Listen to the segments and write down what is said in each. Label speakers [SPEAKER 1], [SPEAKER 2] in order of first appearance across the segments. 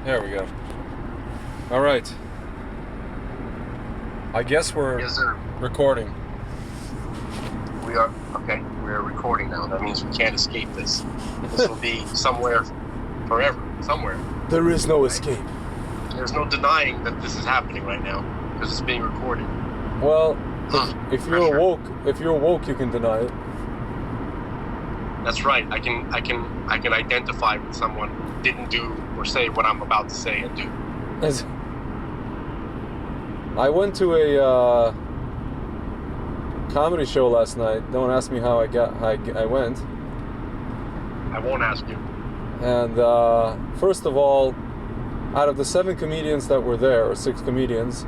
[SPEAKER 1] There we go. All right. I guess we're
[SPEAKER 2] Yes, sir.
[SPEAKER 1] recording.
[SPEAKER 2] We are okay. We are recording now. That means we can't escape this. This will be somewhere, forever, somewhere.
[SPEAKER 1] There is no escape.
[SPEAKER 2] There's no denying that this is happening right now because it's being recorded.
[SPEAKER 1] Well, if you're
[SPEAKER 2] Pressure.
[SPEAKER 1] woke, you can deny it.
[SPEAKER 2] That's right. I can identify with someone who didn't do or say what I'm about to say and do.
[SPEAKER 1] I went to a comedy show last night. Don't ask me how I went.
[SPEAKER 2] I won't ask you.
[SPEAKER 1] And first of all, out of the 7 comedians that were there, or 6 comedians,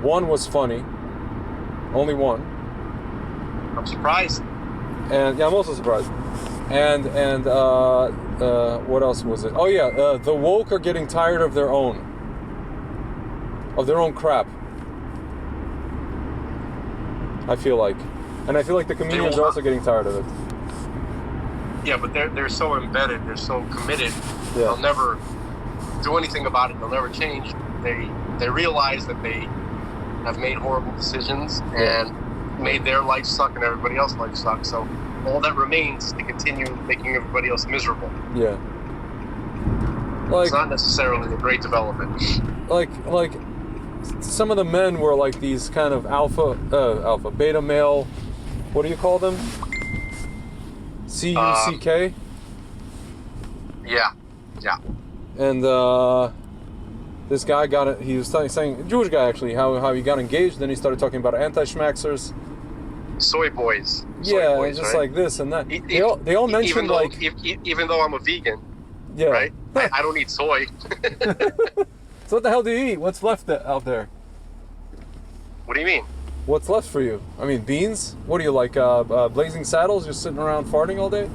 [SPEAKER 1] one was funny. Only one.
[SPEAKER 2] I'm surprised.
[SPEAKER 1] And yeah, I'm also surprised. And what else was it? Oh yeah, the woke are getting tired of their own crap. I feel like, and I feel like the comedians are also getting tired of it.
[SPEAKER 2] Yeah, but they're so embedded. They're so committed.
[SPEAKER 1] Yeah.
[SPEAKER 2] They'll never do anything about it. They'll never change. They realize that they have made horrible decisions and made their life suck and everybody else's life suck. So all that remains is to continue making everybody else miserable.
[SPEAKER 1] Yeah. Like,
[SPEAKER 2] it's not necessarily a great development.
[SPEAKER 1] Like some of the men were like these kind of beta male. What do you call them? CUCK.
[SPEAKER 2] Yeah.
[SPEAKER 1] And this guy got it. He was saying, Jewish guy actually, how he got engaged. Then he started talking about anti-schmaxers.
[SPEAKER 2] Soy boys.
[SPEAKER 1] Yeah,
[SPEAKER 2] boys,
[SPEAKER 1] just
[SPEAKER 2] right?
[SPEAKER 1] like this and that. They all mentioned
[SPEAKER 2] even though I'm a vegan,
[SPEAKER 1] yeah,
[SPEAKER 2] right? I don't eat soy.
[SPEAKER 1] So what the hell do you eat? What's left out there?
[SPEAKER 2] What do you mean?
[SPEAKER 1] What's left for you? I mean, beans? What do you like? Blazing Saddles? Just sitting around farting all day?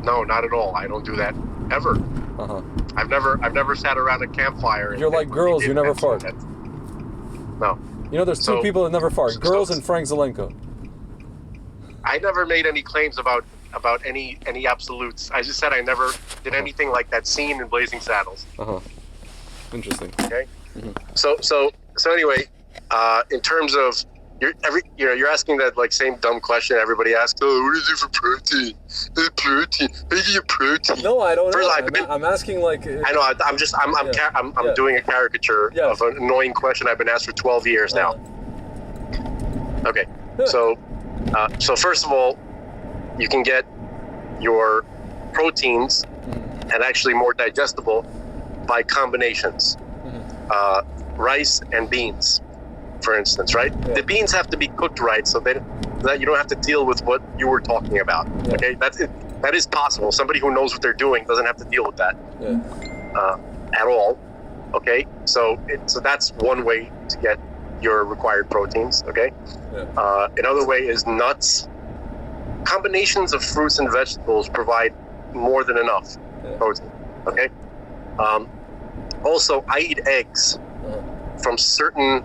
[SPEAKER 2] No, not at all. I don't do that ever.
[SPEAKER 1] Uh-huh.
[SPEAKER 2] I've never sat around a campfire.
[SPEAKER 1] You're like girls. You never fart.
[SPEAKER 2] No.
[SPEAKER 1] You know, there's 2 people that never fart. Girls and Frank Zelenko.
[SPEAKER 2] I never made any claims about any absolutes. I just said I never did anything like that scene in Blazing Saddles.
[SPEAKER 1] Uh-huh. Interesting.
[SPEAKER 2] Okay.
[SPEAKER 1] Mm-hmm.
[SPEAKER 2] So anyway, in terms of you're asking that like same dumb question everybody asks. Oh, what do you do for protein? Protein. How do you get protein?
[SPEAKER 1] No, I don't know.
[SPEAKER 2] First,
[SPEAKER 1] I'm asking like.
[SPEAKER 2] I know. I'm doing a caricature of an annoying question I've been asked for 12 years now. Okay. So first of all, you can get your proteins and actually more digestible by combinations. Rice and beans, for instance, right? Yeah. The beans have to be cooked right so that you don't have to deal with what you were talking about. Yeah. Okay, that is possible. Somebody who knows what they're doing doesn't have to deal with that at all. Okay, so that's one way to get your required proteins. Okay, another way is nuts. Combinations of fruits and vegetables provide more than enough protein. Okay. Also, I eat eggs from certain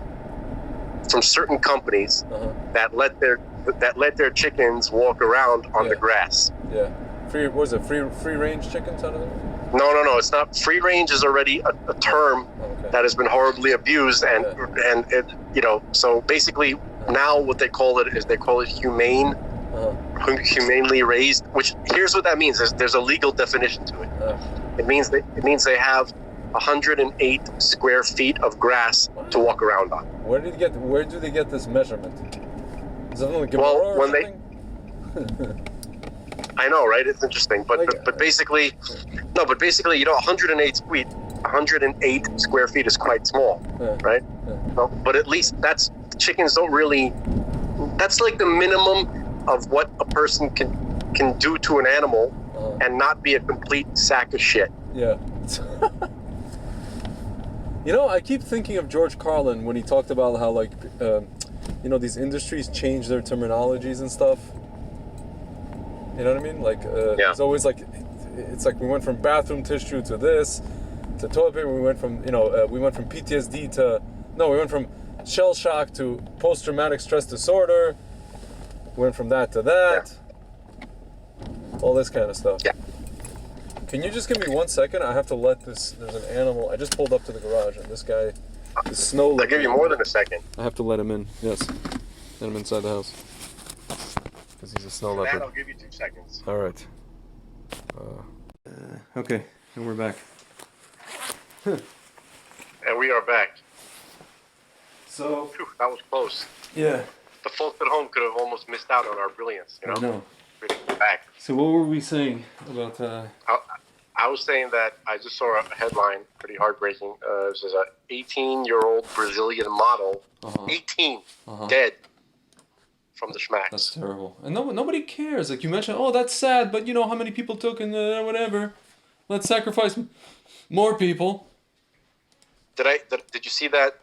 [SPEAKER 2] companies that let their chickens walk around on the grass.
[SPEAKER 1] Yeah. Free range chickens out of there?
[SPEAKER 2] No. It's not. Free range is already a term that has been horribly abused, and it, so basically now what they call it is humanely raised. Which here's what that means. There's a legal definition to it. It means they have 108 square feet of grass to walk around on.
[SPEAKER 1] Where do they get this measurement? Is it on the Gemara or something?
[SPEAKER 2] I know, right? It's interesting, but basically, 108 square feet is quite small, right? Yeah. So, but at least chickens don't really. That's like the minimum of what a person can do to an animal and not be a complete sack of shit.
[SPEAKER 1] Yeah. I keep thinking of George Carlin when he talked about how, like, these industries change their terminologies and stuff. You know what I mean? Like, it's always like, it's like we went from bathroom tissue to this, to toilet paper. We went from PTSD we went from shell shock to post-traumatic stress disorder. We went from that to that. All this kind of stuff.
[SPEAKER 2] Yeah.
[SPEAKER 1] Can you just give me 1 second? I have to let this. There's an animal. I just pulled up to the garage, and this guy, the snow.
[SPEAKER 2] I'll give you more than a second.
[SPEAKER 1] I have to let him in. Yes, let him inside the house because he's a snow leopard.
[SPEAKER 2] I'll give you 2 seconds.
[SPEAKER 1] All right. Okay, and we're back.
[SPEAKER 2] And we are back.
[SPEAKER 1] So
[SPEAKER 2] Phew, that was close.
[SPEAKER 1] yeah,
[SPEAKER 2] The folks at home could have almost missed out on our brilliance. You know.
[SPEAKER 1] I know.
[SPEAKER 2] We're back.
[SPEAKER 1] So what were we saying about?
[SPEAKER 2] I was saying that I just saw a headline, pretty heartbreaking. This is an 18-year-old Brazilian model, 18, dead from the schmacks.
[SPEAKER 1] That's terrible. And nobody cares. Like you mentioned, oh, that's sad, but you know how many people took and whatever. Let's sacrifice more people.
[SPEAKER 2] Did you see that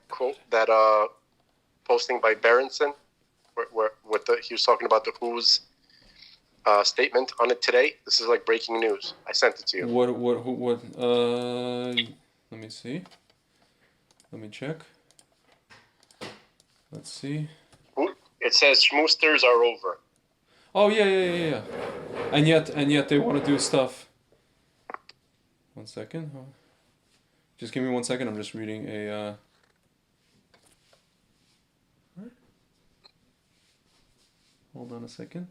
[SPEAKER 2] quote, that posting by Berenson, where he was talking about the WHO's statement on it today? This is like breaking news. I sent it to you.
[SPEAKER 1] What? Let me see. Let me check. Let's see.
[SPEAKER 2] It says schmoosters are over.
[SPEAKER 1] Oh yeah. And yet they want to do stuff. 1 second. Just give me 1 second. I'm just reading a. Hold on a second.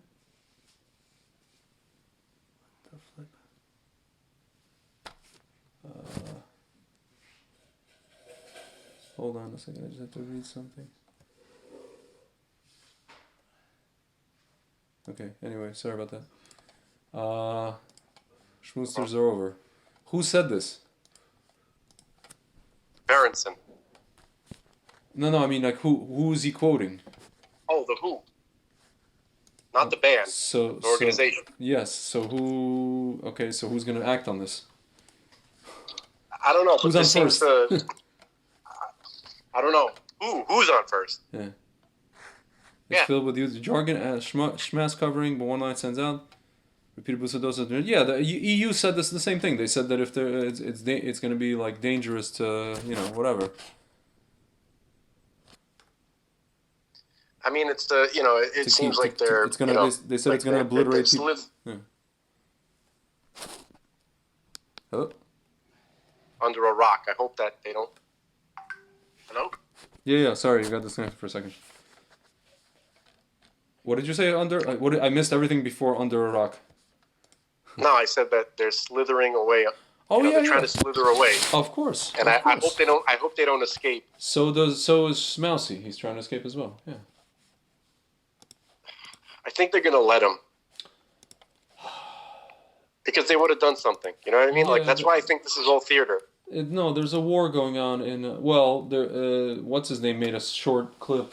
[SPEAKER 1] Hold on a second, I just have to read something. Okay, anyway, sorry about that. Schmoosters are over. Who said this?
[SPEAKER 2] Berenson.
[SPEAKER 1] No, I mean like who's he quoting?
[SPEAKER 2] Oh, the WHO. Not the band.
[SPEAKER 1] The
[SPEAKER 2] organization.
[SPEAKER 1] Yes, so who's gonna act on this?
[SPEAKER 2] I don't know.
[SPEAKER 1] Who's on first?
[SPEAKER 2] I don't know. Who's on first?
[SPEAKER 1] Yeah. It's filled with used jargon as schmass covering, but one line stands out. Repeated busadosa. Yeah, the EU said this the same thing. They said that if it's going to be like dangerous to whatever.
[SPEAKER 2] I mean, it's the it seems like they're.
[SPEAKER 1] It's gonna. They said like it's gonna obliterate people. Hello.
[SPEAKER 2] Under a rock. I hope that they don't. Hello?
[SPEAKER 1] Yeah. Sorry, you got disconnected for a second. What did you say? I missed everything before under a rock.
[SPEAKER 2] No, I said that they're slithering away.
[SPEAKER 1] Oh yeah,
[SPEAKER 2] they're trying to slither away.
[SPEAKER 1] Of course.
[SPEAKER 2] And I hope they don't. I hope they don't escape.
[SPEAKER 1] So is Mousy. He's trying to escape as well. Yeah.
[SPEAKER 2] I think they're gonna let him. Because they would have done something. You know what I mean? Like that's why I think this is all theater.
[SPEAKER 1] No, there's a war going on in. What's his name made a short clip.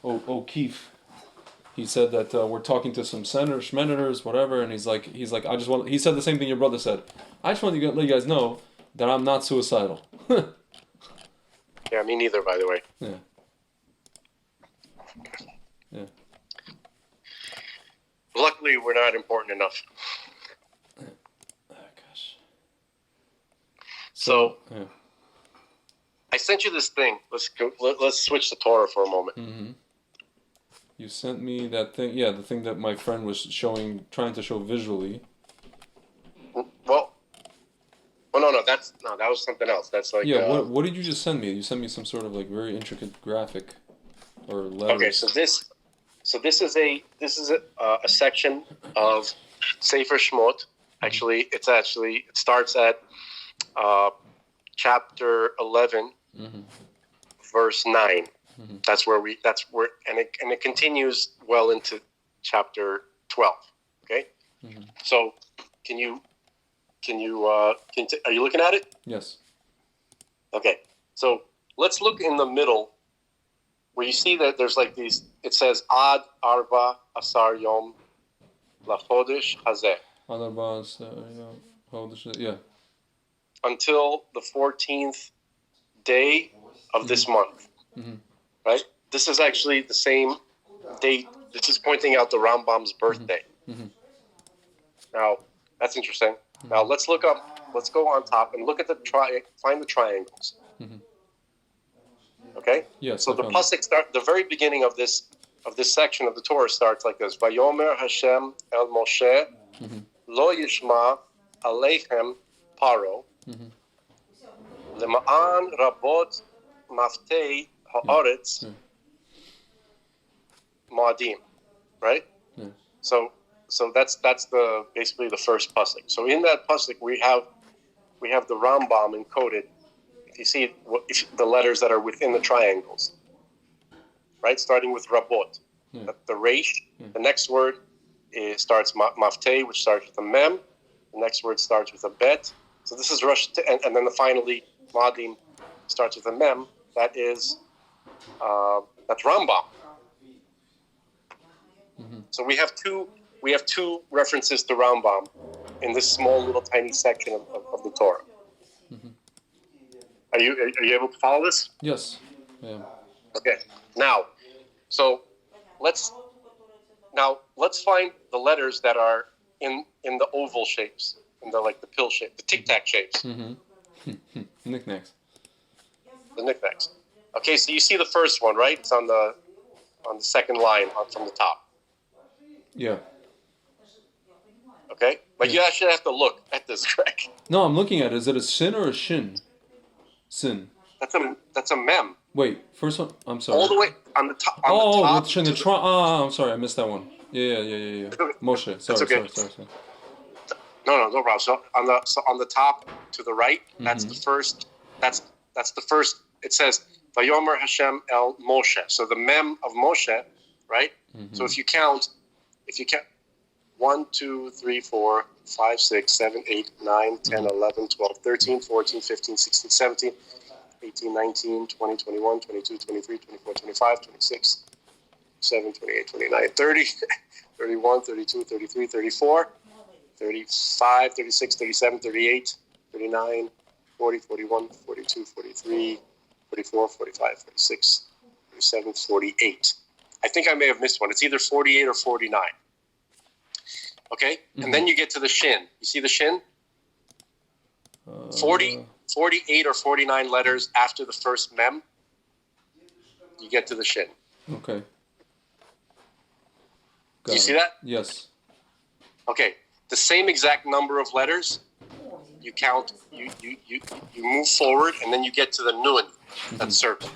[SPEAKER 1] O'Keefe. He said that we're talking to some senators, whatever, and he's like, I just want. He said the same thing your brother said. I just want to let you guys know that I'm not suicidal.
[SPEAKER 2] Yeah, me neither. By the way.
[SPEAKER 1] Yeah. Yeah.
[SPEAKER 2] Luckily, we're not important enough.
[SPEAKER 1] Oh gosh.
[SPEAKER 2] So.
[SPEAKER 1] Yeah.
[SPEAKER 2] I sent you this thing. Let's switch to Torah for a moment.
[SPEAKER 1] Mm-hmm. You sent me that thing, the thing that my friend was trying to show visually.
[SPEAKER 2] Well, no, that was something else. That's like
[SPEAKER 1] what did you just send me? You sent me some sort of like very intricate graphic, or letters.
[SPEAKER 2] Okay, so this is a section of Sefer Shemot. Actually, it starts at chapter 11, verse 9. Mm-hmm. That's where it continues well into chapter 12. Okay. Mm-hmm. So are you looking at it?
[SPEAKER 1] Yes.
[SPEAKER 2] Okay. So let's look in the middle where you see that there's like these, it says Ad Arba Asar Yom LaChodesh Hazeh.
[SPEAKER 1] Ad Arba yeah.
[SPEAKER 2] Until the 14th day of this month. Mm-hmm. Right? This is actually the same date. This is pointing out the Rambam's birthday. Mm-hmm. Now, that's interesting. Mm-hmm. Now, let's go on top and look at find the triangles. Mm-hmm. Okay?
[SPEAKER 1] Yes.
[SPEAKER 2] So the pasuk the very beginning of this section of the Torah starts like this. Vayomer Hashem el Moshe lo yishma aleichem paro, lema'an rabot maftei ha'aretz ma'adim, right?
[SPEAKER 1] Yeah.
[SPEAKER 2] So that's the basically the first pasuk. So in that pasuk we have the Rambam encoded. If you see the letters that are within the triangles, right? Starting with rabot, the resh. The next word starts maftei, which starts with a mem. The next word starts with a bet. So this is Rosh, and then finally Madim starts with a mem. That is that's Rambam. So we have two references to Rambam in this small little tiny section of the Torah. Are you able to follow this?
[SPEAKER 1] Yes. Yeah.
[SPEAKER 2] Okay. Now, let's find the letters that are in the oval shapes, in the pill shape, the tic tac shapes.
[SPEAKER 1] Knickknacks.
[SPEAKER 2] The knickknacks. Okay, so you see the first one, right? It's on the second line from the top.
[SPEAKER 1] Yeah.
[SPEAKER 2] Okay, but you actually have to look at this, Greg.
[SPEAKER 1] No, I'm looking at it. Is it a sin or a shin? Sin.
[SPEAKER 2] That's a mem.
[SPEAKER 1] Wait, first one. I'm sorry.
[SPEAKER 2] All the way on the top.
[SPEAKER 1] I'm sorry, I missed that one. Yeah. Moshe. Sorry.
[SPEAKER 2] Okay.
[SPEAKER 1] Sorry.
[SPEAKER 2] No problem. So on the top to the right, that's the first. That's the first. It says Vayomer Hashem el Moshe. So the mem of Moshe, right? So if you count 1, 2, 3, 4, 5, 6, 7, 8, 9, 10, 11, 12, 13, 14, 15, 16, 17, 18, 19, 20, 21, 22, 23, 24, 25, 26, 27, 28, 29, 30, 31, 32, 33, 34, 35, 36, 37, 38, 39, 40, 41, 42, 43, 44, 45, 46, 47, 48. I think I may have missed one. It's either 48 or 49. Okay? And then you get to the shin. You see the shin? 48 or 49 letters after the first mem. You get to the shin.
[SPEAKER 1] Okay.
[SPEAKER 2] Do you see that?
[SPEAKER 1] Yes.
[SPEAKER 2] Okay. The same exact number of letters. You count. You move forward, and then you get to the nun. That's circle.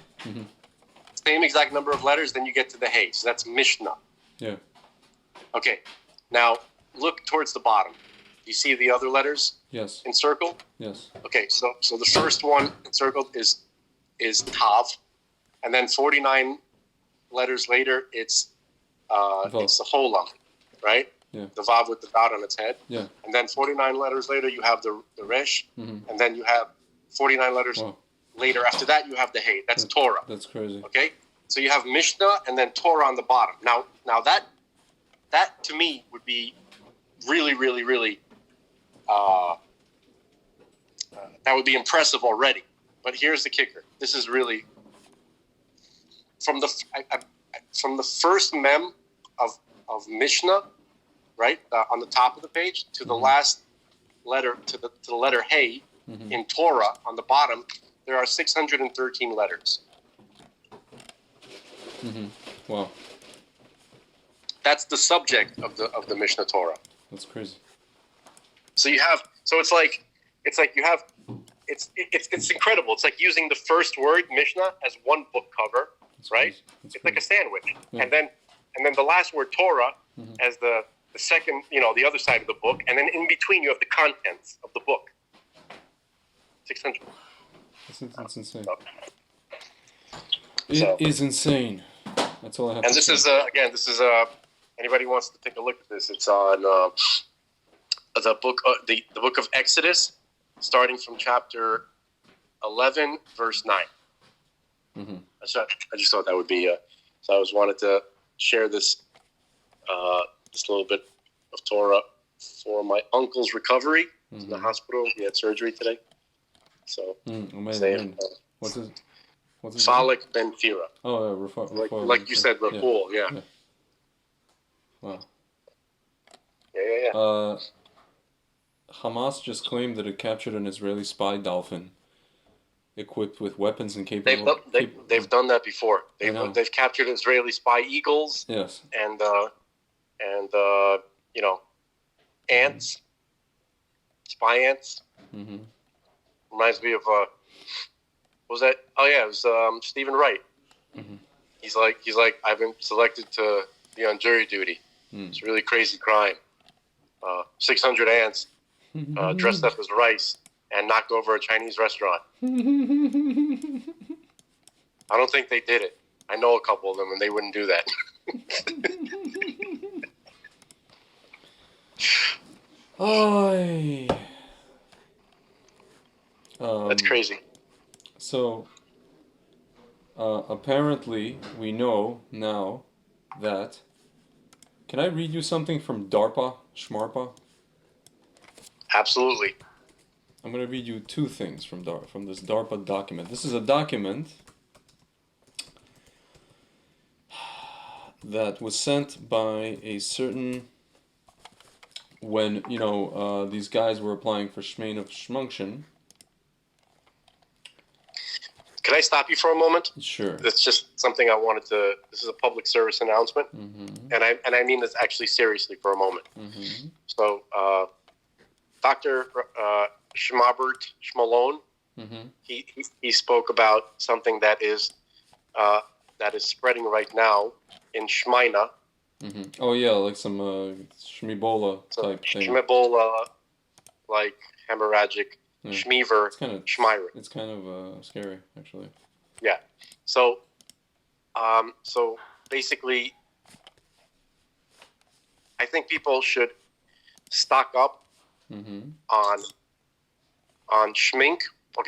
[SPEAKER 2] Same exact number of letters. Then you get to the hey. So that's Mishnah.
[SPEAKER 1] Yeah.
[SPEAKER 2] Okay. Now look towards the bottom. You see the other letters?
[SPEAKER 1] Yes.
[SPEAKER 2] Encircled?
[SPEAKER 1] Yes.
[SPEAKER 2] Okay, so the first one encircled is Tav, and then 49 letters later it's the Cholam, right?
[SPEAKER 1] Yeah.
[SPEAKER 2] The Vav with the dot on its head.
[SPEAKER 1] Yeah.
[SPEAKER 2] And then 49 letters later you have the Resh, and then you have 49 letters later after that you have the Hey. That's Torah.
[SPEAKER 1] That's crazy.
[SPEAKER 2] Okay? So you have Mishnah and then Torah on the bottom. Now that to me would be really, really, really that would be impressive already. But here's the kicker. This is really from the first mem of Mishnah, right, on the top of the page to the last letter to the letter Hey in Torah on the bottom. There are 613 letters.
[SPEAKER 1] Wow.
[SPEAKER 2] That's the subject of the Mishnah Torah.
[SPEAKER 1] That's crazy. So
[SPEAKER 2] it's incredible. It's like using the first word Mishnah as one book cover, right? It's like a sandwich, and then the last word Torah as the second, the other side of the book, and then in between you have the contents of the book. 600.
[SPEAKER 1] That's insane. It is insane. That's all I have to say.
[SPEAKER 2] And this is anybody wants to take a look at this, it's on the book the book of Exodus, starting from chapter 11, verse 9. I just thought that would be so I wanted to share this little bit of Torah for my uncle's recovery. He's in the hospital. He had surgery today. So
[SPEAKER 1] amazing. What's his
[SPEAKER 2] Falek Ben Fira.
[SPEAKER 1] Oh,
[SPEAKER 2] like you said, Rapul, yeah.
[SPEAKER 1] Wow.
[SPEAKER 2] Yeah.
[SPEAKER 1] Hamas just claimed that it captured an Israeli spy dolphin equipped with weapons and capable...
[SPEAKER 2] They've done that before. They've captured Israeli spy eagles.
[SPEAKER 1] Yes.
[SPEAKER 2] And ants. spy ants.
[SPEAKER 1] Mm-hmm.
[SPEAKER 2] Reminds me of what was that? Oh yeah, it was Stephen Wright.
[SPEAKER 1] Mm-hmm.
[SPEAKER 2] He's like, I've been selected to be on jury duty. It's a really crazy crime. 600 ants dressed up as rice and knocked over a Chinese restaurant. I don't think they did it. I know a couple of them, and they wouldn't do that. That's crazy.
[SPEAKER 1] So, apparently, we know now that... Can I read you something from DARPA, Schmarpa?
[SPEAKER 2] Absolutely.
[SPEAKER 1] I'm going to read you two things from this DARPA document. This is a document that was sent by a certain... When, these guys were applying for Shmein of Shmunction.
[SPEAKER 2] Can I stop you for a moment?
[SPEAKER 1] Sure.
[SPEAKER 2] That's just something I wanted to... This is a public service announcement.
[SPEAKER 1] Mm-hmm.
[SPEAKER 2] And I mean this actually seriously for a moment.
[SPEAKER 1] Mm-hmm.
[SPEAKER 2] So, Dr. Schmalone,
[SPEAKER 1] mm-hmm.
[SPEAKER 2] he spoke about something that is spreading right now in Shmina.
[SPEAKER 1] Mm-hmm. Oh yeah, like some Shmibola type thing.
[SPEAKER 2] Shmibola, like hemorrhagic, Shmeaver, Shmira.
[SPEAKER 1] It's kind of scary, actually.
[SPEAKER 2] Yeah. So basically, I think people should stock up
[SPEAKER 1] mm-hmm.
[SPEAKER 2] on schmink,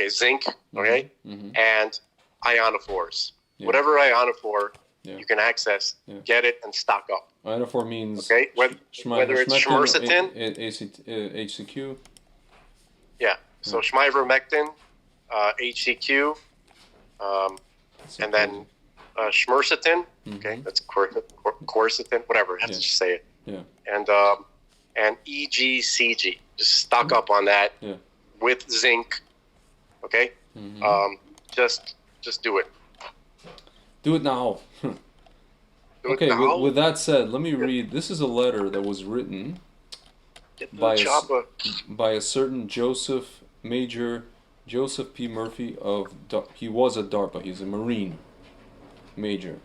[SPEAKER 2] zinc,
[SPEAKER 1] mm-hmm.
[SPEAKER 2] and ionophores.
[SPEAKER 1] Yeah.
[SPEAKER 2] Whatever ionophore you can access, get it and stock up.
[SPEAKER 1] Ionophore means
[SPEAKER 2] whether it's shmercetin,
[SPEAKER 1] HCQ.
[SPEAKER 2] Yeah. So shmivermectin, HCQ, and then shmercetin.
[SPEAKER 1] Mm-hmm.
[SPEAKER 2] Okay, that's quercetin, whatever. I have to just say it.
[SPEAKER 1] Yeah.
[SPEAKER 2] And EGCG. Just stock up on that with zinc. Okay.
[SPEAKER 1] Mm-hmm.
[SPEAKER 2] Just do it.
[SPEAKER 1] Do it now. Okay. With that said, let me read. This is a letter that was written by a certain Major Joseph P. Murphy he was at DARPA. He's a Marine major,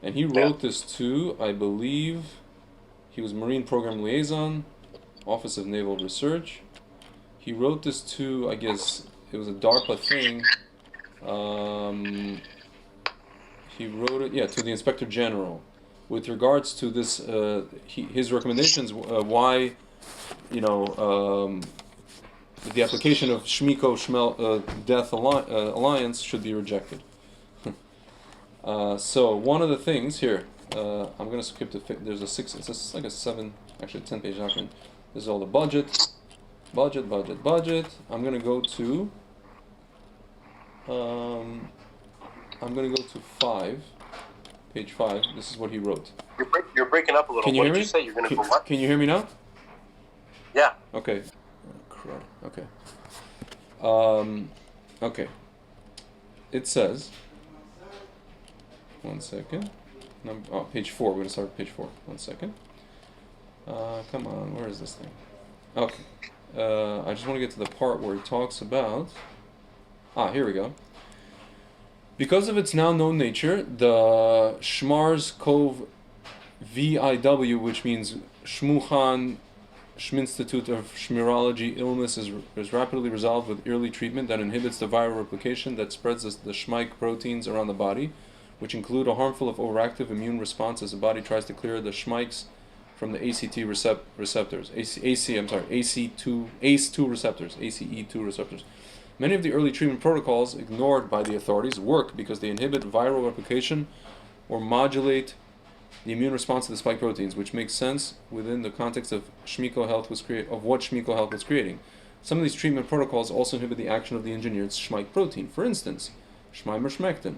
[SPEAKER 1] and he wrote this to, I believe, he was Marine Program Liaison, Office of Naval Research. He wrote this to, I guess it was a DARPA thing. He wrote it, to the Inspector General, with regards to this. His recommendations, why, the application of Shmiko Shmel Death Alliance should be rejected. So one of the things here, I'm going to skip the. There's it's like a 10-page document. This is all the budget. I'm going to go to. I'm going to go to page 5. This is what he wrote.
[SPEAKER 2] You're breaking up a little.
[SPEAKER 1] Can you hear me?
[SPEAKER 2] Did you say? You're going to go what?
[SPEAKER 1] Can you hear me now?
[SPEAKER 2] Yeah.
[SPEAKER 1] Okay. Okay. Okay. It says. One second. Page 4. We're going to start with page 4. 1 second. Come on. Where is this thing? Okay. I just want to get to the part where it talks about. Here we go. Because of its now known nature, the SARSCoV VIW, which means Shmuchan Shminstitute of Shmirology illness, is rapidly resolved with early treatment that inhibits the viral replication that spreads the Schmike proteins around the body, which include a harmful if overactive immune response as the body tries to clear the Schmikes from the ACE2 receptors. ACE2 receptors. Many of the early treatment protocols ignored by the authorities work because they inhibit viral replication or modulate the immune response to the spike proteins, which makes sense within the context of what Shmiko Health was creating. Some of these treatment protocols also inhibit the action of the engineered Schmike protein. For instance, Shmimer-Shmectin,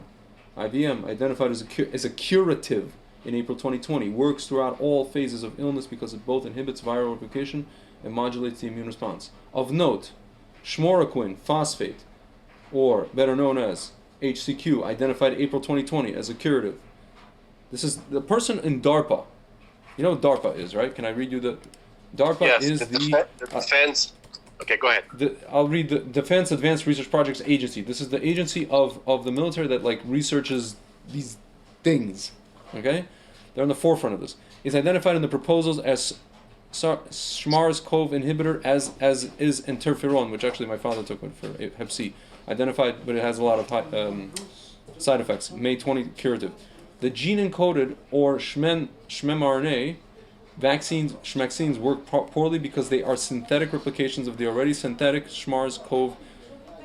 [SPEAKER 1] IBM, identified as a curative in April 2020, works throughout all phases of illness because it both inhibits viral replication and modulates the immune response. Of note, Shmoroquine phosphate, or better known as HCQ, identified April 2020 as a curative. This is the person in DARPA. You know what DARPA is, right? Can I read you the... DARPA is
[SPEAKER 2] the Defense Okay, go ahead.
[SPEAKER 1] I'll read the Defense Advanced Research Projects Agency. This is the agency of the military that like researches these things. Okay, they're on the forefront of this. It's identified in the proposals as SARS-CoV inhibitor as is interferon, which actually my father took one for Hep C. Identified, but it has a lot of side effects. May 20 curative. The gene-encoded or shmRNA schvaccines work poorly because they are synthetic replications of the already synthetic SARS-CoV.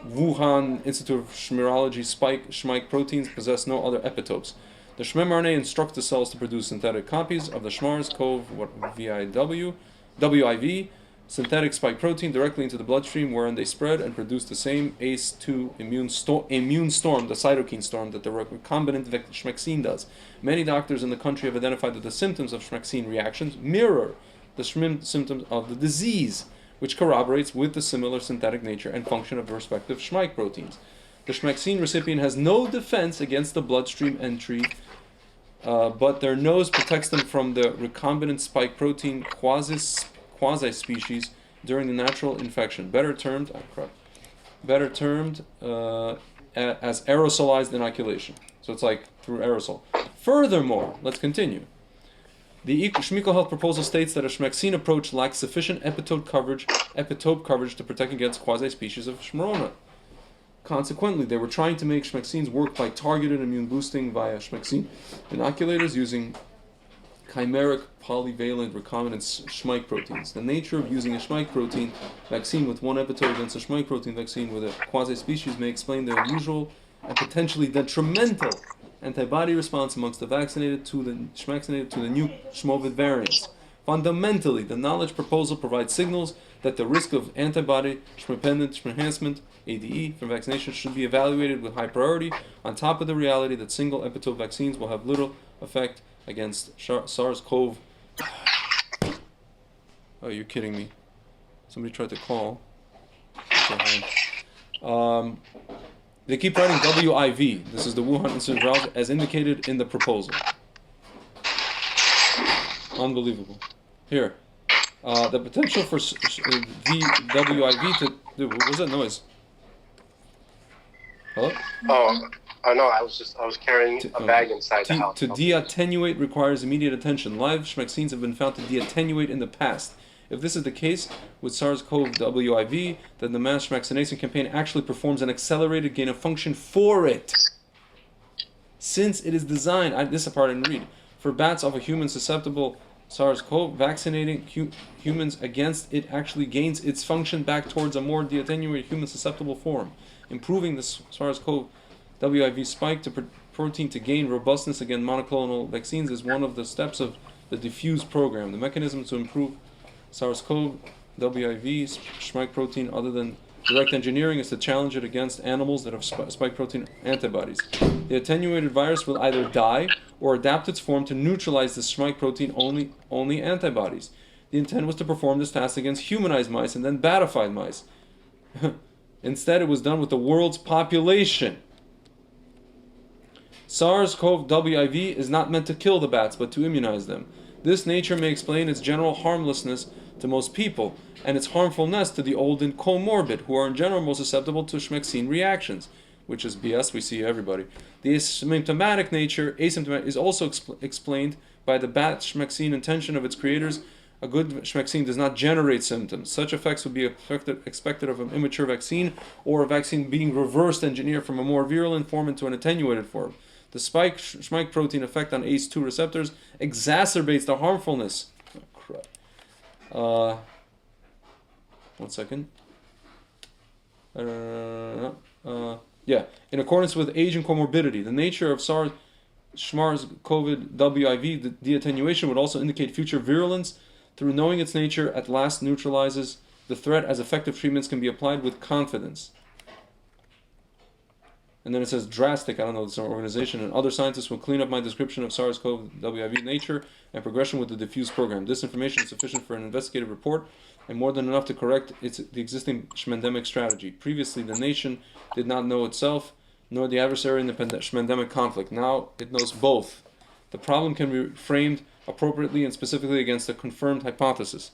[SPEAKER 1] Wuhan Institute of Shmirology spike proteins possess no other epitopes. The shmRNA instructs the cells to produce synthetic copies of the SARS-CoV WIV synthetic spike protein directly into the bloodstream, wherein they spread and produce the same ACE2 immune storm, the cytokine storm, that the recombinant schvaccine does. Many doctors in the country have identified that the symptoms of schvaccine reactions mirror the symptoms of the disease, which corroborates with the similar synthetic nature and function of the respective spike proteins. The schvaccine recipient has no defense against the bloodstream entry, but their nose protects them from the recombinant spike protein quasi-species during the natural infection, better termed as aerosolized inoculation. So it's like through aerosol. Furthermore, let's continue. The Shmiko Health proposal states that a schvaccine approach lacks sufficient epitope coverage to protect against quasi-species of Shmorona. Consequently, they were trying to make schvaccines work by targeted immune boosting via schvaccine inoculators using chimeric polyvalent recombinant spike proteins. The nature of using a spike protein vaccine with one epitope against a spike protein vaccine with a quasi-species may explain the unusual and potentially detrimental antibody response amongst the vaccinated to the new Shmovid variants. Fundamentally, the knowledge proposal provides signals that the risk of antibody dependent enhancement (ADE) from vaccination should be evaluated with high priority, on top of the reality that single epitope vaccines will have little effect against SARS-CoV. Oh, you're kidding me. Somebody tried to call. They keep writing WIV. This is the Wuhan Institute of Virology, as indicated in the proposal. Unbelievable. Here. The potential for WIV to... Dude, what was that noise? Hello?
[SPEAKER 2] Oh no, I was carrying a bag inside the house.
[SPEAKER 1] To de-attenuate requires immediate attention. Live vaccines have been found to de-attenuate in the past. If this is the case with SARS-CoV WIV, then the mass vaccination campaign actually performs an accelerated gain of function for it. Since it is designed, this part I didn't read, for bats of a human susceptible SARS-CoV, vaccinating humans against it actually gains its function back towards a more de-attenuated human susceptible form. Improving the SARS-CoV WIV spike protein to gain robustness against monoclonal vaccines is one of the steps of the diffuse program. The mechanism to improve SARS-CoV WIV spike protein other than direct engineering is to challenge it against animals that have spike protein antibodies. The attenuated virus will either die or adapt its form to neutralize the spike protein only antibodies. The intent was to perform this task against humanized mice and then batified mice. Instead, it was done with the world's population. SARS-CoV WIV is not meant to kill the bats, but to immunize them. This nature may explain its general harmlessness to most people, and its harmfulness to the old and comorbid, who are in general most susceptible to vaccine reactions, which is BS, we see everybody. The asymptomatic nature is also explained by the bat vaccine intention of its creators. A good vaccine does not generate symptoms. Such effects would be expected of an immature vaccine, or a vaccine being reversed engineered from a more virulent form into an attenuated form. The spike protein effect on ACE2 receptors exacerbates the harmfulness. Oh, crap. 1 second. In accordance with age and comorbidity, the nature of SARS-CoV WIV, the de-attenuation would also indicate future virulence. Through knowing its nature, at last neutralizes the threat, as effective treatments can be applied with confidence. And then it says drastic, I don't know, it's an organization, and other scientists will clean up my description of SARS-CoV WIV nature and progression with the diffuse program. This information is sufficient for an investigative report and more than enough to correct the existing shmendemic strategy. Previously, the nation did not know itself, nor the adversary in the shmendemic conflict. Now it knows both. The problem can be framed appropriately and specifically against a confirmed hypothesis.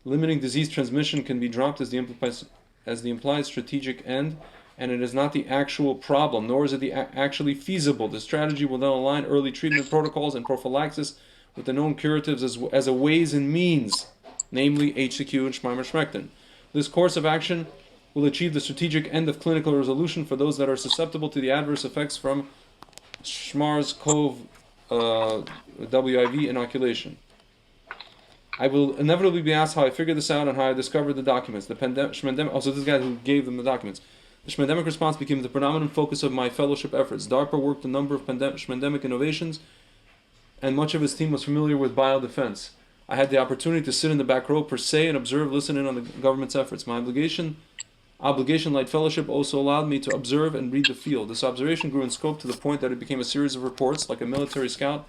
[SPEAKER 3] Limiting disease transmission can be dropped as the implied strategic end, and it is not the actual problem, nor is it actually feasible. The strategy will then align early treatment protocols and prophylaxis with the known curatives as a ways and means, namely HCQ and Schmeimer-Schmeckton. This course of action will achieve the strategic end of clinical resolution for those that are susceptible to the adverse effects from SARSCoV WIV inoculation. I will inevitably be asked how I figured this out and how I discovered the documents. The Schmendemic, also this guy who gave them the documents. The Schmendemic response became the predominant focus of my fellowship efforts. DARPA worked a number of Schmendemic innovations, and much of his team was familiar with biodefense. I had the opportunity to sit in the back row per se and observe, listen in on the government's efforts. My obligation-like fellowship also allowed me to observe and read the field. This observation grew in scope to the point that it became a series of reports, like a military scout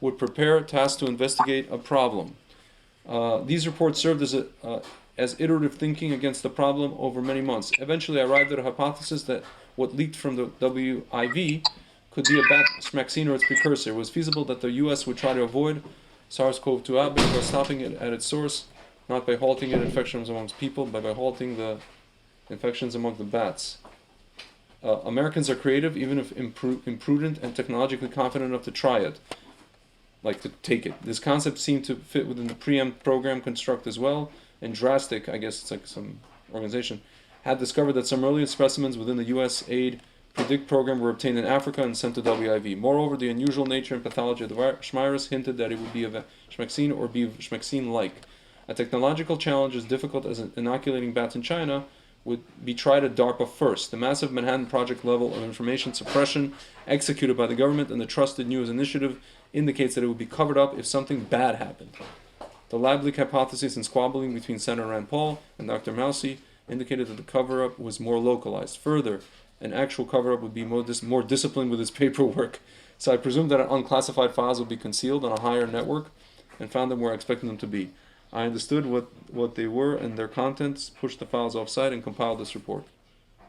[SPEAKER 3] would prepare tasks to investigate a problem. These reports served as iterative thinking against the problem over many months. Eventually, I arrived at a hypothesis that what leaked from the WIV could be a bat vaccine or its precursor. It was feasible that the U.S. would try to avoid SARS-CoV-2 outbreak by stopping it at its source, not by halting infections amongst people, but by halting the infections among the bats. Americans are creative, even if imprudent and technologically confident enough to try it. Like to take it. This concept seemed to fit within the preempt program construct as well, and Drastic, I guess it's like some organization, had discovered that some early specimens within the U.S. aid PREDICT program were obtained in Africa and sent to WIV. Moreover, the unusual nature and pathology of the Schmeirus hinted that it would be a Schmecksin or be Schmecksin-like. A technological challenge as difficult as inoculating bats in China would be tried at DARPA first. The massive Manhattan Project level of information suppression executed by the government and the Trusted News Initiative indicates that it would be covered up if something bad happened. The lab leak hypothesis and squabbling between Senator Rand Paul and Dr. Mousy indicated that the cover-up was more localized. Further, an actual cover-up would be more disciplined with its paperwork. So I presumed that unclassified files would be concealed on a higher network and found them where I expected them to be. I understood what they were and their contents, pushed the files off-site, and compiled this report.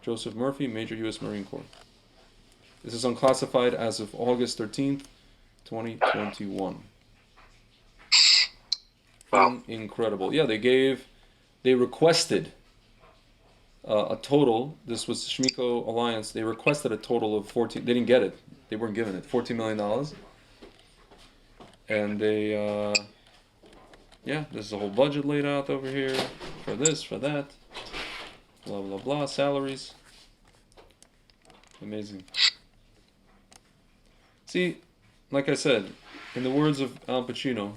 [SPEAKER 3] Joseph Murphy, Major U.S. Marine Corps. This is unclassified as of August 13th, 2021.
[SPEAKER 2] Wow.
[SPEAKER 3] Incredible. Yeah, they requested a total, this was Shmiko Alliance, they requested a total of 14, they didn't get it, they weren't given it, $14 million. And they, yeah, there's a whole budget laid out over here, for this, for that, blah, blah, blah, salaries. Amazing. See, like I said, in the words of Al Pacino,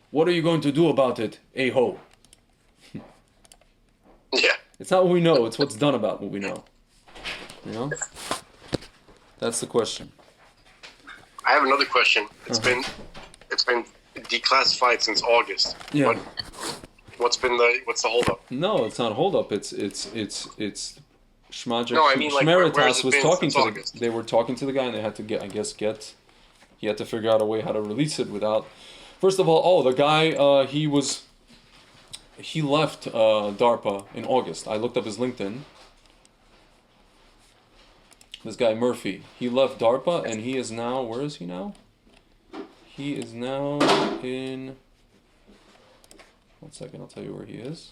[SPEAKER 3] what are you going to do about it, a-ho?
[SPEAKER 2] Yeah.
[SPEAKER 3] It's not what we know, it's what's done about what we know. You know? That's the question.
[SPEAKER 2] I have another question. It's been declassified since August.
[SPEAKER 3] Yeah.
[SPEAKER 2] What's the holdup?
[SPEAKER 3] No, it's not holdup. It's Shmajek.
[SPEAKER 2] No, I mean, like,
[SPEAKER 3] Schmeritas was talking to
[SPEAKER 2] August?
[SPEAKER 3] they were talking to the guy, and they had to he had to figure out a way how to release it without. First of all, the guy he left DARPA in August. I looked up his LinkedIn. This guy Murphy, he left DARPA, and he is now, where is he now? He is now in, one second, I'll tell you where he is.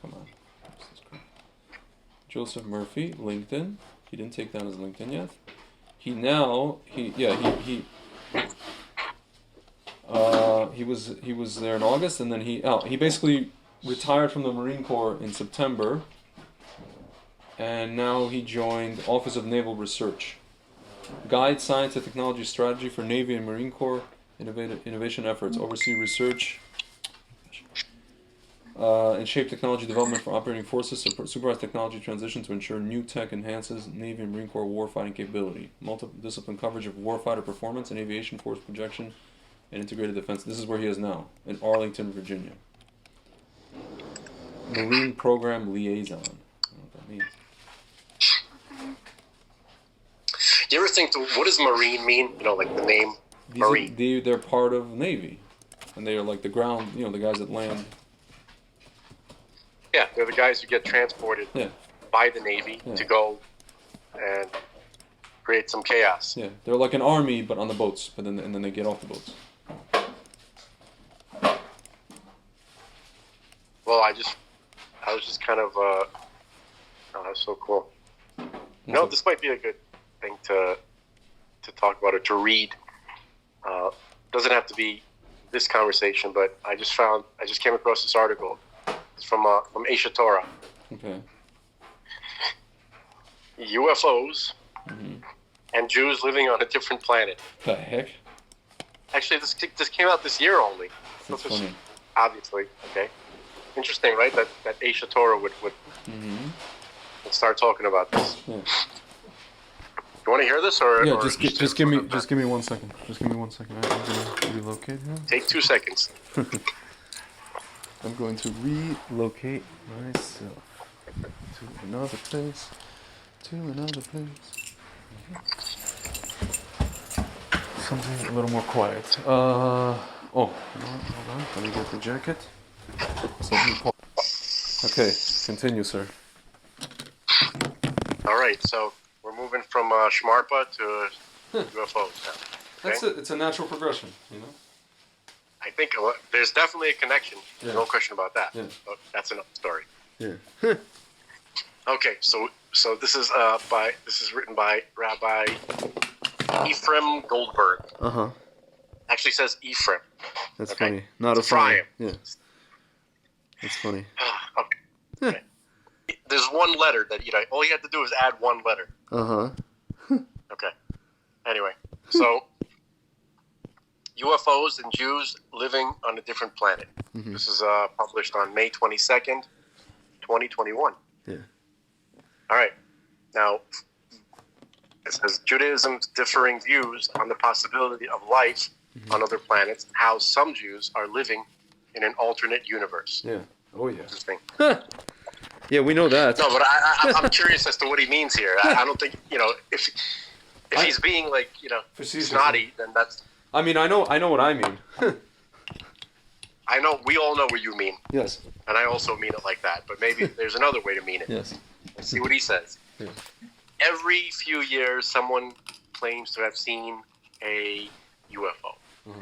[SPEAKER 3] Come on. Joseph Murphy, LinkedIn. He didn't take down his LinkedIn yet. He was there in August, and then he basically retired from the Marine Corps in September, and now he joined Office of Naval Research. Guide Science and Technology Strategy for Navy and Marine Corps innovation efforts, oversee research and shape technology development for operating forces, supervise technology transition to ensure new tech enhances Navy and Marine Corps warfighting capability, multi-discipline coverage of warfighter performance and aviation force projection and integrated defense. This is where he is now, in Arlington, Virginia. Marine Program Liaison. I don't know what that means.
[SPEAKER 2] You ever think, what does Marine mean? You know, like the name Marine.
[SPEAKER 3] They're part of Navy, and they are like the ground. You know, the guys that land.
[SPEAKER 2] Yeah, they're the guys who get transported by the Navy to go and create some chaos.
[SPEAKER 3] Yeah, they're like an army, but on the boats. But then they get off the boats.
[SPEAKER 2] well, I was just kind of, oh, that's so cool. No, this might be a good thing to talk about or to read. Doesn't have to be this conversation, but I just came across this article. It's from Asia Torah.
[SPEAKER 3] Okay.
[SPEAKER 2] UFOs and Jews living on a different planet.
[SPEAKER 3] The heck?
[SPEAKER 2] Actually, this came out this year only.
[SPEAKER 3] That's funny.
[SPEAKER 2] Obviously, okay. Interesting, right? That Asia Torah would start talking about this.
[SPEAKER 3] Yeah.
[SPEAKER 2] You want to hear this, or
[SPEAKER 3] yeah?
[SPEAKER 2] Or
[SPEAKER 3] just give me 1 second. Just give me 1 second. I'm going to relocate here.
[SPEAKER 2] Take 2 seconds.
[SPEAKER 3] I'm going to relocate myself to another place. Something a little more quiet. Oh, you know what? Hold on. Let me get the jacket. Okay, continue, sir.
[SPEAKER 2] All right, so we're moving from Shmarpa to UFOs now.
[SPEAKER 3] That's it. It's a natural progression, you know.
[SPEAKER 2] I think there's definitely a connection. There's no question about that.
[SPEAKER 3] Yeah.
[SPEAKER 2] But that's another story.
[SPEAKER 3] Yeah.
[SPEAKER 2] Okay, so this is written by Rabbi Ephraim Goldberg. Actually says Ephraim.
[SPEAKER 3] That's
[SPEAKER 2] okay?
[SPEAKER 3] funny. Not
[SPEAKER 2] Ephraim.
[SPEAKER 3] Yeah. That's funny.
[SPEAKER 2] Okay. There's one letter that all you had to do is add one letter. Okay. Anyway, so UFOs and Jews living on a different planet. This is published on May 22nd, 2021.
[SPEAKER 3] Yeah.
[SPEAKER 2] All right. Now, it says Judaism's differing views on the possibility of life on other planets, how some Jews are living in an alternate universe.
[SPEAKER 3] Yeah. Oh, yeah.
[SPEAKER 2] Interesting.
[SPEAKER 3] Yeah, we know that.
[SPEAKER 2] No, but I'm curious as to what he means here. I don't think, if he's being snotty, then that's...
[SPEAKER 3] I mean, I know what I mean.
[SPEAKER 2] I know, we all know what you mean.
[SPEAKER 3] Yes.
[SPEAKER 2] And I also mean it like that, but maybe there's another way to mean it.
[SPEAKER 3] Yes.
[SPEAKER 2] Let's see what he says.
[SPEAKER 3] Yeah.
[SPEAKER 2] Every few years, someone claims to have seen a UFO.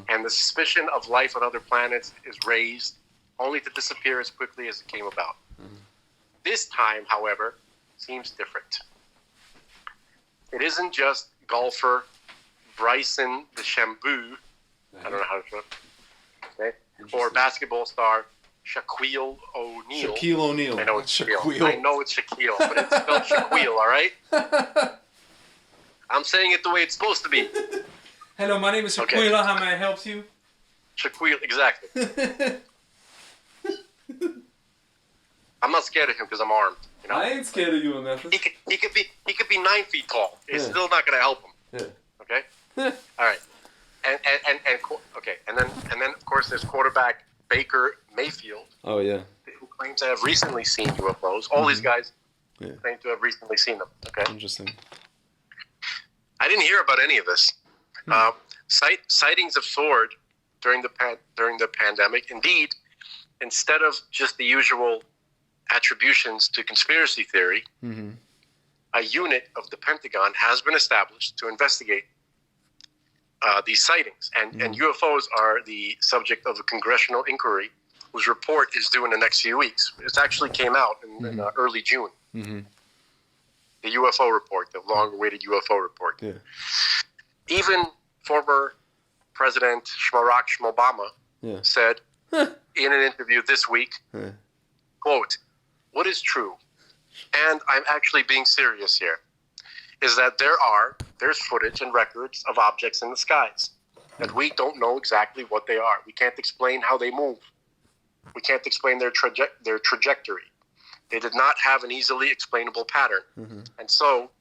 [SPEAKER 2] And the suspicion of life on other planets is raised, only to disappear as quickly as it came about. This time, however, seems different. It isn't just golfer Bryson DeChambeau, I don't know how to say it, okay? Or basketball star Shaquille O'Neal.
[SPEAKER 3] Shaquille O'Neal.
[SPEAKER 2] I know it's Shaquille. I know it's Shaquille, but it's spelled Shaquille, all right? I'm saying it the way it's supposed to be.
[SPEAKER 3] Hello, my name is Shaquille. Okay. How may I help you?
[SPEAKER 2] Shaquille, exactly. I'm not scared of him because I'm armed.
[SPEAKER 3] I ain't scared of you in Memphis.
[SPEAKER 2] He could be 9 feet tall. It's still not going to help him.
[SPEAKER 3] Yeah.
[SPEAKER 2] Okay. All right. And then of course there's quarterback Baker Mayfield.
[SPEAKER 3] Oh yeah.
[SPEAKER 2] Who claims to have recently seen UFOs. All these guys claim to have recently seen them. Okay.
[SPEAKER 3] Interesting.
[SPEAKER 2] I didn't hear about any of this. Sightings have soared during the pandemic. Indeed, instead of just the usual attributions to conspiracy theory, a unit of the Pentagon has been established to investigate these sightings. And UFOs are the subject of a congressional inquiry whose report is due in the next few weeks. It actually came out in early June. The UFO report, the long-awaited UFO report.
[SPEAKER 3] Yeah.
[SPEAKER 2] Even former President Barack Obama said in an interview this week, quote, "What is true, and I'm actually being serious here, is that there's footage and records of objects in the skies that we don't know exactly what they are. We can't explain how they move. We can't explain their trajectory. They did not have an easily explainable pattern. And so,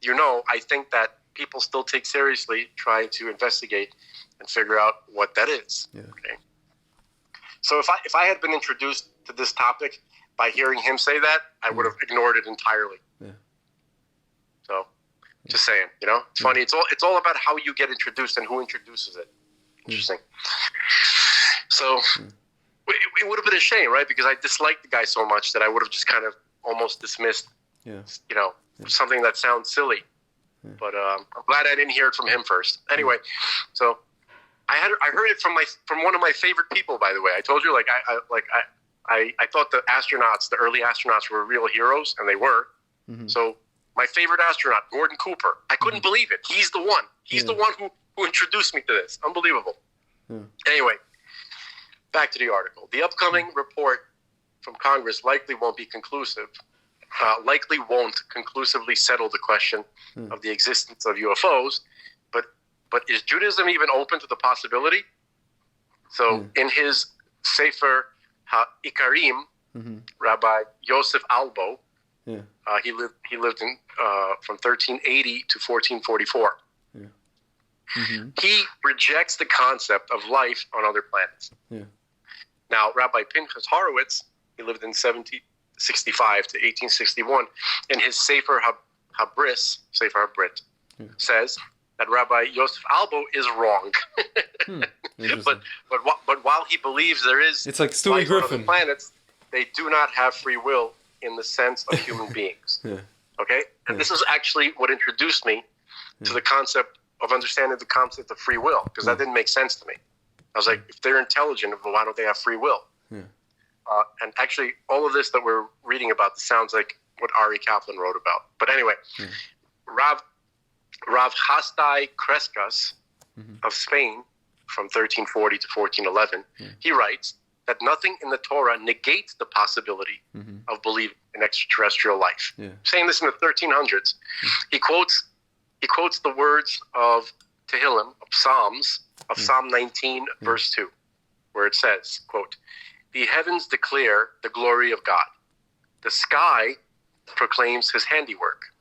[SPEAKER 2] I think that people still take seriously trying to investigate and figure out what that is."
[SPEAKER 3] Yeah.
[SPEAKER 2] Okay. So if I had been introduced to this topic by hearing him say that, I would have ignored it entirely.
[SPEAKER 3] Yeah.
[SPEAKER 2] So, just saying, it's funny. It's all about how you get introduced and who introduces it. Interesting. So, it would have been a shame, right? Because I disliked the guy so much that I would have just kind of almost dismissed, something that sounds silly. Yeah. But I'm glad I didn't hear it from him first. Anyway, so I heard it from one of my favorite people. By the way, I told you, I thought the early astronauts were real heroes, and they were. Mm-hmm. So my favorite astronaut, Gordon Cooper, I couldn't believe it. He's the one. He's the one who introduced me to this. Unbelievable. Yeah. Anyway, back to the article. The upcoming report from Congress likely won't be conclusive. Likely won't conclusively settle the question of the existence of UFOs. But is Judaism even open to the possibility? So in his Sefer HaIkarim, Rabbi Yosef Albo, he lived in from 1380 to 1444. Yeah. Mm-hmm. He rejects the concept of life on other planets. Yeah. Now, Rabbi Pinchas Horowitz, he lived in 1765 to 1861, in his Sefer HaBrit, says that Rabbi Yosef Albo is wrong. But while he believes there is
[SPEAKER 3] it's like Stewie Griffin.
[SPEAKER 2] On planets, they do not have free will in the sense of human beings. Yeah. Okay? And this is actually what introduced me to the concept of understanding the concept of free will, because that didn't make sense to me. I was like, if they're intelligent, well, why don't they have free will? Yeah. And actually, all of this that we're reading about, this sounds like what Ari Kaplan wrote about. But anyway, Rav Hasdai Crescas of Spain from 1340 to 1411, he writes that nothing in the Torah negates the possibility of believing in extraterrestrial life. Yeah. Saying this in the 1300s, he quotes the words of Tehillim, of Psalms, of Psalm 19, verse 2, where it says, quote, "The heavens declare the glory of God. The sky proclaims his handiwork,"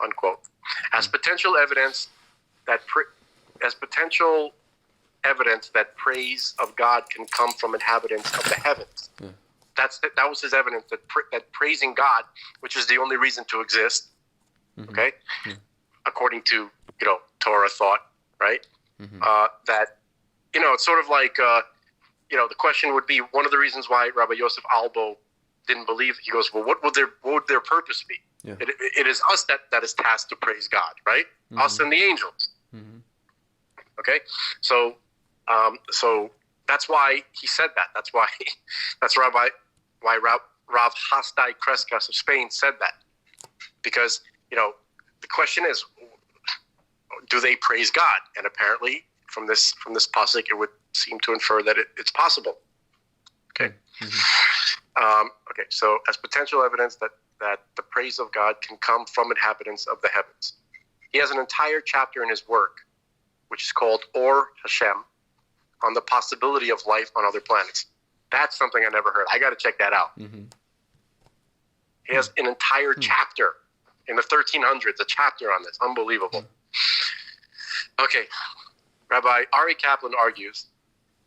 [SPEAKER 2] unquote. As potential evidence that praise of God can come from inhabitants of the heavens. Yeah. That was his evidence that praising God, which is the only reason to exist, okay, according to Torah thought, right? That it's sort of like the question would be, one of the reasons why Rabbi Yosef Albo didn't believe. He goes, well, what would their purpose be? Yeah. It is us that is tasked to praise God, right? Us and the angels. Okay, so that's why he said that. That's why Rav Hasdai Crescas of Spain said that, because the question is, do they praise God? And apparently, from this pasuk, it would seem to infer that it's possible. Okay. Okay. So, as potential evidence that the praise of God can come from inhabitants of the heavens, he has an entire chapter in his work, which is called Or Hashem, on the possibility of life on other planets. That's something I never heard. I got to check that out. He has an entire chapter in the 1300s, a chapter on this. Unbelievable. Okay. Rabbi Ari Kaplan argues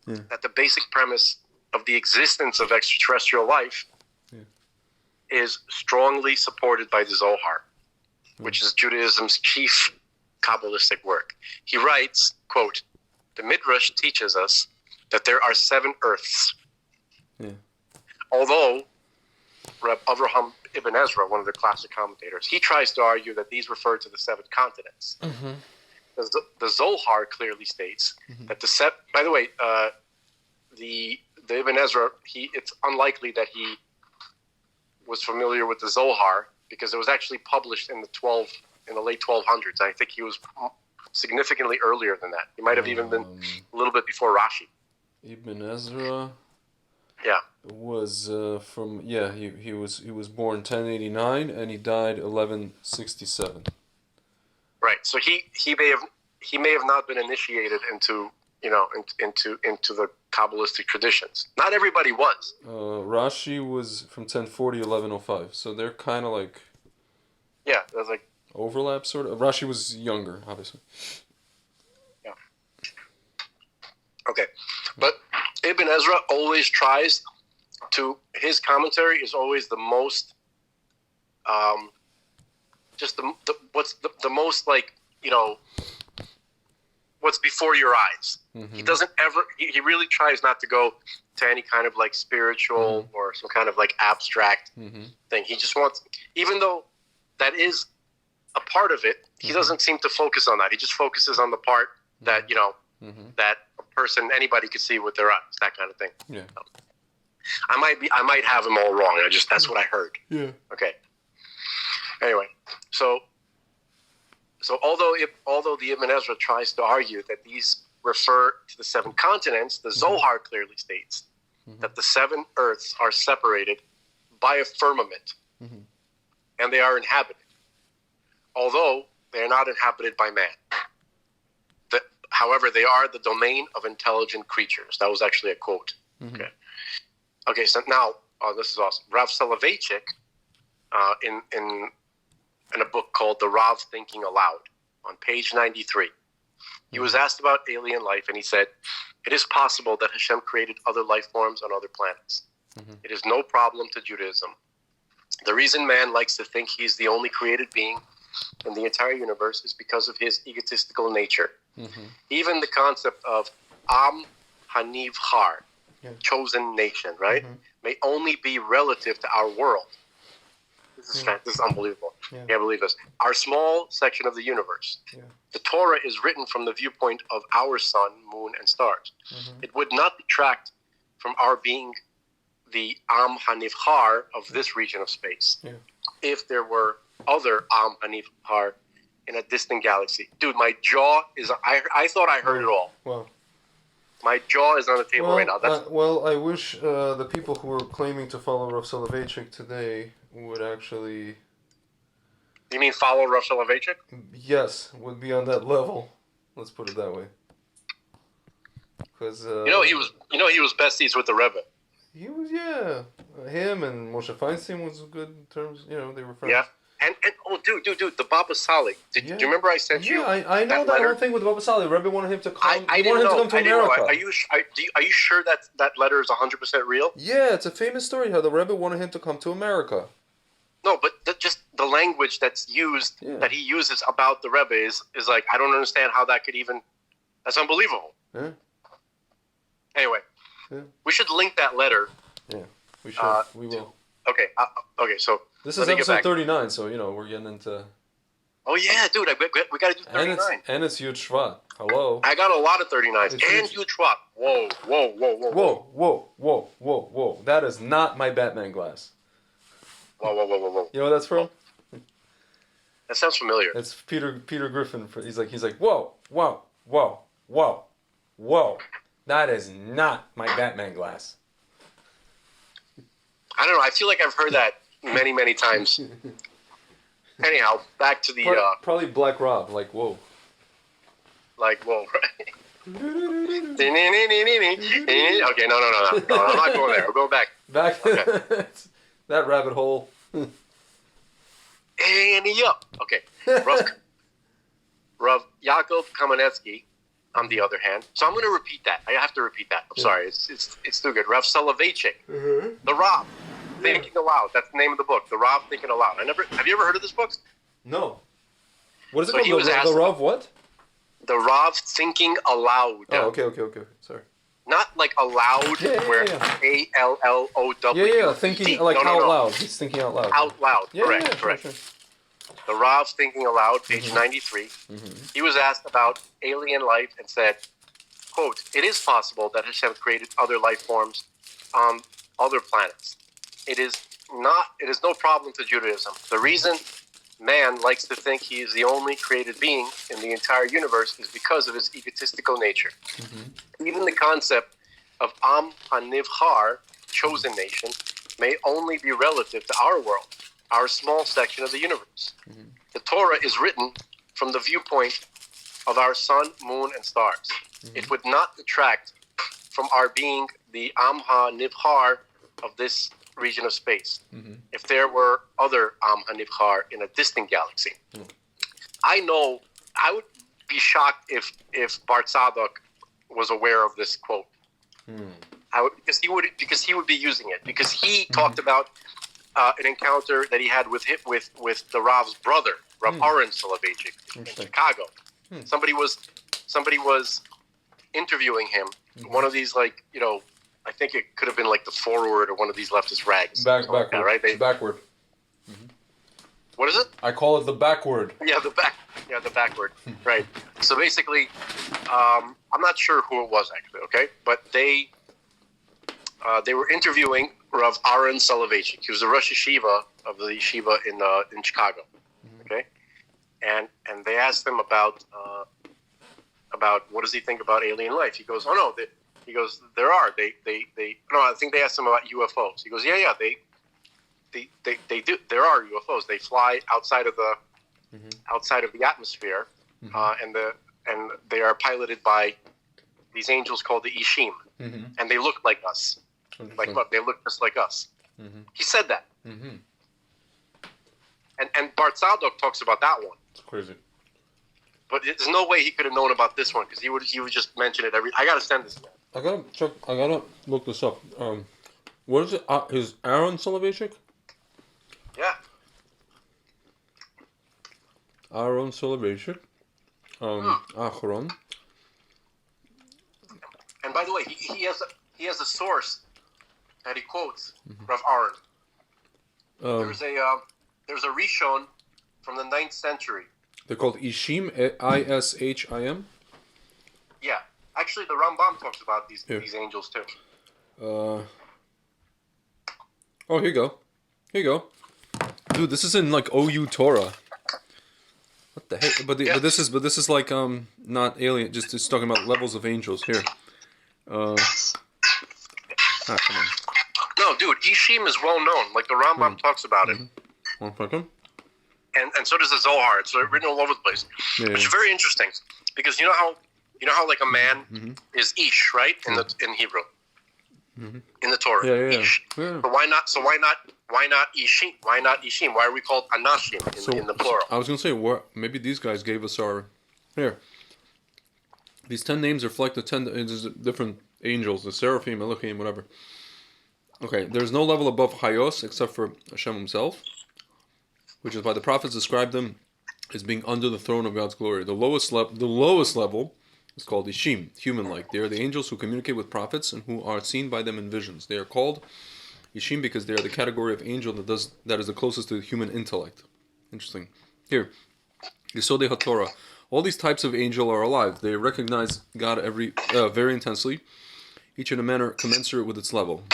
[SPEAKER 2] that the basic premise of the existence of extraterrestrial life is strongly supported by the Zohar, which is Judaism's chief Kabbalistic work. He writes, quote, "The Midrash teaches us that there are 7 earths." Yeah. Although Reb Avraham Ibn Ezra, one of the classic commentators, he tries to argue that these refer to the 7 continents. The Zohar clearly states that by the way, the Ibn Ezra, it's unlikely that he was familiar with the Zohar, because it was actually published in the late 1200s. I think he was significantly earlier than that. He might have even been a little bit before Rashi.
[SPEAKER 3] Ibn Ezra.
[SPEAKER 2] Yeah.
[SPEAKER 3] Was he was born 1089 and he died 1167.
[SPEAKER 2] Right. So he may have not been initiated into the Kabbalistic traditions. Not everybody was.
[SPEAKER 3] Rashi was from 1040 1105. So they're kind of like
[SPEAKER 2] there's like
[SPEAKER 3] overlap sort of. Rashi was younger, obviously.
[SPEAKER 2] Yeah. Okay. But Ibn Ezra always tries to, his commentary is always the most the most like, what's before your eyes. He doesn't ever, he really tries not to go to any kind of like spiritual or some kind of like abstract thing. He just wants, even though that is a part of it, he doesn't seem to focus on that. He just focuses on the part that, that a person, anybody could see with their eyes, that kind of thing. Yeah. I might have them all wrong. That's what I heard.
[SPEAKER 3] Yeah.
[SPEAKER 2] Okay. Anyway, so although the Ibn Ezra tries to argue that these refer to the 7 continents, the Zohar clearly states that the 7 earths are separated by a firmament, and they are inhabited, although they are not inhabited by man. However, they are the domain of intelligent creatures. That was actually a quote. Okay. So now, this is awesome. Rav Soloveitchik, in a book called The Rav Thinking Aloud, on page 93, he was asked about alien life, and he said, "It is possible that Hashem created other life forms on other planets. It is no problem to Judaism. The reason man likes to think he's the only created being in the entire universe is because of his egotistical nature. Even the concept of Am Hanivchar, chosen nation, right, may only be relative to our world." This is unbelievable. Can't believe this. Our small section of the universe. The Torah is written from the viewpoint of our sun, moon, and stars. It would not detract from our being the Am Hanivchar of this region of space. If there were other Am Hanivchar in a distant galaxy. Dude, my jaw is... I thought I heard it all.
[SPEAKER 3] Wow.
[SPEAKER 2] My jaw is on the table right now.
[SPEAKER 3] Well, I wish the people who were claiming to follow Rav Soloveitchik today would actually...
[SPEAKER 2] You mean follow Rav Soloveitchik?
[SPEAKER 3] Yes, would be on that level. Let's put it that way. Because
[SPEAKER 2] he was besties with the Rebbe.
[SPEAKER 3] He was, yeah. Him and Moshe Feinstein was good terms. They were friends.
[SPEAKER 2] Yeah. And dude, the Baba Saleh. Do you remember I sent you?
[SPEAKER 3] Yeah, I know that whole thing with Baba Saleh. Rebbe wanted him to come.
[SPEAKER 2] I didn't know.
[SPEAKER 3] To America.
[SPEAKER 2] Are you sure that letter is 100% real?
[SPEAKER 3] Yeah, it's a famous story how the Rebbe wanted him to come to America.
[SPEAKER 2] No, but just the language that's used, that he uses about the Rebbe is like, I don't understand how that could even... That's unbelievable.
[SPEAKER 3] Yeah.
[SPEAKER 2] Anyway, we should link that letter.
[SPEAKER 3] Yeah, we should. We will.
[SPEAKER 2] Okay, so...
[SPEAKER 3] This is episode 39, so, we're getting into...
[SPEAKER 2] Oh, yeah, dude, we got to do 39.
[SPEAKER 3] And it's Yud Shvat. Hello.
[SPEAKER 2] I got a lot of 39s. And Yud Shvat.
[SPEAKER 3] Whoa. That is not my Batman glass.
[SPEAKER 2] Whoa.
[SPEAKER 3] You know what that's from?
[SPEAKER 2] That sounds familiar.
[SPEAKER 3] It's Peter Griffin. He's like, whoa. That is not my Batman glass.
[SPEAKER 2] I don't know. I feel like I've heard that many, many times. Anyhow, back to the...
[SPEAKER 3] Probably Black Rob, like, whoa.
[SPEAKER 2] Like, whoa, right? Okay, no. I'm not going there. We're going back.
[SPEAKER 3] Okay. That rabbit hole.
[SPEAKER 2] Okay. Rav Yaakov Kamenetsky, on the other hand. So I'm going to repeat that. I have to repeat that. I'm sorry. It's too good. Rav Soloveitchik. The Rav. Thinking Aloud. That's the name of the book. The Rav Thinking Aloud. Have you ever heard of this book?
[SPEAKER 3] No. What is it called? The Rav what?
[SPEAKER 2] The Rav Thinking Aloud.
[SPEAKER 3] Oh, okay. Sorry.
[SPEAKER 2] Not like aloud, where A-L-L-O-W.
[SPEAKER 3] Yeah, thinking like out loud. He's thinking out loud.
[SPEAKER 2] Out loud, correct.
[SPEAKER 3] Sure.
[SPEAKER 2] The Rav Thinking Aloud, page 93. He was asked about alien life and said, quote, "It is possible that Hashem created other life forms on other planets. It is no problem to Judaism. The reason man likes to think he is the only created being in the entire universe is because of his egotistical nature. Even the concept of Am HaNivchar, chosen nation, may only be relative to our world, our small section of the universe. The Torah is written from the viewpoint of our sun, moon, and stars. It would not detract from our being the Am HaNivchar of this region of space. If there were other Am HaNivchar in a distant galaxy." I know, I would be shocked if Bar Tzadok was aware of this quote. Because he would be using it. Because he talked about an encounter that he had with the Rav's brother, Rav Aaron Soloveitchik, in Chicago. Somebody was interviewing him. One of these, like, I think it could have been like the Forward or one of these leftist rags.
[SPEAKER 3] Backward.
[SPEAKER 2] Right?
[SPEAKER 3] Backward.
[SPEAKER 2] What is it?
[SPEAKER 3] I call it the backward.
[SPEAKER 2] Yeah, the backward. Right. So basically, I'm not sure who it was actually. Okay, but they they were interviewing Rav Aaron Soloveitchik. He was the Rosh Yeshiva of the yeshiva in Chicago. Okay, and they asked him about what does he think about alien life. He goes, oh no, he goes, there are I think they asked him about UFOs. He goes, yeah, they do. There are UFOs. They fly outside of the atmosphere, and they are piloted by these angels called the Ishim, and they look like us. Like what? They look just like us. He said that. And Bart Zadok talks about that one.
[SPEAKER 3] It's crazy.
[SPEAKER 2] But there's no way he could have known about this one because he would just mention it every. I gotta send this.
[SPEAKER 3] I gotta look this up. What is it? Is Aaron Soloveitchik?
[SPEAKER 2] Yeah.
[SPEAKER 3] Aaron Soloveitchik. Acharon.
[SPEAKER 2] And by the way, he has a source that he quotes, Rav Aaron. There's a Rishon from the 9th century.
[SPEAKER 3] They're called Ishim, Ishim.
[SPEAKER 2] Yeah, actually, the Rambam talks about these angels too.
[SPEAKER 3] Oh, here you go, dude. This is in like OU Torah. What the heck? But this is like not alien. Just it's talking about levels of angels here. Come on.
[SPEAKER 2] No, dude, Ishim is well known. Like the Rambam talks about it.
[SPEAKER 3] One second.
[SPEAKER 2] And so does the Zohar. It's written all over the place.
[SPEAKER 3] Yeah,
[SPEAKER 2] Which is very interesting because you know how like a man is Ish, right? In Hebrew. In the Torah.
[SPEAKER 3] Yeah.
[SPEAKER 2] Ish.
[SPEAKER 3] Yeah.
[SPEAKER 2] But why not Ishim? Why not Ishim? Why are we called Anashim in the plural?
[SPEAKER 3] I was gonna say maybe these guys gave us our here. These 10 names reflect the 10 different angels, the Seraphim, Elohim, whatever. Okay, there's no level above Hayos except for Hashem himself, which is why the prophets describe them as being under the throne of God's glory. The lowest level is called Ishim, human-like. They are the angels who communicate with prophets and who are seen by them in visions. They are called Ishim because they are the category of angel that is the closest to the human intellect. Interesting. Here, Yesodei HaTorah. All these types of angel are alive. They recognize God very intensely, each in a manner commensurate with its level.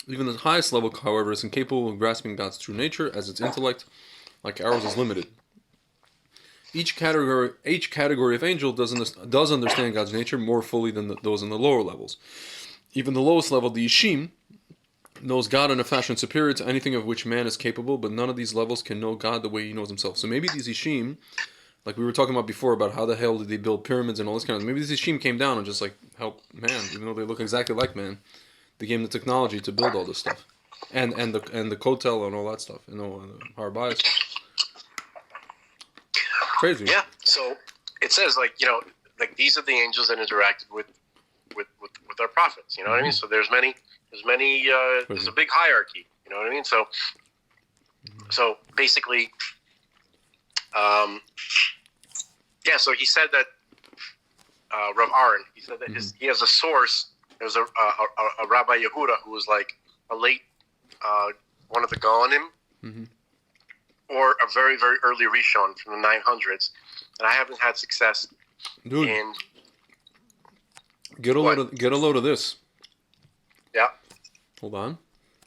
[SPEAKER 3] Even the highest level, however, is incapable of grasping God's true nature, as its intellect, like ours, is limited. Each category of angel does understand God's nature more fully than those in the lower levels. Even the lowest level, the Ishim, knows God in a fashion superior to anything of which man is capable, but none of these levels can know God the way he knows himself. So maybe these Ishim, like we were talking about before, about how the hell did they build pyramids and all this kind of. Maybe these Ishim came down and just like helped man, even though they look exactly like man. They gave them the technology to build all this stuff, and the kotel and all that stuff, our bias. Crazy.
[SPEAKER 2] Yeah. So it says like these are the angels that interacted with our prophets. You know what I mean? So there's many. There's a big hierarchy. You know what I mean? So basically, So he said that Rav Aaron. He said that he has a source. There was a Rabbi Yehuda who was like a late one of the Gaonim, or a very, very early Rishon from the 900s, and I haven't had success.
[SPEAKER 3] Dude, get a load of this.
[SPEAKER 2] Yeah.
[SPEAKER 3] Hold on.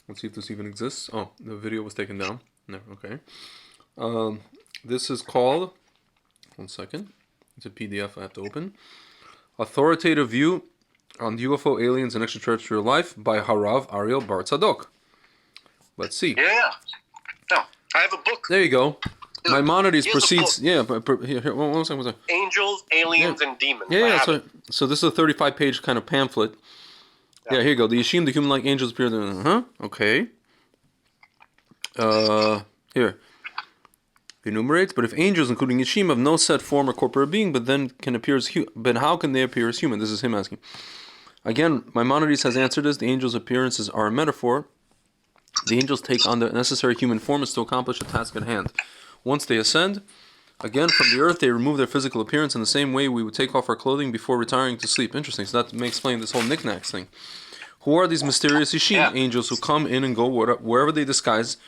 [SPEAKER 3] Let's see if this even exists. Oh, the video was taken down. No, okay. This is called. One second. It's a PDF I have to open. Authoritative View on UFO Aliens and Extraterrestrial Life by Harav Ariel Bar Tzadok. Let's see.
[SPEAKER 2] Yeah. No, I have a book.
[SPEAKER 3] There you go. Maimonides proceeds. Yeah, but here, one second.
[SPEAKER 2] Angels, Aliens, and Demons.
[SPEAKER 3] Yeah. So this is a 35-page kind of pamphlet. Yeah, here you go. The Yeshim, the human-like angels appear. Okay. Here. Enumerates, but if angels, including Yeshim, have no set form or corporeal being, but how can they appear as human? This is him asking. Again, Maimonides has answered this. The angels' appearances are a metaphor. The angels take on the necessary human forms to accomplish a task at hand. Once they ascend, again from the earth, they remove their physical appearance in the same way we would take off our clothing before retiring to sleep. Interesting. So that may explain this whole knickknacks thing. Who are these mysterious Yeshim angels who come in and go wherever they disguise?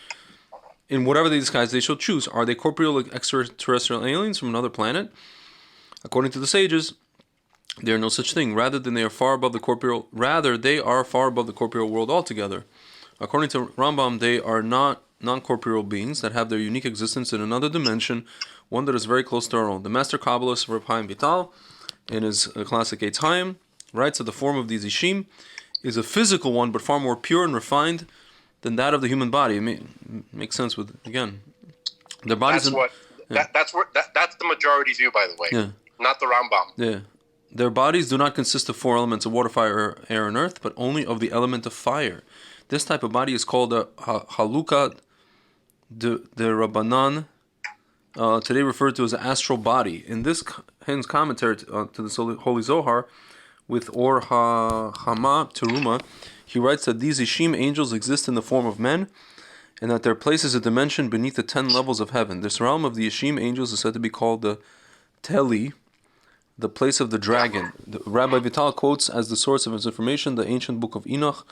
[SPEAKER 3] In whatever they disguise, they shall choose. Are they corporeal extraterrestrial aliens from another planet? According to the sages, They are no such thing. Rather, they are far above the corporeal world altogether. According to Rambam, they are not non-corporeal beings that have their unique existence in another dimension, one that is very close to our own. The master Kabbalist Reb Chaim Vital, in his classic Eitz Chaim, writes that the form of these Ishim is a physical one, but far more pure and refined than that of the human body. It makes sense with, again, their bodies.
[SPEAKER 2] That's the majority view, by the way.
[SPEAKER 3] Yeah.
[SPEAKER 2] Not the Rambam.
[SPEAKER 3] Yeah. Their bodies do not consist of 4 elements of water, fire, air, and earth, but only of the element of fire. This type of body is called a Haluka de Rabbanan, today referred to as an astral body. In this hence commentary to the Holy Zohar, with Or HaHama Teruma, he writes that these Ishim angels exist in the form of men, and that their place is a dimension beneath the 10 levels of heaven. This realm of the Ishim angels is said to be called the Teli, the place of the dragon. Rabbi Vital quotes as the source of his information the ancient book of Enoch,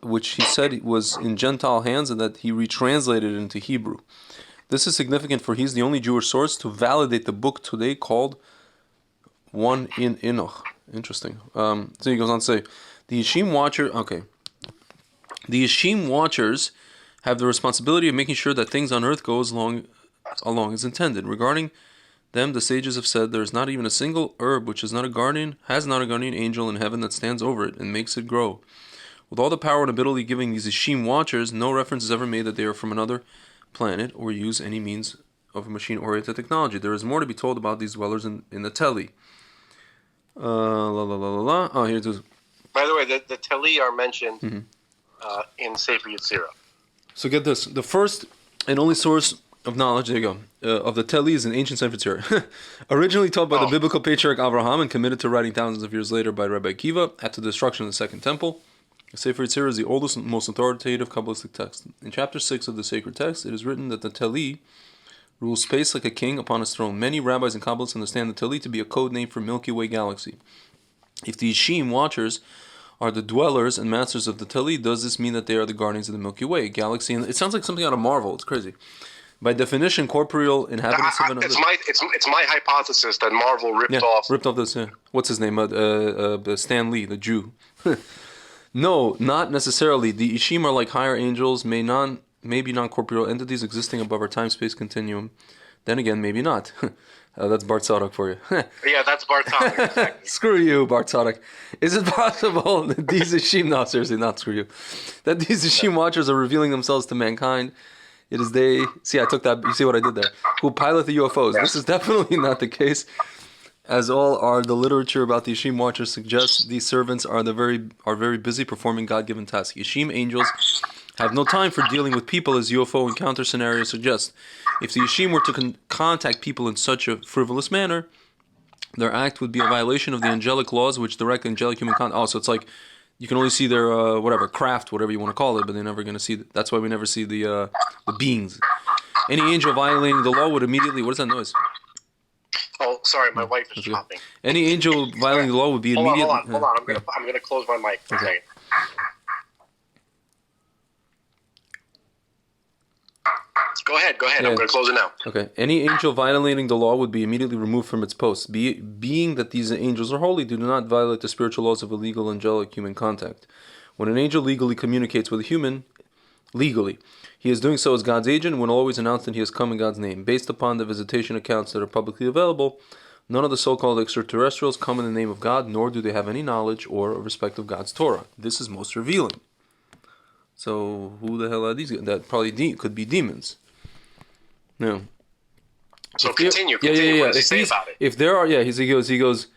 [SPEAKER 3] which he said was in Gentile hands and that he retranslated it into Hebrew. This is significant, for he's the only Jewish source to validate the book today called One in Enoch. Interesting. So he goes on to say, the Yeshim Watchers have the responsibility of making sure that things on earth go along as intended. Regarding them, the sages have said there is not even a single herb which has not a guardian angel in heaven that stands over it and makes it grow. With all the power and ability given these Ishim Watchers, no reference is ever made that they are from another planet or use any means of machine-oriented technology. There is more to be told about these dwellers in the Teli. Oh, here it is.
[SPEAKER 2] By the way, the Teli are mentioned in Sefer Yetzirah.
[SPEAKER 3] So get this. The first and only source of knowledge, there you go, of the Teli is in ancient Sefer Yetzirah. Originally taught by the biblical patriarch Abraham and committed to writing thousands of years later by Rabbi Akiva after the destruction of the Second Temple. The Sefer Yetzirah is the oldest and most authoritative Kabbalistic text. In chapter 6 of the sacred text, it is written that the Teli rules space like a king upon his throne. Many rabbis and Kabbalists understand the Teli to be a code name for Milky Way galaxy. If the Yeshim Watchers are the dwellers and masters of the Teli, does this mean that they are the guardians of the Milky Way galaxy? And it sounds like something out of Marvel. It's crazy. By definition, corporeal inhabitants of another...
[SPEAKER 2] It's my hypothesis that Marvel ripped off
[SPEAKER 3] this. What's his name? Stan Lee, the Jew. No, not necessarily. The Ishim are like higher angels, may be non-corporeal entities existing above our time-space continuum. Then again, maybe not. That's Bart Sadok for you.
[SPEAKER 2] Yeah, that's Bart Sadok. Exactly.
[SPEAKER 3] Screw you, Bart Sadok. Is it possible that these Ishim... No, seriously, not screw you. That these Ishim Watchers are revealing themselves to mankind? It is they... See, I took that... You see what I did there? Who pilot the UFOs. Yes. This is definitely not the case. As all are the literature about the Yeshim Watchers suggests, these servants are very busy performing God-given tasks. Yeshim angels have no time for dealing with people, as UFO encounter scenarios suggest. If the Yeshim were to contact people in such a frivolous manner, their act would be a violation of the angelic laws which direct angelic human contact. Oh, so it's like you can only see their craft, whatever you want to call it, but they're never going to see. That's why we never see the beings. Any angel violating the law would immediately... What is that noise?
[SPEAKER 2] Oh, sorry, my wife is shopping.
[SPEAKER 3] Any angel violating the law would be immediately...
[SPEAKER 2] Hold on. I'm gonna close my mic for a second. Go ahead. Yeah. I'm gonna close it now.
[SPEAKER 3] Okay. Any angel violating the law would be immediately removed from its post. Being that these angels are holy, do not violate the spiritual laws of illegal angelic human contact. When an angel legally communicates with a human, he is doing so as God's agent and will always announce that he has come in God's name. Based upon the visitation accounts that are publicly available, none of the so-called extraterrestrials come in the name of God, nor do they have any knowledge or respect of God's Torah. This is most revealing. So who the hell are these guys? That probably could be demons. No.
[SPEAKER 2] So continue. What does he say about it?
[SPEAKER 3] If there are, he goes,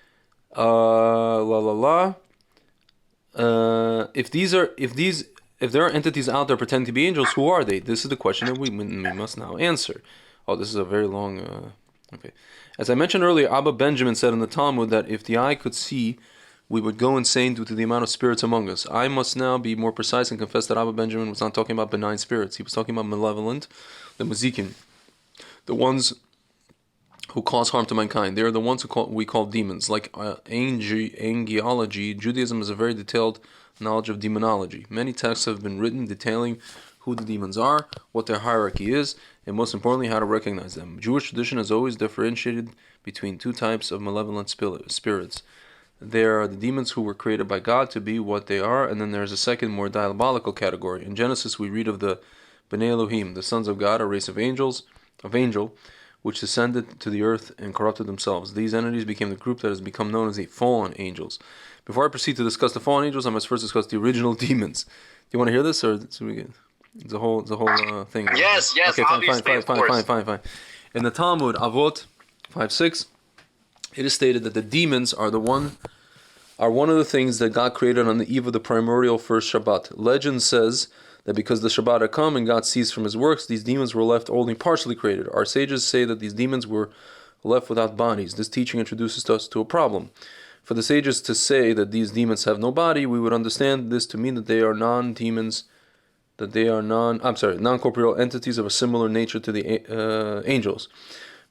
[SPEAKER 3] If there are entities out there pretending to be angels, who are they? This is the question that we must now answer. Oh, this is a very long... Okay. As I mentioned earlier, Abba Benjamin said in the Talmud that if the eye could see, we would go insane due to the amount of spirits among us. I must now be more precise and confess that Abba Benjamin was not talking about benign spirits. He was talking about malevolent, the mazikin, the ones who cause harm to mankind. They are the ones we call demons. Like angiology, Judaism is a very detailed knowledge of demonology. Many texts have been written detailing who the demons are, what their hierarchy is, and most importantly, how to recognize them. Jewish tradition has always differentiated between two types of malevolent spirits. There are the demons who were created by God to be what they are, and then there's a second, more diabolical category. In Genesis, we read of the Bnei Elohim, the sons of God, a race of angel, which descended to the earth and corrupted themselves. These entities became the group that has become known as the fallen angels. Before I proceed to discuss the fallen angels, I must first discuss the original demons. Do you want to hear this, or should we get it's a whole thing?
[SPEAKER 2] Yes.
[SPEAKER 3] Okay, fine. In the Talmud, Avot 5:6, it is stated that the demons are one of the things that God created on the eve of the primordial first Shabbat. Legend says that because the Shabbat had come and God ceased from his works, these demons were left only partially created. Our sages say that these demons were left without bodies. This teaching introduces us to a problem. For the sages to say that these demons have no body, we would understand this to mean that they are non-corporeal entities of a similar nature to the angels.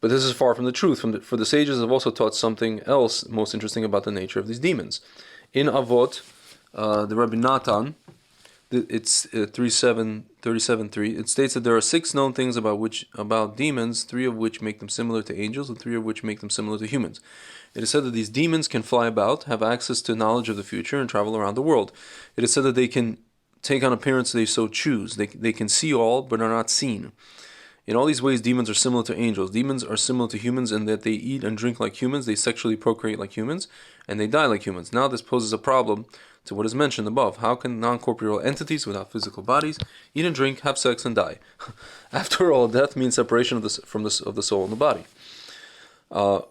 [SPEAKER 3] But this is far from the truth. For the sages have also taught something else most interesting about the nature of these demons. In Avot, the Rabbi Natan, it's 37:3. It states that there are 6 known things about demons, 3 of which make them similar to angels, and 3 of which make them similar to humans. It is said that these demons can fly about, have access to knowledge of the future, and travel around the world. It is said that they can take on appearance they so choose. They can see all, but are not seen. In all these ways, demons are similar to angels. Demons are similar to humans in that they eat and drink like humans, they sexually procreate like humans, and they die like humans. Now this poses a problem to what is mentioned above. How can non-corporeal entities without physical bodies eat and drink, have sex, and die? After all, death means separation of the soul and the body.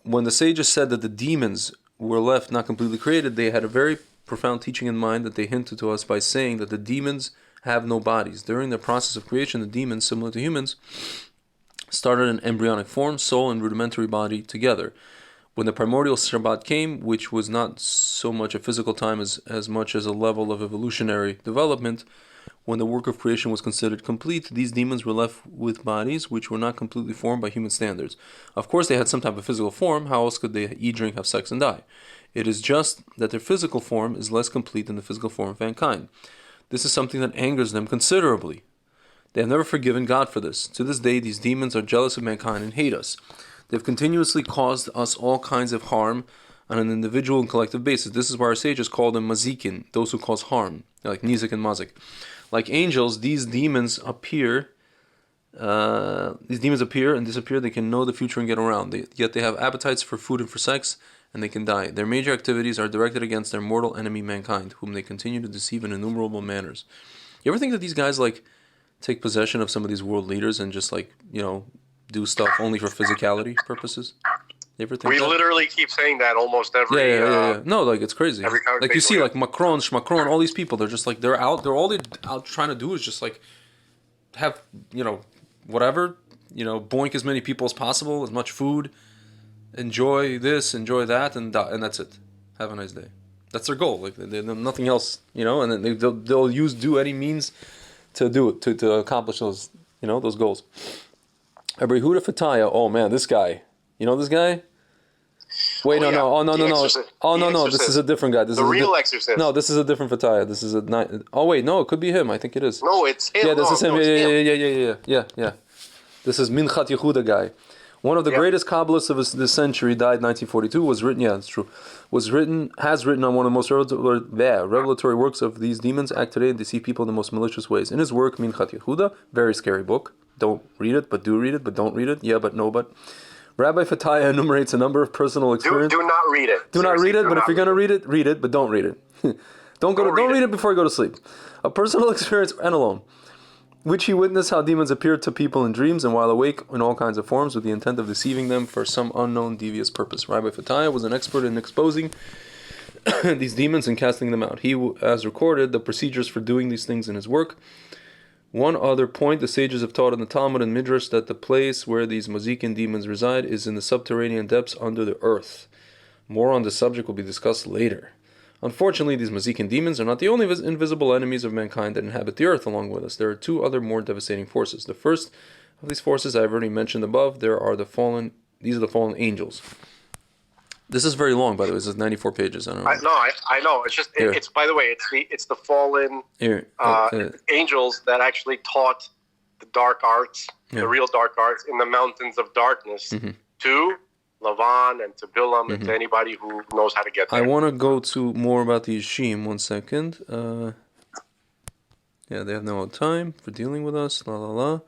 [SPEAKER 3] When the sages said that the demons were left not completely created, they had a very profound teaching in mind that they hinted to us by saying that the demons have no bodies. During the process of creation, the demons, similar to humans, started in embryonic form, soul and rudimentary body together. When the primordial Shabbat came, which was not so much a physical time as much as a level of evolutionary development, when the work of creation was considered complete, these demons were left with bodies which were not completely formed by human standards. Of course, they had some type of physical form. How else could they eat, drink, have sex, and die? It is just that their physical form is less complete than the physical form of mankind. This is something that angers them considerably. They have never forgiven God for this. To this day, these demons are jealous of mankind and hate us. They have continuously caused us all kinds of harm on an individual and collective basis. This is why our sages call them mazikin, those who cause harm, like nizik and mazik. Like angels, these demons appear and disappear. They can know the future and get around. Yet they have appetites for food and for sex, and they can die. Their major activities are directed against their mortal enemy, mankind, whom they continue to deceive in innumerable manners. You ever think that these guys take possession of some of these world leaders and just do stuff only for physicality purposes? You ever think
[SPEAKER 2] we
[SPEAKER 3] that?
[SPEAKER 2] literally keep saying that almost every.
[SPEAKER 3] Yeah. No, it's crazy. You see, Macron, all these people. They're just they're out. They're all out trying to do is just have whatever boink as many people as possible, as much food, enjoy this, enjoy that, and that's it. Have a nice day. That's their goal. They nothing else. And then they'll do any means to do it to accomplish those those goals. Abrihuda Fataya. Oh man, this guy. You know this guy? Wait, no. This is a different guy. This is
[SPEAKER 2] real exorcist.
[SPEAKER 3] No, this is a different Fataya. This is Oh wait, no, it could be him. I think it is.
[SPEAKER 2] No, it's him.
[SPEAKER 3] Yeah, this is him. Yeah. This is Minchat Yehuda guy. One of the greatest Kabbalists of this century, died in 1942. Has written on one of the most revelatory works of these demons act today and deceive people in the most malicious ways. In his work, Minchat Yehuda, very scary book. Don't read it, but do read it, but don't read it. Yeah, but no, but. Rabbi Fataya enumerates a number of personal experiences.
[SPEAKER 2] Do not read it.
[SPEAKER 3] Do not read it, but if you're going to read it, but don't read it. Don't read it before you go to sleep. A personal experience and alone, which he witnessed how demons appeared to people in dreams and while awake in all kinds of forms with the intent of deceiving them for some unknown devious purpose. Rabbi Fataya was an expert in exposing these demons and casting them out. He has recorded the procedures for doing these things in his work. One other point, the sages have taught in the Talmud and Midrash that the place where these mazikin demons reside is in the subterranean depths under the earth. More on the subject will be discussed later. Unfortunately, these mazikin demons are not the only invisible enemies of mankind that inhabit the earth along with us. There are 2 other more devastating forces. The first of these forces I have already mentioned above. These are the fallen angels. This is very long, by the way. This is 94 pages. I don't know.
[SPEAKER 2] I know. It's just it's by the way, it's the fallen angels that actually taught the dark arts, the real dark arts, in the mountains of darkness to Lavan and to Bilam and to anybody who knows how to get there.
[SPEAKER 3] I want to go to more about the Yishim. 1 second. Yeah, they have no time for dealing with us. La la la.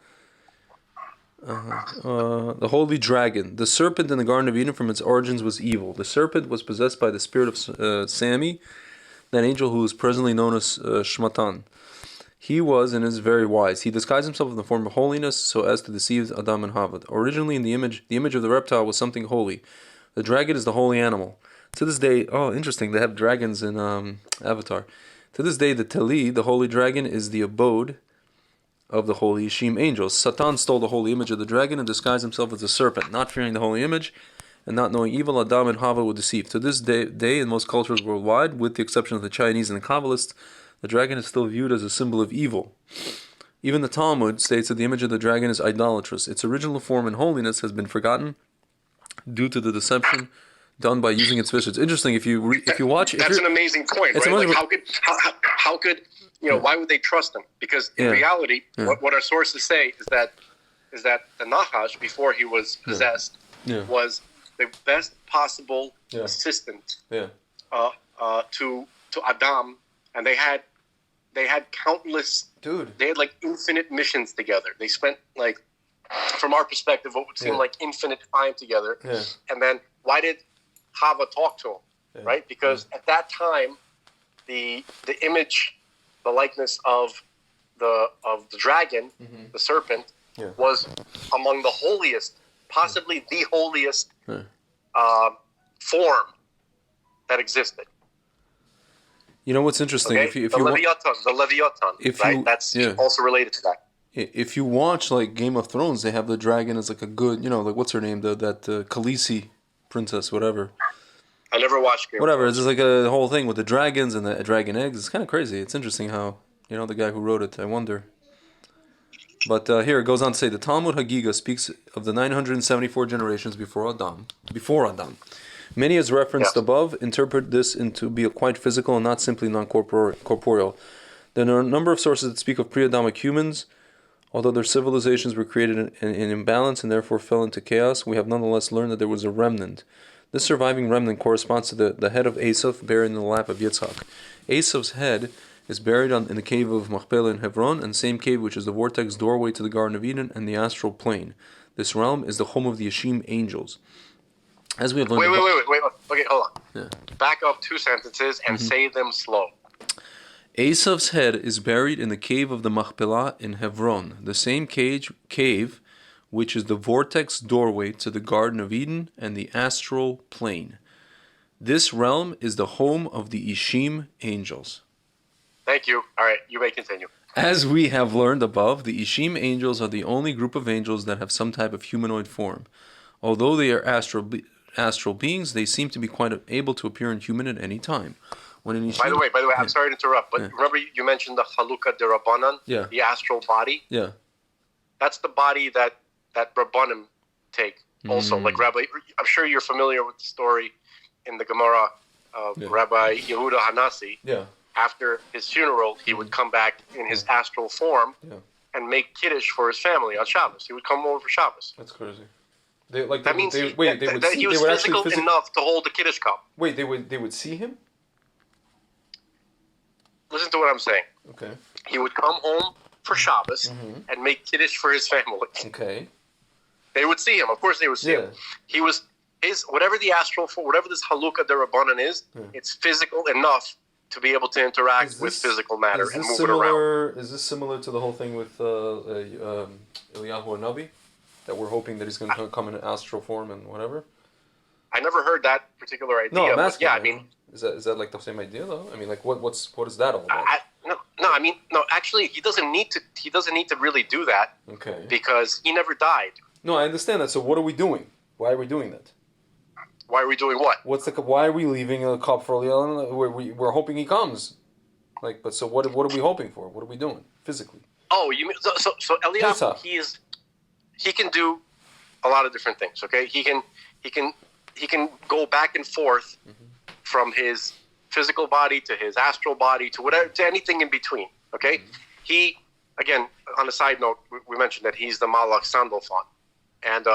[SPEAKER 3] The holy dragon. The serpent in the Garden of Eden from its origins was evil. The serpent was possessed by the spirit of Sami, that angel who is presently known as Shmatan. He was and is very wise. He disguised himself in the form of holiness so as to deceive Adam and Havad. Originally, in the image of the reptile was something holy. The dragon is the holy animal. To this day, interesting, they have dragons in Avatar. To this day, the Teli, the holy dragon, is the abode of the holy Yishim angels. Satan stole the holy image of the dragon and disguised himself as a serpent. Not fearing the holy image and not knowing evil, Adam and Hava were deceived. To this day, in most cultures worldwide, with the exception of the Chinese and the Kabbalists, the dragon is still viewed as a symbol of evil. Even the Talmud states that the image of the dragon is idolatrous. Its original form and holiness has been forgotten due to the deception done by using its fish. It's interesting if you watch.
[SPEAKER 2] That's an amazing point, right? Like how could why would they trust him? Because in reality, what our sources say is that the Nahash, before he was possessed, was the best possible assistant to Adam, and they had countless. They had like infinite missions together. They spent like, from our perspective, what would seem like infinite time together. And then why did Hava talk to him? Right? Because at that time, the image, the likeness of the dragon, the serpent, was among the holiest, possibly the holiest form that existed.
[SPEAKER 3] You know what's interesting?
[SPEAKER 2] Okay? The Leviathan, that's also related to that.
[SPEAKER 3] If you watch like Game of Thrones, they have the dragon as like a good, like what's her name, that Khaleesi princess, whatever.
[SPEAKER 2] I never watched Game of
[SPEAKER 3] Whatever,
[SPEAKER 2] Thrones.
[SPEAKER 3] it's just like a whole thing with the dragons and the dragon eggs. It's kind of crazy. It's interesting how, the guy who wrote it, I wonder. But here it goes on to say, the Talmud Hagiga speaks of the 974 generations before Adam. Many, as referenced above, interpret this into be quite physical and not simply non-corporeal. There are a number of sources that speak of pre-Adamic humans. Although their civilizations were created in imbalance and therefore fell into chaos, we have nonetheless learned that there was a remnant. This surviving remnant corresponds to the head of Esav buried in the lap of Yitzhak. Esav's head is buried in the cave of Machpelah in Hebron, and the same cave which is the vortex doorway to the Garden of Eden and the astral plane. This realm is the home of the Yishim angels. As we have learned.
[SPEAKER 2] Wait. Okay, hold on. Yeah. Back up 2 sentences and say them slow.
[SPEAKER 3] Esav's head is buried in the cave of the Machpelah in Hebron, the same cave which is the vortex doorway to the Garden of Eden and the astral plane. This realm is the home of the Yishim angels.
[SPEAKER 2] Thank you. All right, you may continue.
[SPEAKER 3] As we have learned above, the Yishim angels are the only group of angels that have some type of humanoid form. Although they are astral beings, they seem to be quite able to appear in human at any time. By the way,
[SPEAKER 2] I'm sorry to interrupt, but remember you mentioned the Chalukah de Rabbanan, the astral body?
[SPEAKER 3] Yeah.
[SPEAKER 2] That's the body that Rabbanim take also. Like Rabbi, I'm sure you're familiar with the story in the Gemara of Rabbi Yehuda Hanasi.
[SPEAKER 3] Yeah.
[SPEAKER 2] After his funeral, he would come back in his astral form and make Kiddush for his family on Shabbos. He would come over for Shabbos.
[SPEAKER 3] That's crazy.
[SPEAKER 2] That means he was physical enough to hold the Kiddush cup.
[SPEAKER 3] Wait, they would see him?
[SPEAKER 2] Listen to what I'm saying.
[SPEAKER 3] Okay.
[SPEAKER 2] He would come home for Shabbos and make Kiddush for his family.
[SPEAKER 3] Okay.
[SPEAKER 2] They would see him. Of course they would see him. He was whatever the astral form, whatever this Chalukah de Rabbanan is, it's physical enough to be able to interact with physical matter and move it around.
[SPEAKER 3] Is this similar to the whole thing with Eliyahu Hanavi? That we're hoping that he's going to come in astral form and whatever?
[SPEAKER 2] I never heard that particular idea.
[SPEAKER 3] No, I'm asking.
[SPEAKER 2] I mean,
[SPEAKER 3] is that like the same idea though? I mean, like what is that all about?
[SPEAKER 2] Actually, he doesn't need to really do that.
[SPEAKER 3] Okay.
[SPEAKER 2] Because he never died.
[SPEAKER 3] No, I understand that. So what are we doing? Why are we doing that?
[SPEAKER 2] Why are we doing what?
[SPEAKER 3] Why are we leaving a cup for Eliyahu? We're hoping he comes. So what are we hoping for? What are we doing physically?
[SPEAKER 2] Oh, you mean so Eliyahu? He can do a lot of different things. Okay, he can go back and forth from his physical body to his astral body to whatever, to anything in between. Okay, he, again, on a side note, we mentioned that he's the Malach Sandalphon, and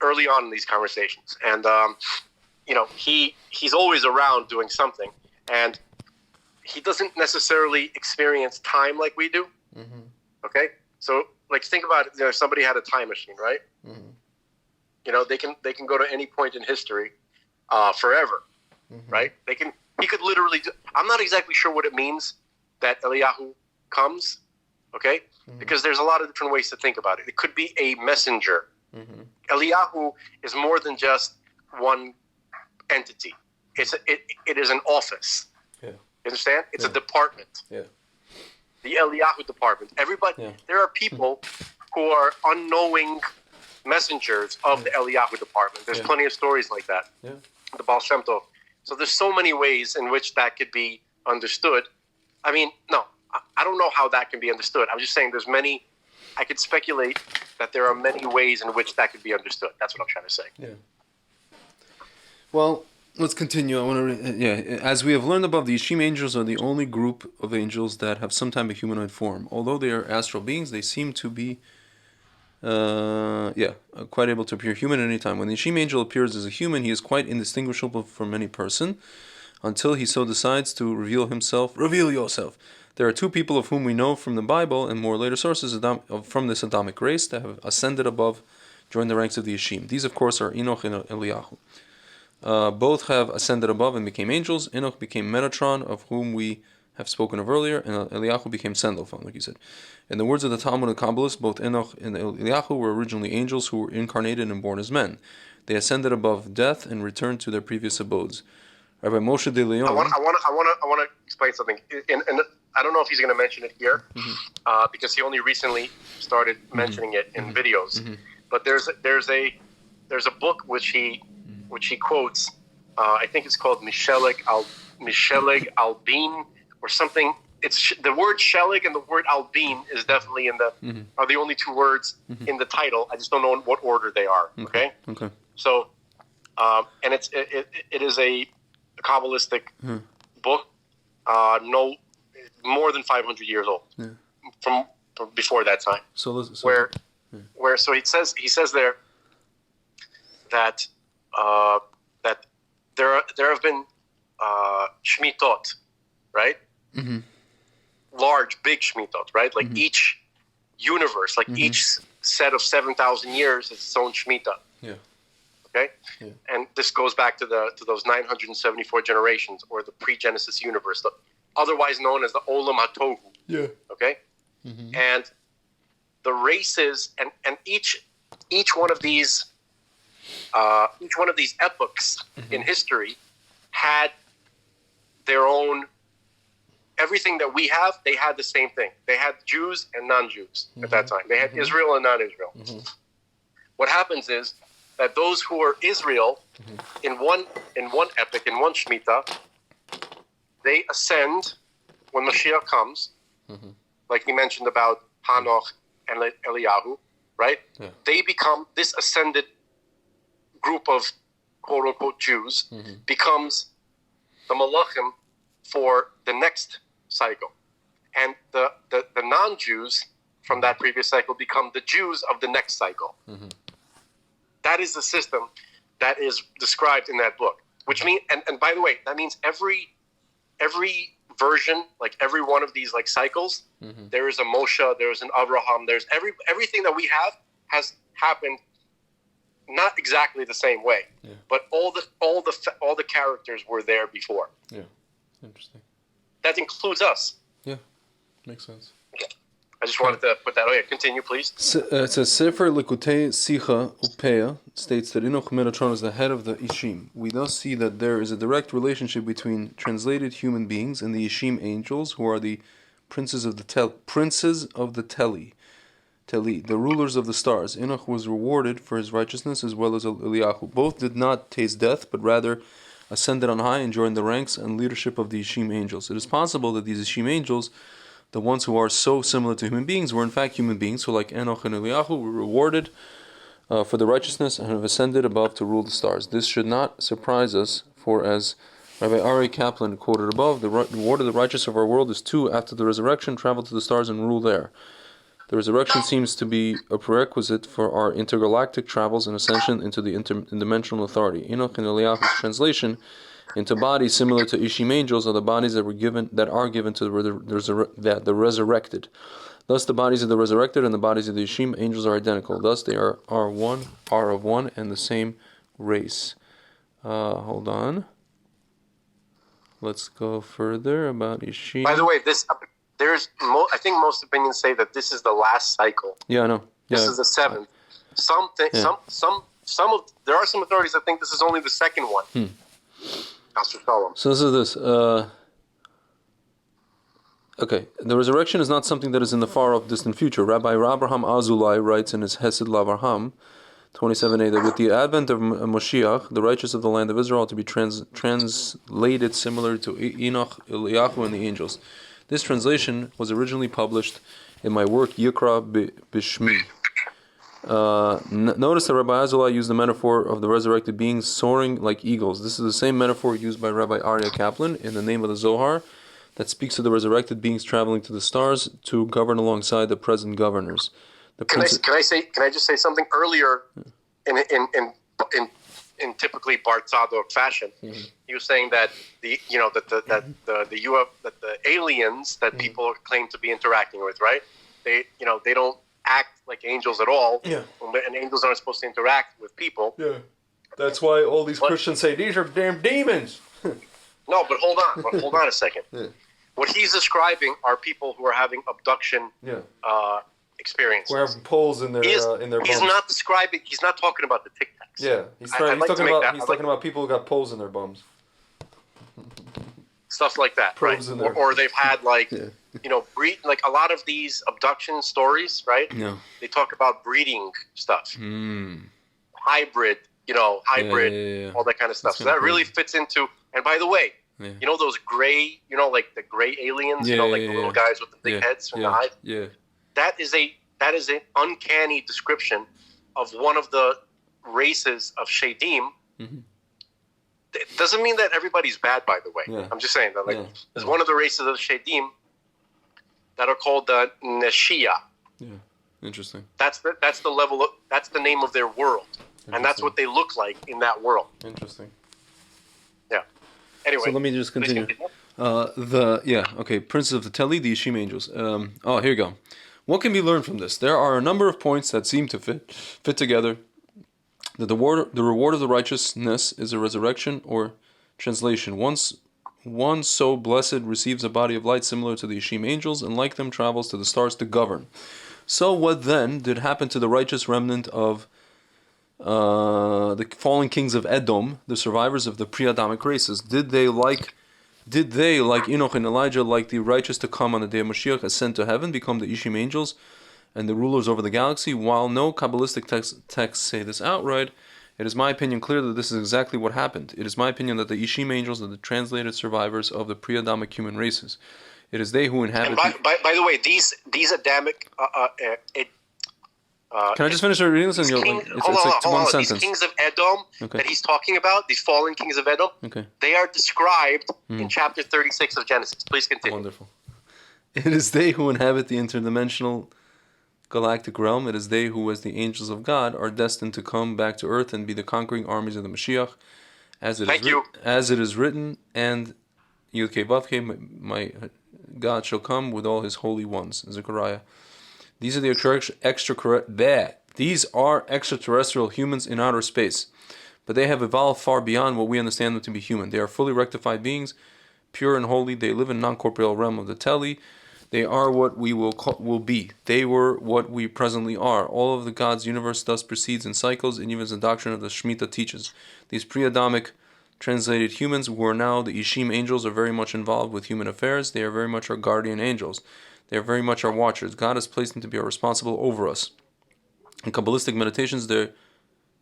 [SPEAKER 2] early on in these conversations, and he's always around doing something, and he doesn't necessarily experience time like we do. Okay, so like think about it. Somebody had a time machine, right? They can go to any point in history forever, right? He could literally do, I'm not exactly sure what it means that Eliyahu comes, okay? Because there's a lot of different ways to think about it. It could be a messenger. Eliyahu is more than just one entity. It is an office. Yeah. You understand? It's a department. Yeah. The Eliyahu department. Everybody, there are people who are unknowing messengers of the Eliyahu department. There's plenty of stories like that. Yeah. The Baal Shem Tov. So there's so many ways in which that could be understood. I mean, no, I don't know how that can be understood. I'm just saying I could speculate that there are many ways in which that could be understood. That's what I'm trying to say.
[SPEAKER 3] Yeah. Well, let's continue. I want to, as we have learned above, the Yeshim angels are the only group of angels that have some type of humanoid form. Although they are astral beings, they seem to be quite able to appear human at any time. When the Yeshim angel appears as a human, he is quite indistinguishable from any person until he so decides to reveal himself. Reveal yourself. There are two people of whom we know from the Bible and more later sources from this Adamic race that have ascended above, joined the ranks of the Yeshim. These, of course, are Enoch and Eliyahu. Both have ascended above and became angels. Enoch became Metatron, of whom we have spoken of earlier, and Eliyahu became Sandalphon, like you said. In the words of the Talmud and Kabbalists, both Enoch and Eliyahu were originally angels who were incarnated and born as men. They ascended above death and returned to their previous abodes. Rabbi Moshe de Leon.
[SPEAKER 2] I want to explain something, and I don't know if he's going to mention it here, because he only recently started mentioning it in videos. But there's a book which he quotes. I think it's called Misheleg Albin or something. It's the word Shelig and the word Albin is definitely are the only two words in the title. I just don't know in what order they are. Okay. So, and it is a Kabbalistic book, no more than 500 years old, from before that time. So he says there that that there have been shmitot, right? Large, big shmitot, right? Like each universe, like each set of 7,000 years is its own shmita. Yeah. Okay. Yeah. And this goes back to those 974 generations, or the pre-Genesis universe, otherwise known as the Olam HaTohu. Yeah. Okay. And the races and each one of these epochs in history had their own. Everything that we have, they had the same thing. They had Jews and non-Jews at that time. They had Israel and non-Israel. What happens is that those who are Israel in one epoch, in one Shemitah, they ascend when Mashiach comes, like he mentioned about Hanoch and Eliyahu, right? Yeah. They become, this ascended group of quote-unquote Jews becomes the Malachim for the next cycle. And the non-Jews from that previous cycle become the Jews of the next cycle. That is the system that is described in that book. Which means, and by the way, that means every version, like every one of these like cycles, there is a Moshe, there is an Abraham, there's everything that we have has happened not exactly the same way, but all the characters were there before.
[SPEAKER 3] Yeah, interesting.
[SPEAKER 2] That includes us.
[SPEAKER 3] Yeah, makes sense.
[SPEAKER 2] Okay. I just wanted to put that. Oh yeah, continue, please.
[SPEAKER 3] It says Sefer Likutei Sicha Upeya states that Enoch Metatron is the head of the Yeshim. We thus see that there is a direct relationship between translated human beings and the Yeshim angels, who are the princes of the Teli, the rulers of the stars. Enoch was rewarded for his righteousness as well as Eliyahu. Both did not taste death, but rather ascended on high and joined the ranks and leadership of the Yeshim angels. It is possible that these Yeshim angels, the ones who are so similar to human beings, were in fact human beings, so like Enoch and Eliyahu were rewarded for the righteousness and have ascended above to rule the stars. This should not surprise us, for as Rabbi Ari Kaplan quoted above, the reward of the righteous of our world is to, after the resurrection, travel to the stars and rule there. The resurrection seems to be a prerequisite for our intergalactic travels and ascension into the interdimensional authority. Enoch and Eliyahu's translation into bodies similar to Ishim angels are the bodies that are given to the resurrected. Thus, the bodies of the resurrected and the bodies of the Ishim angels are identical. Thus, they are of one and the same race. Hold on. Let's go further about Ishim.
[SPEAKER 2] By the way, I think most opinions say that this is the last cycle.
[SPEAKER 3] Yeah, I know.
[SPEAKER 2] This is the seventh. There are some authorities that think this is only the second one.
[SPEAKER 3] So this is this. Okay, the resurrection is not something that is in the far-off distant future. Rabbi Abraham Azulai writes in his Hesed Lavarham 27a that with the advent of Moshiach, the righteous of the land of Israel are to be translated similar to Enoch, Eliyahu, and the angels. This translation was originally published in my work Yikra Bishmi. Notice that Rabbi Azulai used the metaphor of the resurrected beings soaring like eagles. This is the same metaphor used by Rabbi Aryeh Kaplan in the name of the Zohar that speaks of the resurrected beings traveling to the stars to govern alongside the present governors.
[SPEAKER 2] Can I just say something earlier in typically Bart Tzadok fashion? Mm-hmm. He was saying that the aliens that people claim to be interacting with, right? They don't act like angels at all. Yeah. And angels aren't supposed to interact with people.
[SPEAKER 3] Yeah. That's why all these Christians say these are damn demons.
[SPEAKER 2] No, but hold on a second. Yeah. What he's describing are people who are having abduction experiences.
[SPEAKER 3] Who have poles in their bums.
[SPEAKER 2] He's not talking about the Tic Tacs.
[SPEAKER 3] Yeah, he's talking about people who got poles in their bums.
[SPEAKER 2] Stuff like that, probes right? Or they've had like a lot of these abduction stories, right? Yeah. They talk about breeding stuff, hybrid, all that kind of stuff. So that really fits into. And by the way, those gray, like the gray aliens, the little guys with the big heads from the hide. Yeah. That is an uncanny description of one of the races of Shadim. Mm-hmm. It doesn't mean that everybody's bad, by the way. Yeah. I'm just saying that there's one of the races of Shadim that are called the Neshia.
[SPEAKER 3] Yeah, interesting.
[SPEAKER 2] That's the level of, that's the name of their world, and that's what they look like in that world.
[SPEAKER 3] Interesting.
[SPEAKER 2] Yeah. Anyway,
[SPEAKER 3] so let me just continue. Princes of the Teli, the Yishim angels. Here you go. What can be learned from this? There are a number of points that seem to fit together. That the reward of the righteousness is a resurrection, or translation. One so blessed receives a body of light similar to the Yishim angels, and like them travels to the stars to govern. So what then did happen to the righteous remnant of the fallen kings of Edom, the survivors of the pre-Adamic races? Did they, like Enoch and Elijah, like the righteous to come on the day of Mashiach, ascend to heaven, become the Yishim angels, and the rulers over the galaxy? While no Kabbalistic texts say this outright, it is my opinion clear that this is exactly what happened. It is my opinion that the Yishim angels are the translated survivors of the pre-Adamic human races. It is they who inhabit...
[SPEAKER 2] And by the way, these Adamic...
[SPEAKER 3] Can I just finish reading this? It's one sentence.
[SPEAKER 2] These kings of Edom that he's talking about, these fallen kings of Edom, they are described in chapter 36 of Genesis. Please continue.
[SPEAKER 3] Wonderful. It is they who inhabit the interdimensional galactic realm. It is they who, as the angels of God, are destined to come back to earth and be the conquering armies of the Mashiach, as it is written, and Yud-Kei Vav-Kei, my God shall come with all his holy ones. Zechariah. These are These are extraterrestrial humans in outer space, but they have evolved far beyond what we understand them to be human. They are fully rectified beings, pure and holy. They live in non-corporeal realm of the Teli. They are what we will be. They were what we presently are. All of the God's universe thus proceeds in cycles, and even as the doctrine of the Shemitah teaches. These pre-Adamic translated humans, who are now the Yishim angels, are very much involved with human affairs. They are very much our guardian angels. They are very much our watchers. God has placed them to be responsible over us. In Kabbalistic meditations, there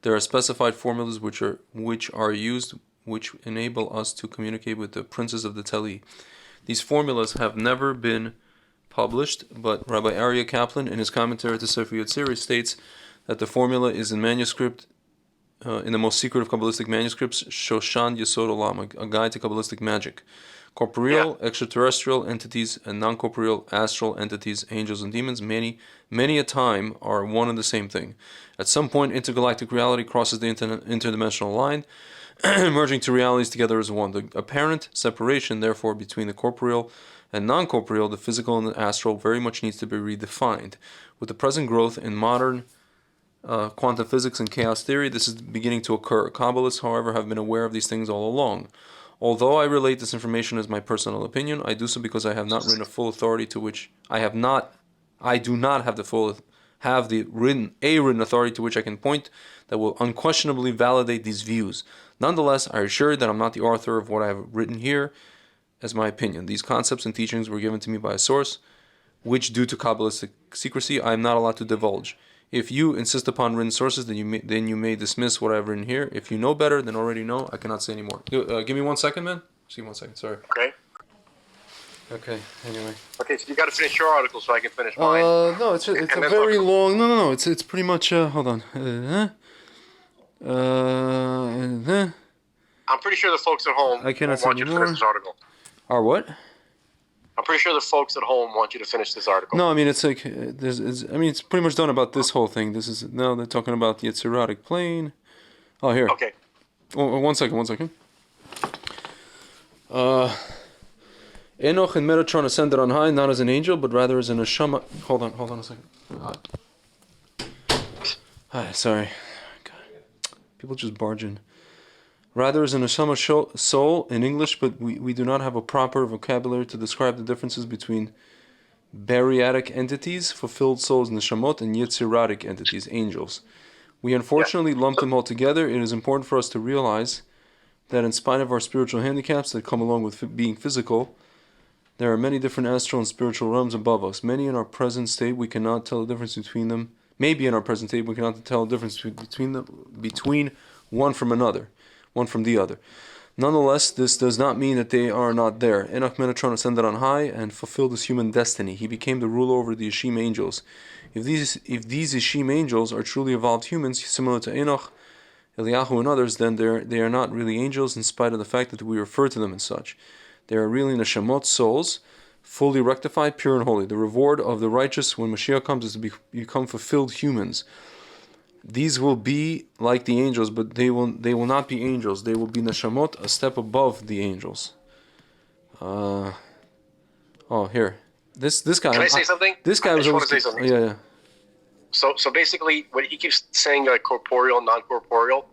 [SPEAKER 3] are specified formulas which are used, which enable us to communicate with the princes of the Teli. These formulas have never been published, but Rabbi Aryeh Kaplan, in his commentary to Sefer Yetzirah, states that the formula is in manuscript, in the most secret of Kabbalistic manuscripts, Shoshan Yesod Olam, a guide to Kabbalistic magic. Corporeal, extraterrestrial entities, and non-corporeal astral entities, angels and demons, many a time are one and the same thing. At some point, intergalactic reality crosses the interdimensional line, merging two realities together as one. The apparent separation, therefore, between the corporeal and non-corporeal, the physical and the astral, very much needs to be redefined. With the present growth in modern quantum physics and chaos theory, this is beginning to occur. Kabbalists, however, have been aware of these things all along. Although I relate this information as my personal opinion, I do so because I have not written a full authority to which I do not have the written authority to which I can point that will unquestionably validate these views. Nonetheless, I assure you that I'm not the author of what I have written here as my opinion. These concepts and teachings were given to me by a source, which, due to Kabbalistic secrecy, I am not allowed to divulge. If you insist upon written sources, then you may dismiss what I've written here. If you know better, then already know. I cannot say anymore. Give me 1 second, man. Just give me 1 second. Sorry.
[SPEAKER 2] Okay.
[SPEAKER 3] Okay. Anyway.
[SPEAKER 2] Okay, so you got to finish your article so I can finish mine.
[SPEAKER 3] No, it's a very long. No. It's pretty much. Hold on.
[SPEAKER 2] I'm pretty sure the folks at home
[SPEAKER 3] I cannot
[SPEAKER 2] want you to finish this article.
[SPEAKER 3] Are what?
[SPEAKER 2] I'm pretty sure the folks at home want you to finish this article.
[SPEAKER 3] No, I mean it's like it's pretty much done about this whole thing. This is now they're talking about the Yetziratic plane. Oh, here.
[SPEAKER 2] Okay.
[SPEAKER 3] Oh, 1 second. Enoch and Metatron ascended on high, not as an angel, but rather as an neshama. Hold on a second. Hi, sorry. God. People just barge in. Rather as an neshama soul in English, but we do not have a proper vocabulary to describe the differences between bariatic entities, fulfilled souls, neshamot, and yetziratic entities, angels. We unfortunately lump them all together. It is important for us to realize that in spite of our spiritual handicaps that come along with being physical, there are many different astral and spiritual realms above us. Many in our present state we cannot tell the difference between them. Maybe in our present state we cannot tell the difference between one from the other. Nonetheless, this does not mean that they are not there. Enoch Metatron ascended on high and fulfilled his human destiny. He became the ruler over the Yeshim angels. If these Yeshim angels are truly evolved humans, similar to Enoch, Eliyahu, and others, then they are not really angels, in spite of the fact that we refer to them as such. They are really neshamot, souls, fully rectified, pure and holy. The reward of the righteous when Mashiach comes is to become fulfilled humans. These will be like the angels, but they will not be angels. They will be neshamot, a step above the angels. Here. This guy.
[SPEAKER 2] Can I say something?
[SPEAKER 3] This guy
[SPEAKER 2] I
[SPEAKER 3] was
[SPEAKER 2] just
[SPEAKER 3] always.
[SPEAKER 2] Want to say something.
[SPEAKER 3] Yeah.
[SPEAKER 2] So basically, what he keeps saying, like corporeal, non-corporeal,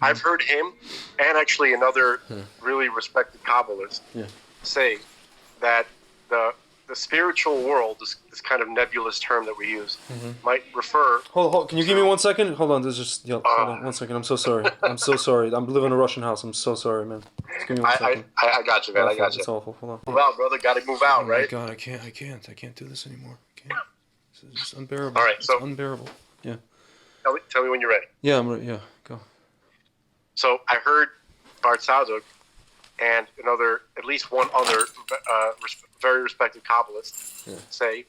[SPEAKER 2] I've heard him and actually another really respected Kabbalist say that the spiritual world, this kind of nebulous term that we use, might refer.
[SPEAKER 3] Hold. Can you give me 1 second? Hold on. There's just hold on 1 second. I'm so sorry. I'm living in a Russian house. I'm so sorry, man. Just give me 1 second.
[SPEAKER 2] I got you, man. I got you.
[SPEAKER 3] It's awful. Hold on.
[SPEAKER 2] Move out, brother. Got to move out, right?
[SPEAKER 3] Oh my God, I can't do this anymore. I can't. This is just unbearable.
[SPEAKER 2] All right,
[SPEAKER 3] it's unbearable. Yeah.
[SPEAKER 2] Tell me when you're ready.
[SPEAKER 3] Yeah, I'm ready. Yeah, go.
[SPEAKER 2] So I heard Bart Saduk and at least one other very respected Kabbalist say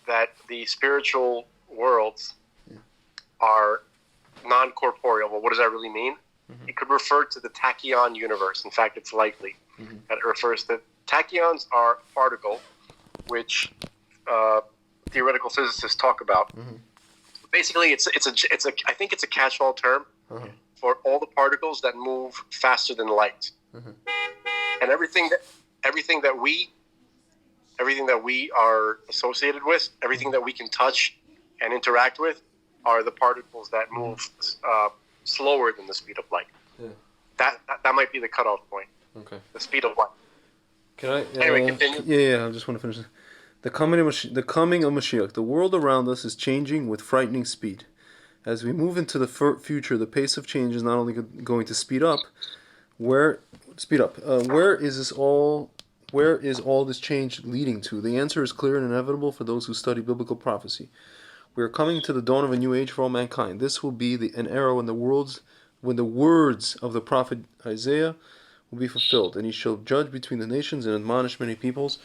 [SPEAKER 2] that the spiritual worlds are non-corporeal. Well, what does that really mean? It could refer to the tachyon universe. In fact, it's likely that it refers to tachyons are a particle which theoretical physicists talk about. Basically, it's a I think it's a catch-all term for all the particles that move faster than light, and everything that we are associated with, everything that we can touch and interact with, are the particles that move slower than the speed of light. That might be the cutoff point. Okay. The speed of light.
[SPEAKER 3] Can I?
[SPEAKER 2] Anyway, continue.
[SPEAKER 3] Yeah. I just want to finish. The coming of Mashiach. The world around us is changing with frightening speed. As we move into the future, the pace of change is not only going to speed up. Where is all this change leading to? The answer is clear and inevitable for those who study biblical prophecy. We are coming to the dawn of a new age for all mankind. This will be an era when the words of the prophet Isaiah will be fulfilled, and he shall judge between the nations and admonish many peoples.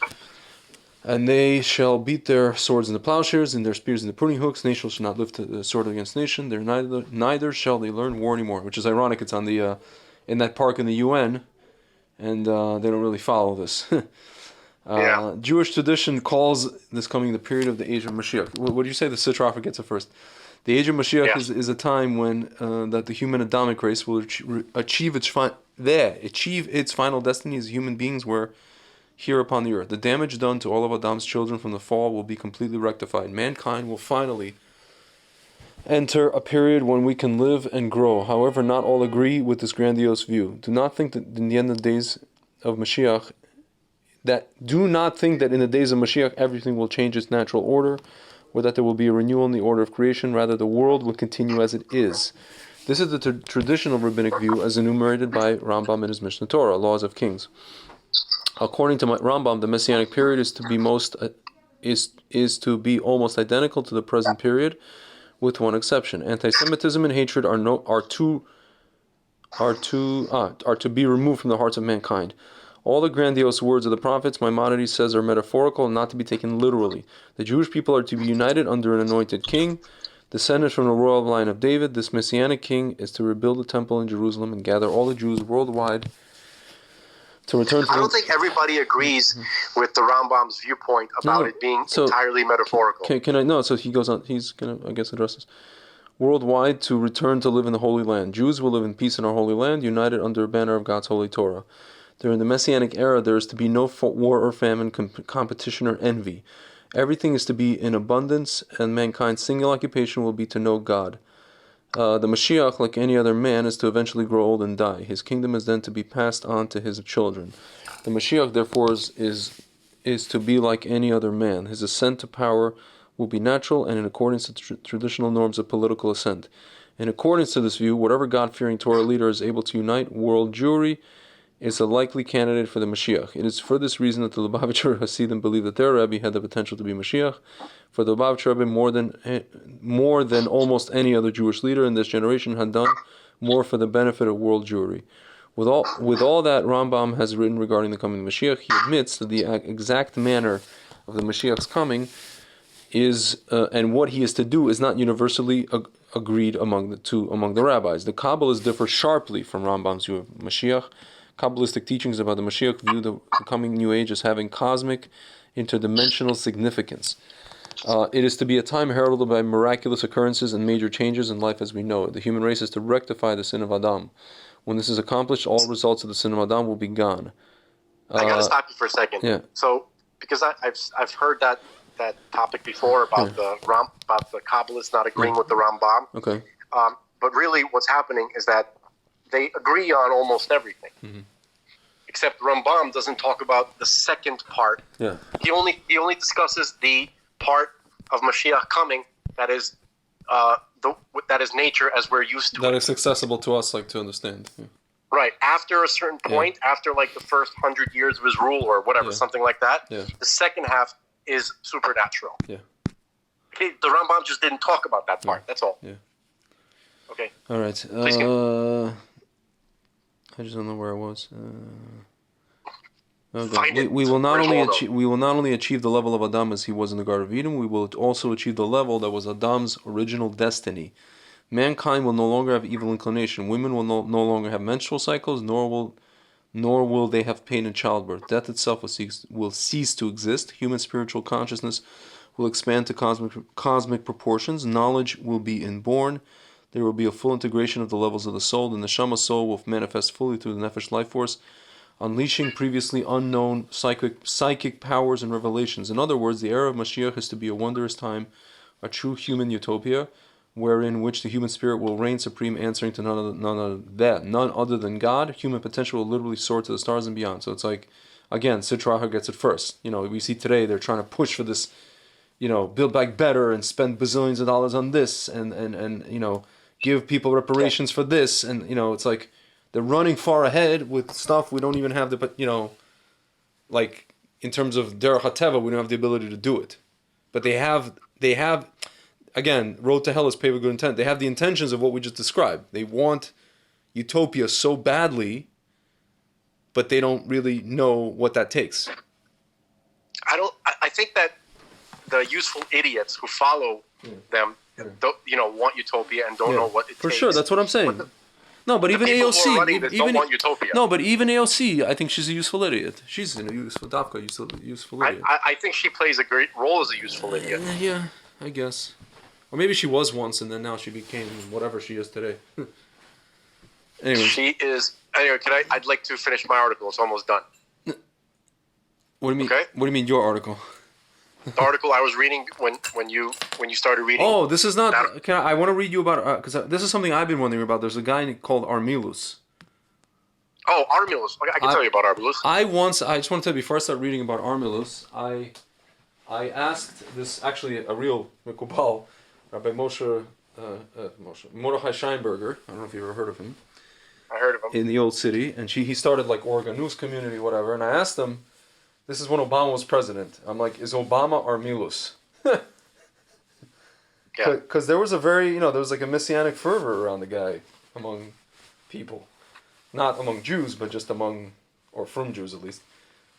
[SPEAKER 3] And they shall beat their swords into plowshares, and their spears into pruning hooks. Nation shall not lift a sword against nation. Neither shall they learn war anymore. Which is ironic. It's on the in that park in the UN, and they don't really follow this. Jewish tradition calls this coming the period of the age of Mashiach. What do you say? The Sitra gets it first. The age of Mashiach is a time when that the human Adamic race will achieve its final destiny as human beings were here upon the earth. The damage done to all of Adam's children from the fall will be completely rectified. Mankind will finally enter a period when we can live and grow. However, not all agree with this grandiose view. Do not think that in the end of the days of Mashiach, everything will change its natural order, or that there will be a renewal in the order of creation. Rather, the world will continue as it is. This is the traditional rabbinic view as enumerated by Rambam in his Mishnah Torah, Laws of Kings. According to Rambam, the Messianic period is to be almost identical to the present period, with one exception. Anti-Semitism and hatred are to be removed from the hearts of mankind. All the grandiose words of the prophets, Maimonides says, are metaphorical and not to be taken literally. The Jewish people are to be united under an anointed king, descended from the royal line of David. This Messianic king is to rebuild the temple in Jerusalem and gather all the Jews worldwide to return to
[SPEAKER 2] I don't think everybody agrees with the Rambam's viewpoint about it being entirely metaphorical.
[SPEAKER 3] So he goes on, he's going to, I guess, address this. Worldwide to return to live in the Holy Land. Jews will live in peace in our Holy Land, united under a banner of God's Holy Torah. During the Messianic era, there is to be no war or famine, competition or envy. Everything is to be in abundance, and mankind's single occupation will be to know God. The Mashiach, like any other man, is to eventually grow old and die. His kingdom is then to be passed on to his children. The Mashiach, therefore, is to be like any other man. His ascent to power will be natural and in accordance to traditional norms of political ascent. In accordance to this view, whatever God-fearing Torah leader is able to unite world Jewry is a likely candidate for the Mashiach. It is for this reason that the Lubavitcher Hasidim believe that their Rebbe had the potential to be Mashiach. For the Lubavitcher Rebbe, more than almost any other Jewish leader in this generation, had done more for the benefit of world Jewry. With all that Rambam has written regarding the coming Mashiach, he admits that the exact manner of the Mashiach's coming is and what he is to do is not universally agreed among the rabbis. The Kabbalists differ sharply from Rambam's view of Mashiach. Kabbalistic teachings about the Mashiach view the coming new age as having cosmic, interdimensional significance. It is to be a time heralded by miraculous occurrences and major changes in life as we know it. The human race is to rectify the sin of Adam. When this is accomplished, all results of the sin of Adam will be gone.
[SPEAKER 2] I got to stop you for a second.
[SPEAKER 3] Yeah.
[SPEAKER 2] So, because I've heard that topic before about the Kabbalists not agreeing with the Rambam.
[SPEAKER 3] Okay.
[SPEAKER 2] But really, what's happening is that they agree on almost everything. Mm-hmm. Except Rambam doesn't talk about the second part.
[SPEAKER 3] Yeah.
[SPEAKER 2] He only discusses the part of Mashiach coming that is nature as we're used to.
[SPEAKER 3] That is accessible to us, to understand. Yeah.
[SPEAKER 2] Right. After a certain point, after the first 100 years of his rule or whatever, something like that, the second half is supernatural.
[SPEAKER 3] Yeah.
[SPEAKER 2] Okay, the Rambam just didn't talk about that part. That's all.
[SPEAKER 3] Yeah.
[SPEAKER 2] Okay.
[SPEAKER 3] All right. I just don't know where I was. Okay. We will not only achieve the level of Adam as he was in the Garden of Eden. We will also achieve the level that was Adam's original destiny. Mankind will no longer have evil inclination. Women will no longer have menstrual cycles, nor will they have pain in childbirth. Death itself will cease to exist. Human spiritual consciousness will expand to cosmic proportions. Knowledge will be inborn. There will be a full integration of the levels of the soul. The neshama soul will manifest fully through the nefesh life force, unleashing previously unknown psychic powers and revelations. In other words, the era of Mashiach is to be a wondrous time, a true human utopia, wherein which the human spirit will reign supreme, answering to none other than God. Human potential will literally soar to the stars and beyond. So it's again, Sitra gets it first. We see today they're trying to push for this, build back better and spend bazillions of dollars on this and give people reparations for this, and it's they're running far ahead with stuff we don't even have in terms of derech hateva, we don't have the ability to do it, but they have again, road to hell is paved with good intent. They have the intentions of what we just described. They want utopia so badly, but they don't really know what that takes.
[SPEAKER 2] I think that the useful idiots who follow them, don't, want utopia and don't know what it takes.
[SPEAKER 3] For sure, that's what I'm saying. No, but even AOC,
[SPEAKER 2] don't want utopia.
[SPEAKER 3] No, but even AOC, I think she's a useful idiot. She's a useful idiot.
[SPEAKER 2] I think she plays a great role as a useful idiot.
[SPEAKER 3] Yeah, I guess. Or maybe she was once, and then now she became whatever she is today. Anyway.
[SPEAKER 2] She is. Anyway, I'd like to finish my article. It's almost done.
[SPEAKER 3] What do you mean?
[SPEAKER 2] Okay.
[SPEAKER 3] What do you mean your article?
[SPEAKER 2] The article I was reading when you started reading.
[SPEAKER 3] Oh, this is not. I want to read you about because this is something I've been wondering about. There's a guy called Armilus.
[SPEAKER 2] Oh, Armilus. I can tell you about Armilus.
[SPEAKER 3] I just want to tell you before I start reading about Armilus, I asked this actually a real Mikubal, Rabbi Mordechai Scheinberger. I don't know if you ever heard of him.
[SPEAKER 2] I heard of him.
[SPEAKER 3] In the old city, and he started like Oregon News Community, whatever. And I asked him, this is when Obama was president. I'm like, is Obama Armilus?
[SPEAKER 2] Yeah.
[SPEAKER 3] Because there was a very, there was like a messianic fervor around the guy among people, not among Jews, but just among, or from Jews at least,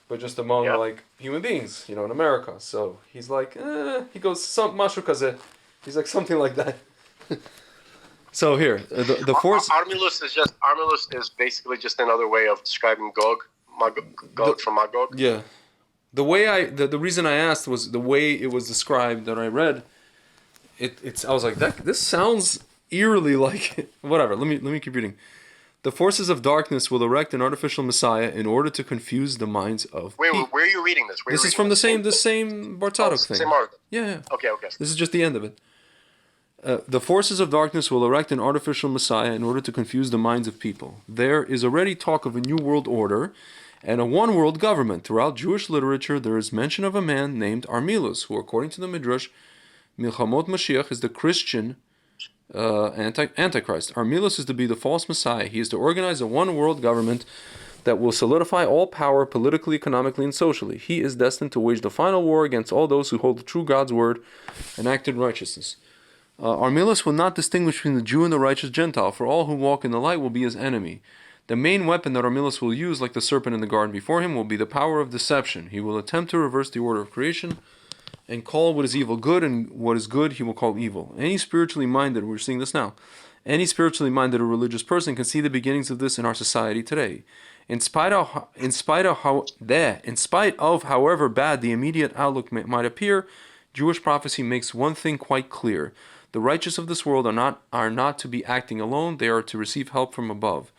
[SPEAKER 3] but just among like human beings, in America. So he's like, he goes mashu kaze. He's like something like that. So here, the force.
[SPEAKER 2] Armilus is basically just another way of describing Gog from Magog.
[SPEAKER 3] Yeah, the way the reason I asked was the way it was described that I read. I was like, this sounds eerily like whatever. Let me keep reading. The forces of darkness will erect an artificial messiah in order to confuse the minds of.
[SPEAKER 2] Wait, where are you reading this?
[SPEAKER 3] This is from the same Bartadok thing.
[SPEAKER 2] Same article.
[SPEAKER 3] Yeah.
[SPEAKER 2] Okay.
[SPEAKER 3] This is just the end of it. The forces of darkness will erect an artificial messiah in order to confuse the minds of people. There is already talk of a new world order and a one-world government. Throughout Jewish literature, there is mention of a man named Armilus, who, according to the Midrash, Milchamot Mashiach is the Christian Antichrist. Armilus is to be the false messiah. He is to organize a one-world government that will solidify all power politically, economically, and socially. He is destined to wage the final war against all those who hold the true God's word and act in righteousness. Armilus will not distinguish between the Jew and the righteous Gentile, for all who walk in the light will be his enemy. The main weapon that Armilus will use, like the serpent in the garden before him, will be the power of deception. He will attempt to reverse the order of creation and call what is evil good, and what is good he will call evil. Any spiritually minded, we're seeing this now, any spiritually minded or religious person can see the beginnings of this in our society today. In spite of however bad the immediate outlook might appear, Jewish prophecy makes one thing quite clear. The righteous of this world are not to be acting alone, they are to receive help from above.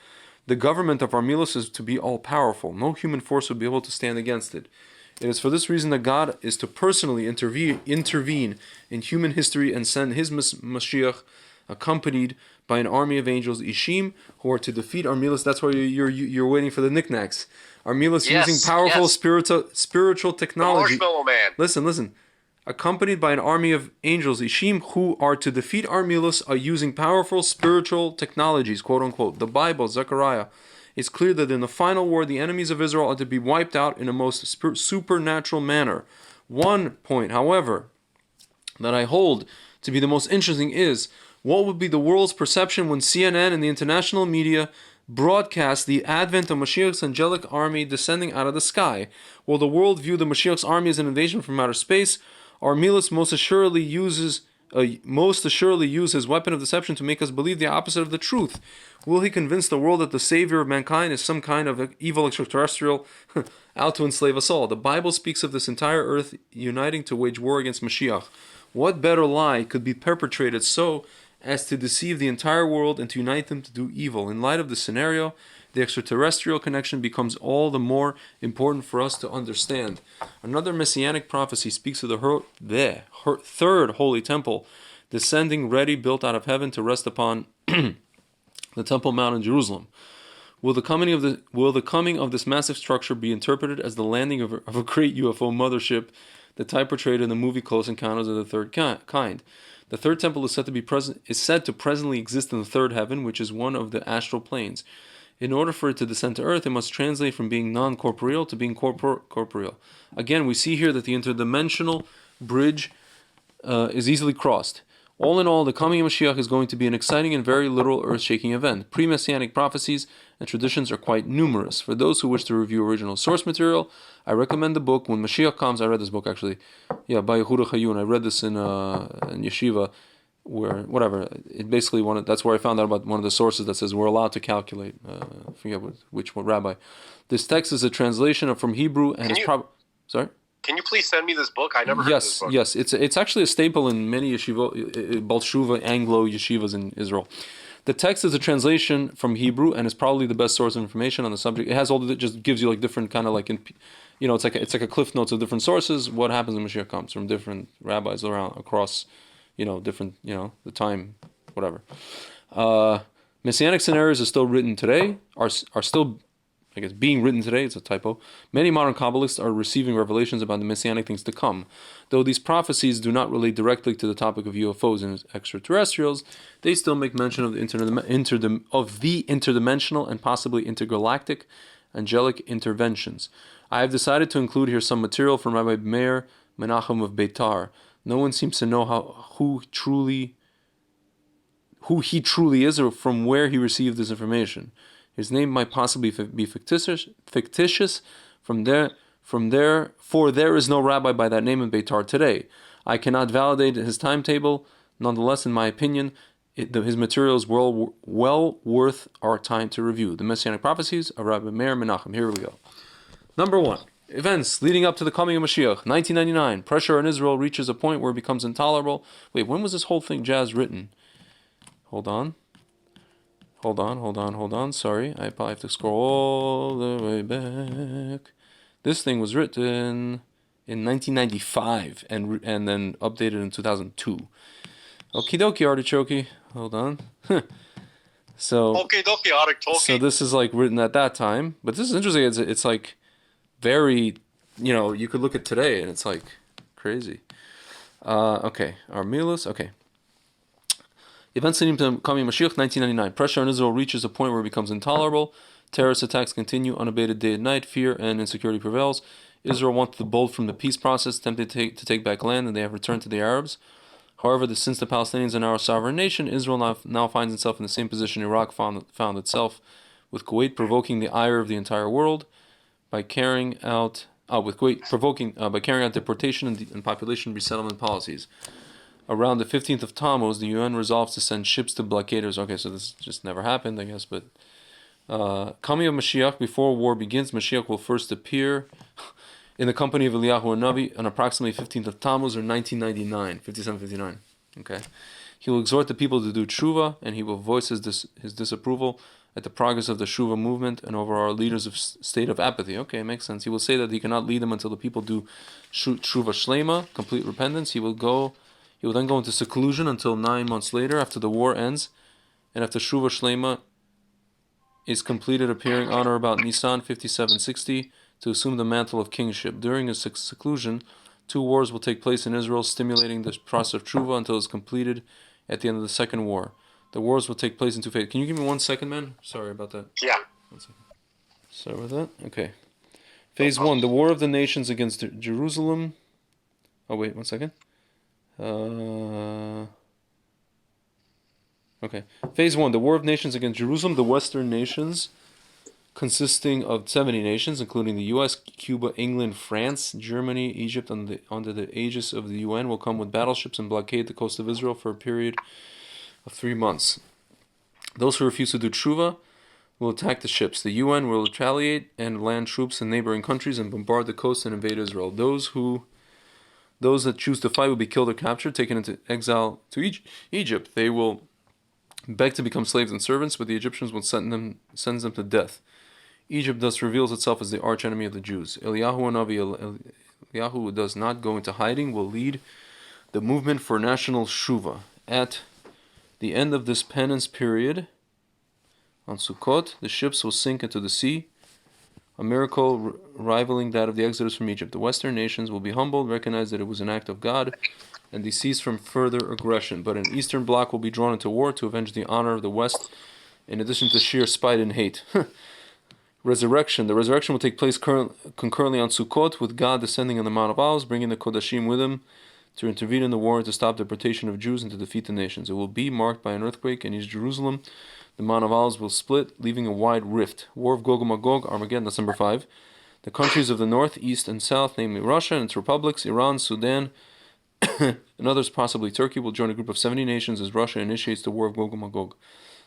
[SPEAKER 3] The government of Armilus is to be all-powerful. No human force will be able to stand against it. It is for this reason that God is to personally intervene in human history and send his Mashiach accompanied by an army of angels, Ishim, who are to defeat Armilus. That's why you're waiting for the knickknacks. Armilus using powerful spiritual technology.
[SPEAKER 2] The Marshmallow Man.
[SPEAKER 3] Listen. Accompanied by an army of angels, Ishim, who are to defeat Armilus, are using powerful spiritual technologies, quote unquote. The Bible, Zechariah, is clear that in the final war, the enemies of Israel are to be wiped out in a most supernatural manner. One point, however, that I hold to be the most interesting is, what would be the world's perception when CNN and the international media broadcast the advent of Mashiach's angelic army descending out of the sky? Will the world view the Mashiach's army as an invasion from outer space? Armilus most assuredly use his weapon of deception to make us believe the opposite of the truth. Will he convince the world that the savior of mankind is some kind of evil extraterrestrial out to enslave us all? The Bible speaks of this entire earth uniting to wage war against Mashiach. What better lie could be perpetrated so as to deceive the entire world and to unite them to do evil? In light of this scenario, the extraterrestrial connection becomes all the more important for us to understand. Another messianic prophecy speaks of the third holy temple descending ready, built out of heaven to rest upon the Temple Mount in Jerusalem. Will the coming of this massive structure be interpreted as the landing of a great UFO mothership, the type portrayed in the movie Close Encounters of the Third Kind? The third temple is said to presently exist in the third heaven, which is one of the astral planes. In order for it to descend to earth, it must translate from being non-corporeal to being corporeal. Again, we see here that the interdimensional bridge is easily crossed. All in all, the coming of Mashiach is going to be an exciting and very literal earth-shaking event. Pre-Messianic prophecies and traditions are quite numerous. For those who wish to review original source material, I recommend the book When Mashiach Comes. I read this book actually, by Yehuda Chayun. I read this in yeshiva, where whatever. It basically that's where I found out about one of the sources that says we're allowed to calculate. I forget which rabbi. This text is a translation from Hebrew and is probably sorry.
[SPEAKER 2] Can you please send me this book? I never heard of this book.
[SPEAKER 3] Yes, it's actually a staple in many yeshiva, Baal Teshuva, Anglo yeshivas in Israel. The text is a translation from Hebrew and is probably the best source of information on the subject. It has it just gives you like different kind of like, it's like a cliff notes of different sources. What happens when Mashiach comes from different rabbis across, different, the time, whatever. Messianic scenarios are still written today, are still, I guess, being written today. It's a typo. Many modern Kabbalists are receiving revelations about the Messianic things to come. Though these prophecies do not relate directly to the topic of UFOs and extraterrestrials, they still make mention of the interdimensional and possibly intergalactic angelic interventions. I have decided to include here some material from Rabbi Meir Menachem of Beitar. No one seems to know who he truly is or from where he received this information. His name might possibly be fictitious. For there is no rabbi by that name in Beitar today. I cannot validate his timetable. Nonetheless, in my opinion, his material is well worth our time to review. The Messianic prophecies of Rabbi Meir Menachem. Here we go. Number 1. Events leading up to the coming of Mashiach. 1999. Pressure on Israel reaches a point where it becomes intolerable. Wait, when was this whole thing, Jazz, written? Hold on. Sorry, I probably have to scroll all the way back. This thing was written in 1995 and then updated in 2002. Okie dokie, artichoke. Hold on. So this is like written at that time, but this is interesting. It's like very, you could look at today and it's like crazy. Okay, Armilus. Okay. Events leading to coming Mashiach, 1999. Pressure on Israel reaches a point where it becomes intolerable. Terrorist attacks continue unabated day and night. Fear and insecurity prevails. Israel wants the bold from the peace process, tempted to take back land, and they have returned to the Arabs. However, since the Palestinians are now a sovereign nation, Israel now finds itself in the same position Iraq found itself, with Kuwait provoking the ire of the entire world by carrying out deportation and population resettlement policies. Around the 15th of Tammuz, the UN resolves to send ships to blockaders. Okay, so this just never happened, I guess, but coming of Mashiach, before war begins, Mashiach will first appear in the company of Eliyahu Navi on approximately 15th of Tammuz or 1999, 57-59. Okay, he will exhort the people to do tshuva, and he will voice his disapproval at the progress of the tshuva movement and over our leaders of state of apathy. Okay, makes sense. He will say that he cannot lead them until the people do tshuva shlema, complete repentance. He will then go into seclusion until 9 months later, after the war ends, and after tshuva shlema is completed, appearing on or about Nisan 5760 to assume the mantle of kingship. During his seclusion, 2 wars will take place in Israel, stimulating the process of tshuva until it's completed at the end of the second war. The wars will take place in 2 phases. Can you give me 1 second, man? Sorry about that.
[SPEAKER 2] Yeah.
[SPEAKER 3] 1 second. Sorry about that. Okay. Phase 1, the war of the nations against Jerusalem. Oh, wait, 1 second. Okay. Phase 1, the war of nations against Jerusalem. The Western nations, consisting of 70 nations, including the U.S., Cuba, England, France, Germany, Egypt, under the aegis of the UN, will come with battleships and blockade the coast of Israel for a period of 3 months. Those who refuse to do tshuva will attack the ships. The UN will retaliate and land troops in neighboring countries and bombard the coast and invade Israel. Those that choose to fight will be killed or captured, taken into exile to Egypt. They will beg to become slaves and servants, but the Egyptians will send them to death. Egypt thus reveals itself as the archenemy of the Jews. Eliyahu, who does not go into hiding, will lead the movement for national shuva. At the end of this penance period, on Sukkot, the ships will sink into the sea, a miracle rivaling that of the Exodus from Egypt. The Western nations will be humbled, recognize that it was an act of God, and cease from further aggression. But an Eastern bloc will be drawn into war to avenge the honor of the West, in addition to sheer spite and hate. Resurrection. The resurrection will take place concurrently on Sukkot, with God descending on the Mount of Olives, bringing the Kodashim with him to intervene in the war and to stop deportation of Jews and to defeat the nations. It will be marked by an earthquake in East Jerusalem. The Mount of Olives will split, leaving a wide rift. War of Gog and Magog, Armageddon, that's number 5. The countries of the north, east, and south, namely Russia and its republics, Iran, Sudan, and others, possibly Turkey, will join a group of 70 nations as Russia initiates the War of Gog and Magog.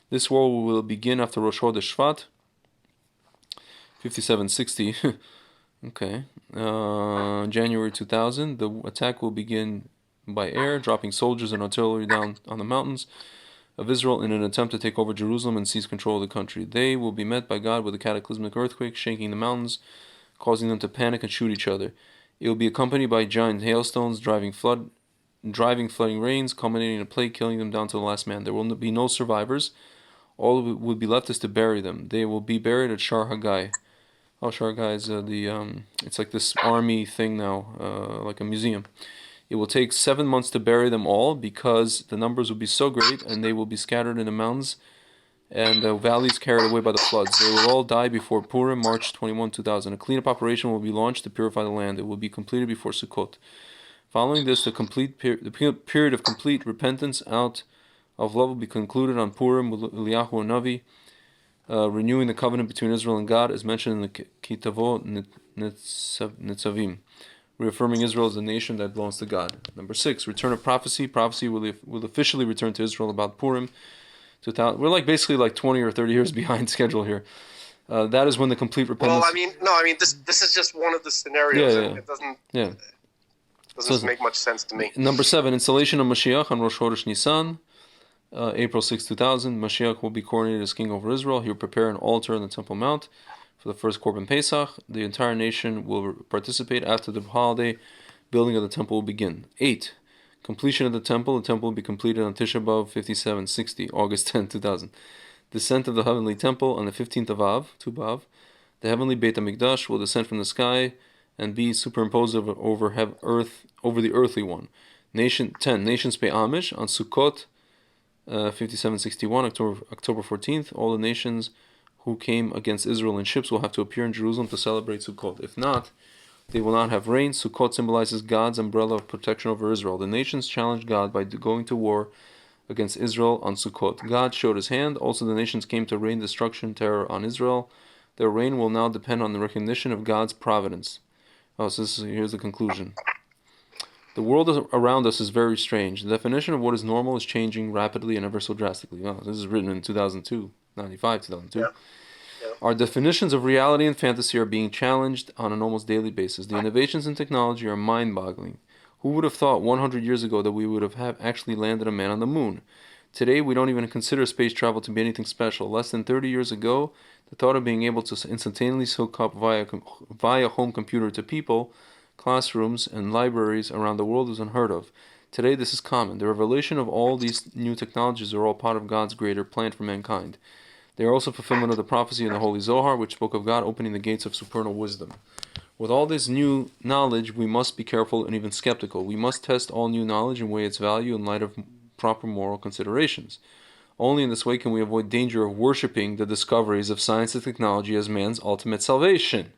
[SPEAKER 3] This war will begin after Rosh Chodesh Shvat, 5760. Okay. January 2000, the attack will begin by air, dropping soldiers and artillery down on the mountains of Israel in an attempt to take over Jerusalem and seize control of the country. They will be met by God with a cataclysmic earthquake, shaking the mountains, causing them to panic and shoot each other. It will be accompanied by giant hailstones, driving flooding rains, culminating in a plague, killing them down to the last man. There will be no survivors. All that would be left is to bury them. They will be buried at Shar Hagai. Oh, Shar Hagai is it's like this army thing now, like a museum. It will take 7 months to bury them all because the numbers will be so great and they will be scattered in the mountains and the valleys carried away by the floods. They will all die before Purim, March 21, 2000. A cleanup operation will be launched to purify the land. It will be completed before Sukkot. Following this, the period of complete repentance out of love will be concluded on Purim with Eliyahu Navi, renewing the covenant between Israel and God, as mentioned in the Kitavot Nitzavim, reaffirming Israel as a nation that belongs to God. Number 6, return of prophecy. Prophecy will officially return to Israel about Purim. We're basically 20 or 30 years behind schedule here. That is when the complete repentance.
[SPEAKER 2] Well, this is just one of the scenarios.
[SPEAKER 3] Yeah.
[SPEAKER 2] It doesn't make much sense to me.
[SPEAKER 3] Number 7, installation of Mashiach on Rosh Chodesh Nisan, April 6, 2000. Mashiach will be coronated as king over Israel. He will prepare an altar on the Temple Mount for the first Korban Pesach. The entire nation will participate after the holiday. Building of the temple will begin. 8, completion of the temple. The temple will be completed on Tisha B'Av 5760, August 10, 2000. Descent of the heavenly temple on the 15th of Av, Tu B'Av. The heavenly Beit HaMikdash will descend from the sky and be superimposed over the earthly one. 10, nations pay homage on Sukkot 5761, October 14th. All the nations who came against Israel in ships will have to appear in Jerusalem to celebrate Sukkot. If not, they will not have rain. Sukkot symbolizes God's umbrella of protection over Israel. The nations challenged God by going to war against Israel on Sukkot. God showed his hand. Also, the nations came to rain destruction, terror on Israel. Their reign will now depend on the recognition of God's providence. Here's the conclusion. The world around us is very strange. The definition of what is normal is changing rapidly and ever so drastically. This is written in 2002, 2002. Yeah. Our definitions of reality and fantasy are being challenged on an almost daily basis. The innovations in technology are mind-boggling. Who would have thought 100 years ago that we would have actually landed a man on the moon? Today, we don't even consider space travel to be anything special. Less than 30 years ago, the thought of being able to instantaneously hook up via home computer to people, classrooms, and libraries around the world was unheard of. Today, this is common. The revelation of all these new technologies are all part of God's greater plan for mankind. They are also fulfillment of the prophecy in the Holy Zohar, which spoke of God opening the gates of supernal wisdom. With all this new knowledge, we must be careful and even skeptical. We must test all new knowledge and weigh its value in light of proper moral considerations. Only in this way can we avoid danger of worshipping the discoveries of science and technology as man's ultimate salvation.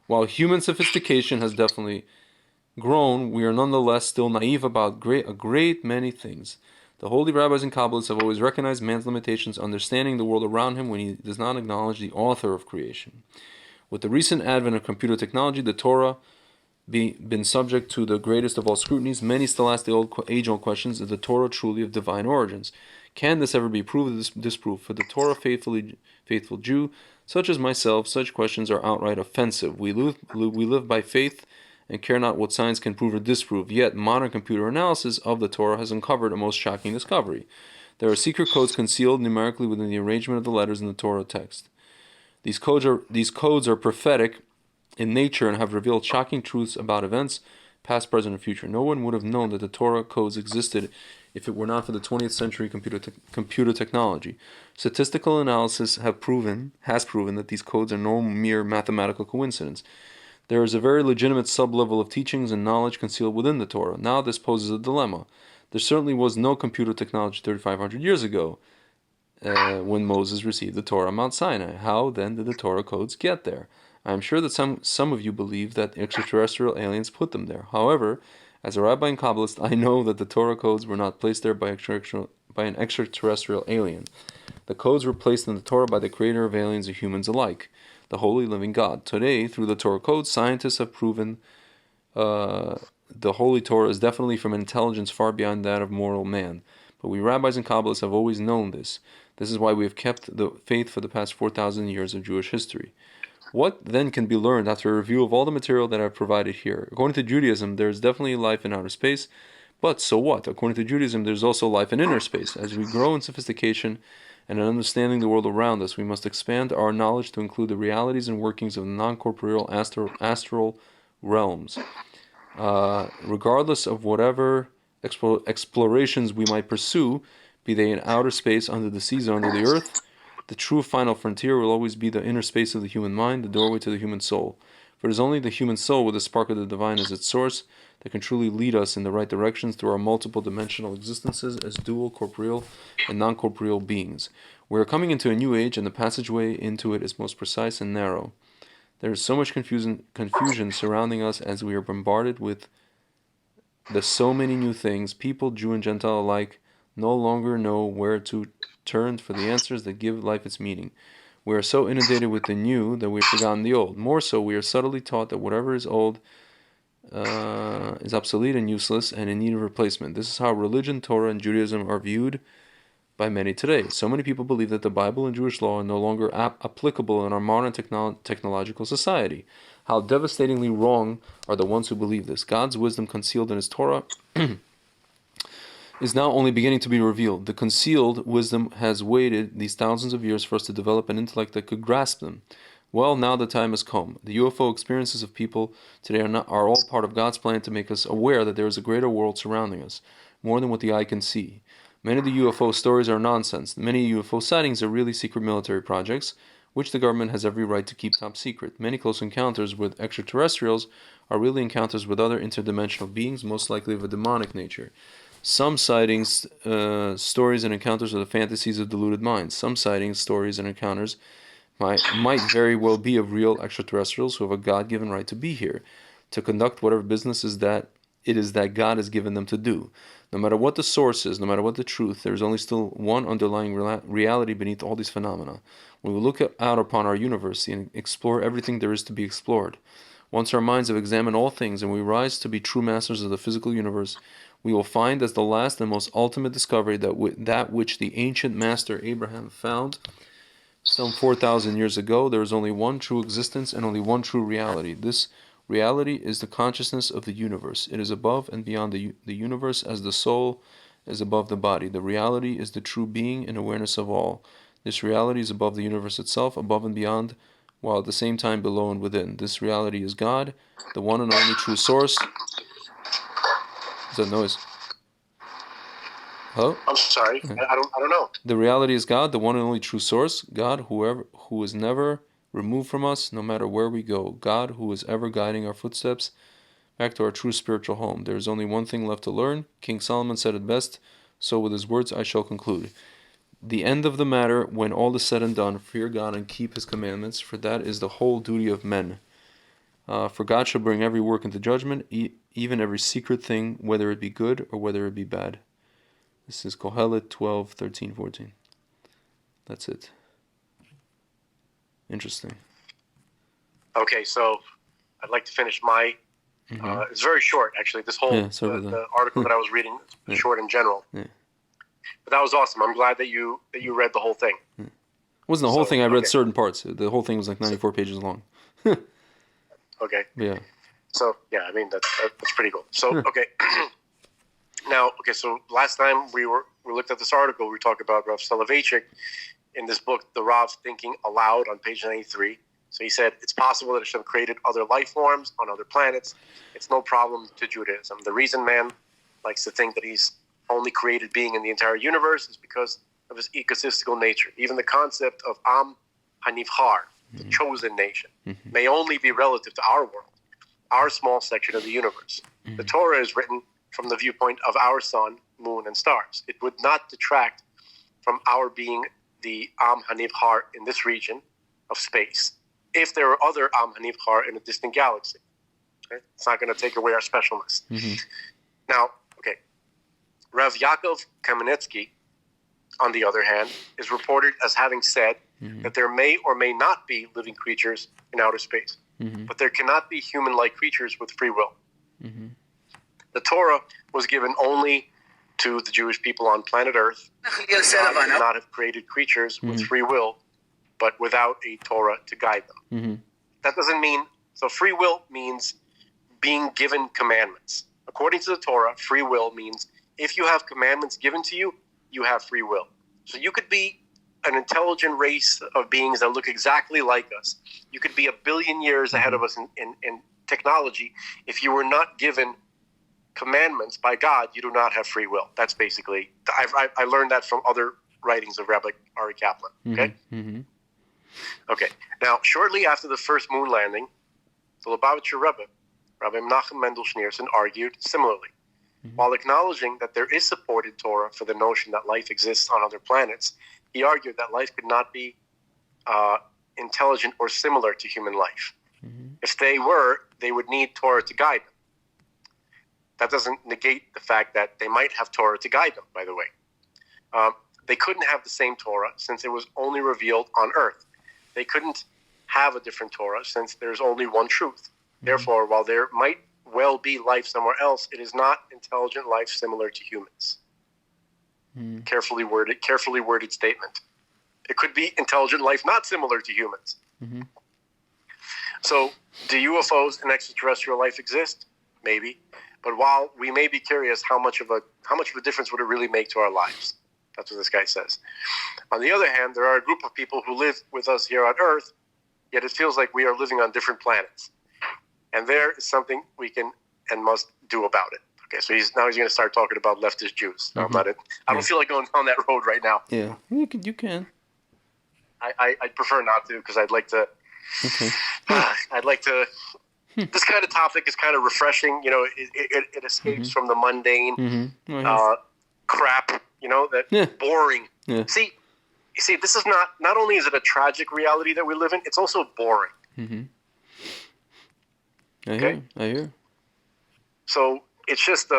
[SPEAKER 3] While human sophistication has definitely grown, we are nonetheless still naive about a great many things. The holy rabbis and Kabbalists have always recognized man's limitations, understanding the world around him when he does not acknowledge the author of creation. With the recent advent of computer technology, the Torah been subject to the greatest of all scrutinies. Many still ask the age-old questions: is the Torah truly of divine origins? Can this ever be proved or disproved? For the Torah faithful Jew, such as myself, such questions are outright offensive. We live by faith and care not what science can prove or disprove. Yet modern computer analysis of the Torah has uncovered a most shocking discovery. There are secret codes concealed numerically within the arrangement of the letters in the Torah text. These codes are prophetic in nature and have revealed shocking truths about events, past, present, and future. No one would have known that the Torah codes existed if it were not for the 20th century computer technology. Statistical analysis has proven that these codes are no mere mathematical coincidence. There is a very legitimate sub-level of teachings and knowledge concealed within the Torah. Now this poses a dilemma. There certainly was no computer technology 3,500 years ago when Moses received the Torah on Mount Sinai. How then did the Torah codes get there? I am sure that some of you believe that extraterrestrial aliens put them there. However, As a rabbi and Kabbalist, I know that the Torah codes were not placed there by an extraterrestrial alien. The codes were placed in the Torah by the creator of aliens and humans alike, the holy living God. Today, through the Torah codes, scientists have proven the Holy Torah is definitely from an intelligence far beyond that of mortal man. But we rabbis and Kabbalists have always known this. This is why we have kept the faith for the past 4,000 years of Jewish history. What then can be learned after a review of all the material that I've provided here? According to Judaism, there is definitely life in outer space, but so what? According to Judaism, there's also life in inner space. As we grow in sophistication and in understanding the world around us, we must expand our knowledge to include the realities and workings of the non-corporeal astral realms. Regardless of whatever explorations we might pursue, be they in outer space, under the seas, or under the earth, the true final frontier will always be the inner space of the human mind, the doorway to the human soul. For it is only the human soul with the spark of the divine as its source that can truly lead us in the right directions through our multiple dimensional existences as dual corporeal and non-corporeal beings. We are coming into a new age, and the passageway into it is most precise and narrow. There is so much confusion surrounding us as we are bombarded with the so many new things. People, Jew and Gentile alike, no longer know where to turn for the answers that give life its meaning. We are so inundated with the new that we have forgotten the old. More so, we are subtly taught that whatever is old is obsolete and useless and in need of replacement. This is how religion, Torah, and Judaism are viewed by many today. So many people believe that the Bible and Jewish law are no longer applicable in our modern technological society. How devastatingly wrong are the ones who believe this. God's wisdom concealed in His Torah is now only beginning to be revealed. The concealed wisdom has waited these thousands of years for us to develop an intellect that could grasp them. Well, now the time has come. The UFO experiences of people today are all part of God's plan to make us aware that there is a greater world surrounding us, more than what the eye can see. Many of the UFO stories are nonsense. Many UFO sightings are really secret military projects, which the government has every right to keep top secret. Many close encounters with extraterrestrials are really encounters with other interdimensional beings, most likely of a demonic nature. Some sightings, stories, and encounters are the fantasies of deluded minds. Some sightings, stories, and encounters might very well be of real extraterrestrials who have a God-given right to be here, to conduct whatever business it is that God has given them to do. No matter what the source is, no matter what the truth, there is only still one underlying reality beneath all these phenomena. When we look out upon our universe and explore everything there is to be explored, once our minds have examined all things and we rise to be true masters of the physical universe, we will find as the last and most ultimate discovery that which the ancient master Abraham found some 4,000 years ago. There is only one true existence and only one true reality. This reality is the consciousness of the universe. It is above and beyond the universe as the soul is above the body. The reality is the true being and awareness of all. This reality is above the universe itself, above and beyond, while at the same time below and within. This reality is God, the one and only true source. What's that noise? Hello?
[SPEAKER 2] I'm sorry. I don't know.
[SPEAKER 3] The reality is God, the one and only true source. God, who is never removed from us, no matter where we go. God, who is ever guiding our footsteps back to our true spiritual home. There is only one thing left to learn. King Solomon said it best, so with his words I shall conclude. The end of the matter, when all is said and done, fear God and keep His commandments, for that is the whole duty of men. For God shall bring every work into judgment, even every secret thing, whether it be good or whether it be bad. This is Kohelet 12, 13, 14. That's it. Interesting.
[SPEAKER 2] Okay, so I'd like to finish my... it's very short, actually. This whole the article that I was reading is short in general. Yeah. But that was awesome. I'm glad that you read the whole thing.
[SPEAKER 3] It wasn't the whole thing. I read certain parts. The whole thing was like 94 pages long.
[SPEAKER 2] Okay.
[SPEAKER 3] Yeah.
[SPEAKER 2] So, yeah, I mean, that's pretty cool. So, okay. So last time we looked at this article, we talked about Rav Soloveitchik in this book, The Rav Thinking Aloud, on page 93. So he said, it's possible that Hashem created other life forms on other planets. It's no problem to Judaism. The reason man likes to think that he's only created being in the entire universe is because of his egotistical nature. Even the concept of Am HaNivchar, the chosen nation, may only be relative to our world, our small section of the universe. The Torah is written from the viewpoint of our sun, moon, and stars. It would not detract from our being the Am HaNivchar in this region of space if there were other Am HaNivchar in a distant galaxy. Okay? It's not going to take away our specialness. Now, okay, Rav Yaakov Kamenetsky, on the other hand, is reported as having said that there may or may not be living creatures in outer space, but there cannot be human-like creatures with free will. The Torah was given only to the Jewish people on planet Earth. God did not have created creatures with free will, but without a Torah to guide them. That doesn't mean, so free will means being given commandments. According to the Torah, free will means if you have commandments given to you, you have free will. So you could be an intelligent race of beings that look exactly like us. You could be 1 billion years ahead of us in technology. If you were not given commandments by God, you do not have free will. That's basically, I learned that from other writings of Rabbi Ari Kaplan. Okay? Okay. Now, shortly after the first moon landing, the Lubavitcher Rebbe, Rabbi Menachem Mendel Schneerson, argued similarly. While acknowledging that there is support in Torah for the notion that life exists on other planets, he argued that life could not be intelligent or similar to human life. If they were, they would need Torah to guide them. That doesn't negate the fact that they might have Torah to guide them, by the way. They couldn't have the same Torah since it was only revealed on earth. They couldn't have a different Torah since there's only one truth. Therefore, while there might well be life somewhere else, it is not intelligent life similar to humans. Carefully worded statement. It could be intelligent life not similar to humans. So, do UFOs and extraterrestrial life exist? Maybe. But while we may be curious, how much of a difference would it really make to our lives? That's what this guy says. On the other hand, there are a group of people who live with us here on Earth, yet it feels like we are living on different planets. And there is something we can and must do about it. Okay, so he's going to start talking about leftist Jews. No, I'm not it. I don't feel like going down that road right now.
[SPEAKER 3] Yeah, you can.
[SPEAKER 2] I'd prefer not to, because I'd like to. Okay. I'd like to. This kind of topic is kind of refreshing. You know, it escapes from the mundane crap. You know, that boring. Yeah. See, this is not only is it a tragic reality that we live in, it's also boring.
[SPEAKER 3] I hear.
[SPEAKER 2] So it's just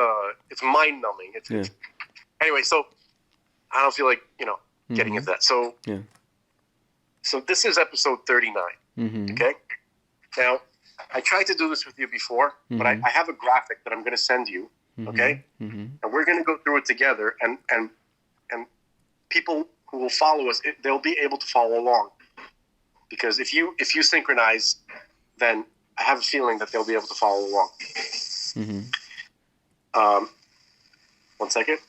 [SPEAKER 2] it's mind numbing. It's anyway. So I don't feel like getting into that. So So this is episode 39. Okay. Now I tried to do this with you before, but I have a graphic that I'm going to send you. Okay. And we're going to go through it together, and people who will follow us, they'll be able to follow along, because if you synchronize, then I have a feeling that they'll be able to follow along. 1 second.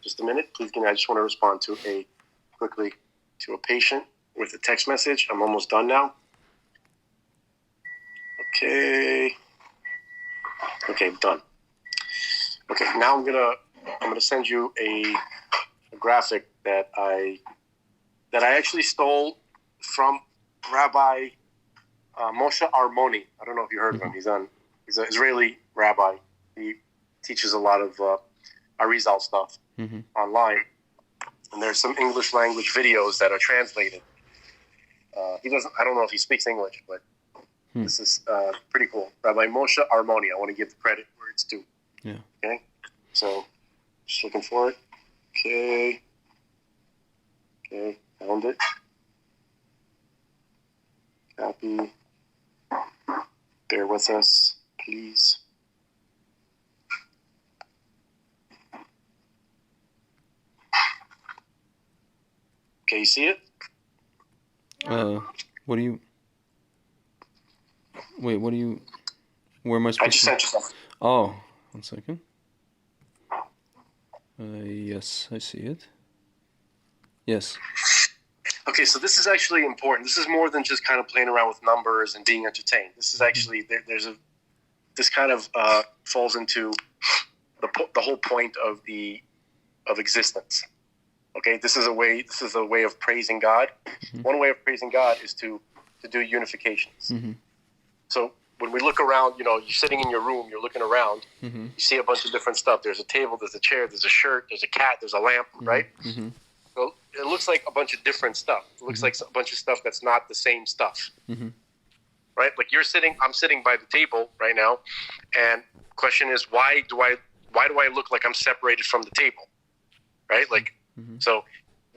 [SPEAKER 2] Just a minute. Please, I just want to respond quickly to a patient with a text message. I'm almost done now. Okay, done. Okay, now I'm gonna send you a graphic that I actually stole from Rabbi Moshe Armoni. I don't know if you heard of him. He's an Israeli rabbi. He teaches a lot of Arizal stuff online, and there's some English language videos that are translated. I don't know if he speaks English, but this is pretty cool. Rabbi Moshe Armoni. I want to give the credit where it's due.
[SPEAKER 3] Yeah.
[SPEAKER 2] Okay. So, just looking for it. Okay. Found it. Copy. Bear with us, please. Okay, you see it?
[SPEAKER 3] What do you... Wait, what do you... Where am I supposed to...
[SPEAKER 2] I just sent you something.
[SPEAKER 3] Oh, 1 second. Yes, I see it. Yes.
[SPEAKER 2] Okay, so this is actually important. This is more than just kind of playing around with numbers and being entertained. This is actually... This kind of falls into the whole point of existence. Okay, this is a way of praising God. One way of praising God is to do unifications. So when we look around, you're sitting in your room, you're looking around, you see a bunch of different stuff. There's a table, there's a chair, there's a shirt, there's a cat, there's a lamp, right? So it looks like a bunch of different stuff. It looks like a bunch of stuff that's not the same stuff. right? Like I'm sitting by the table right now, and question is, why do I look like I'm separated from the table, right? Like, so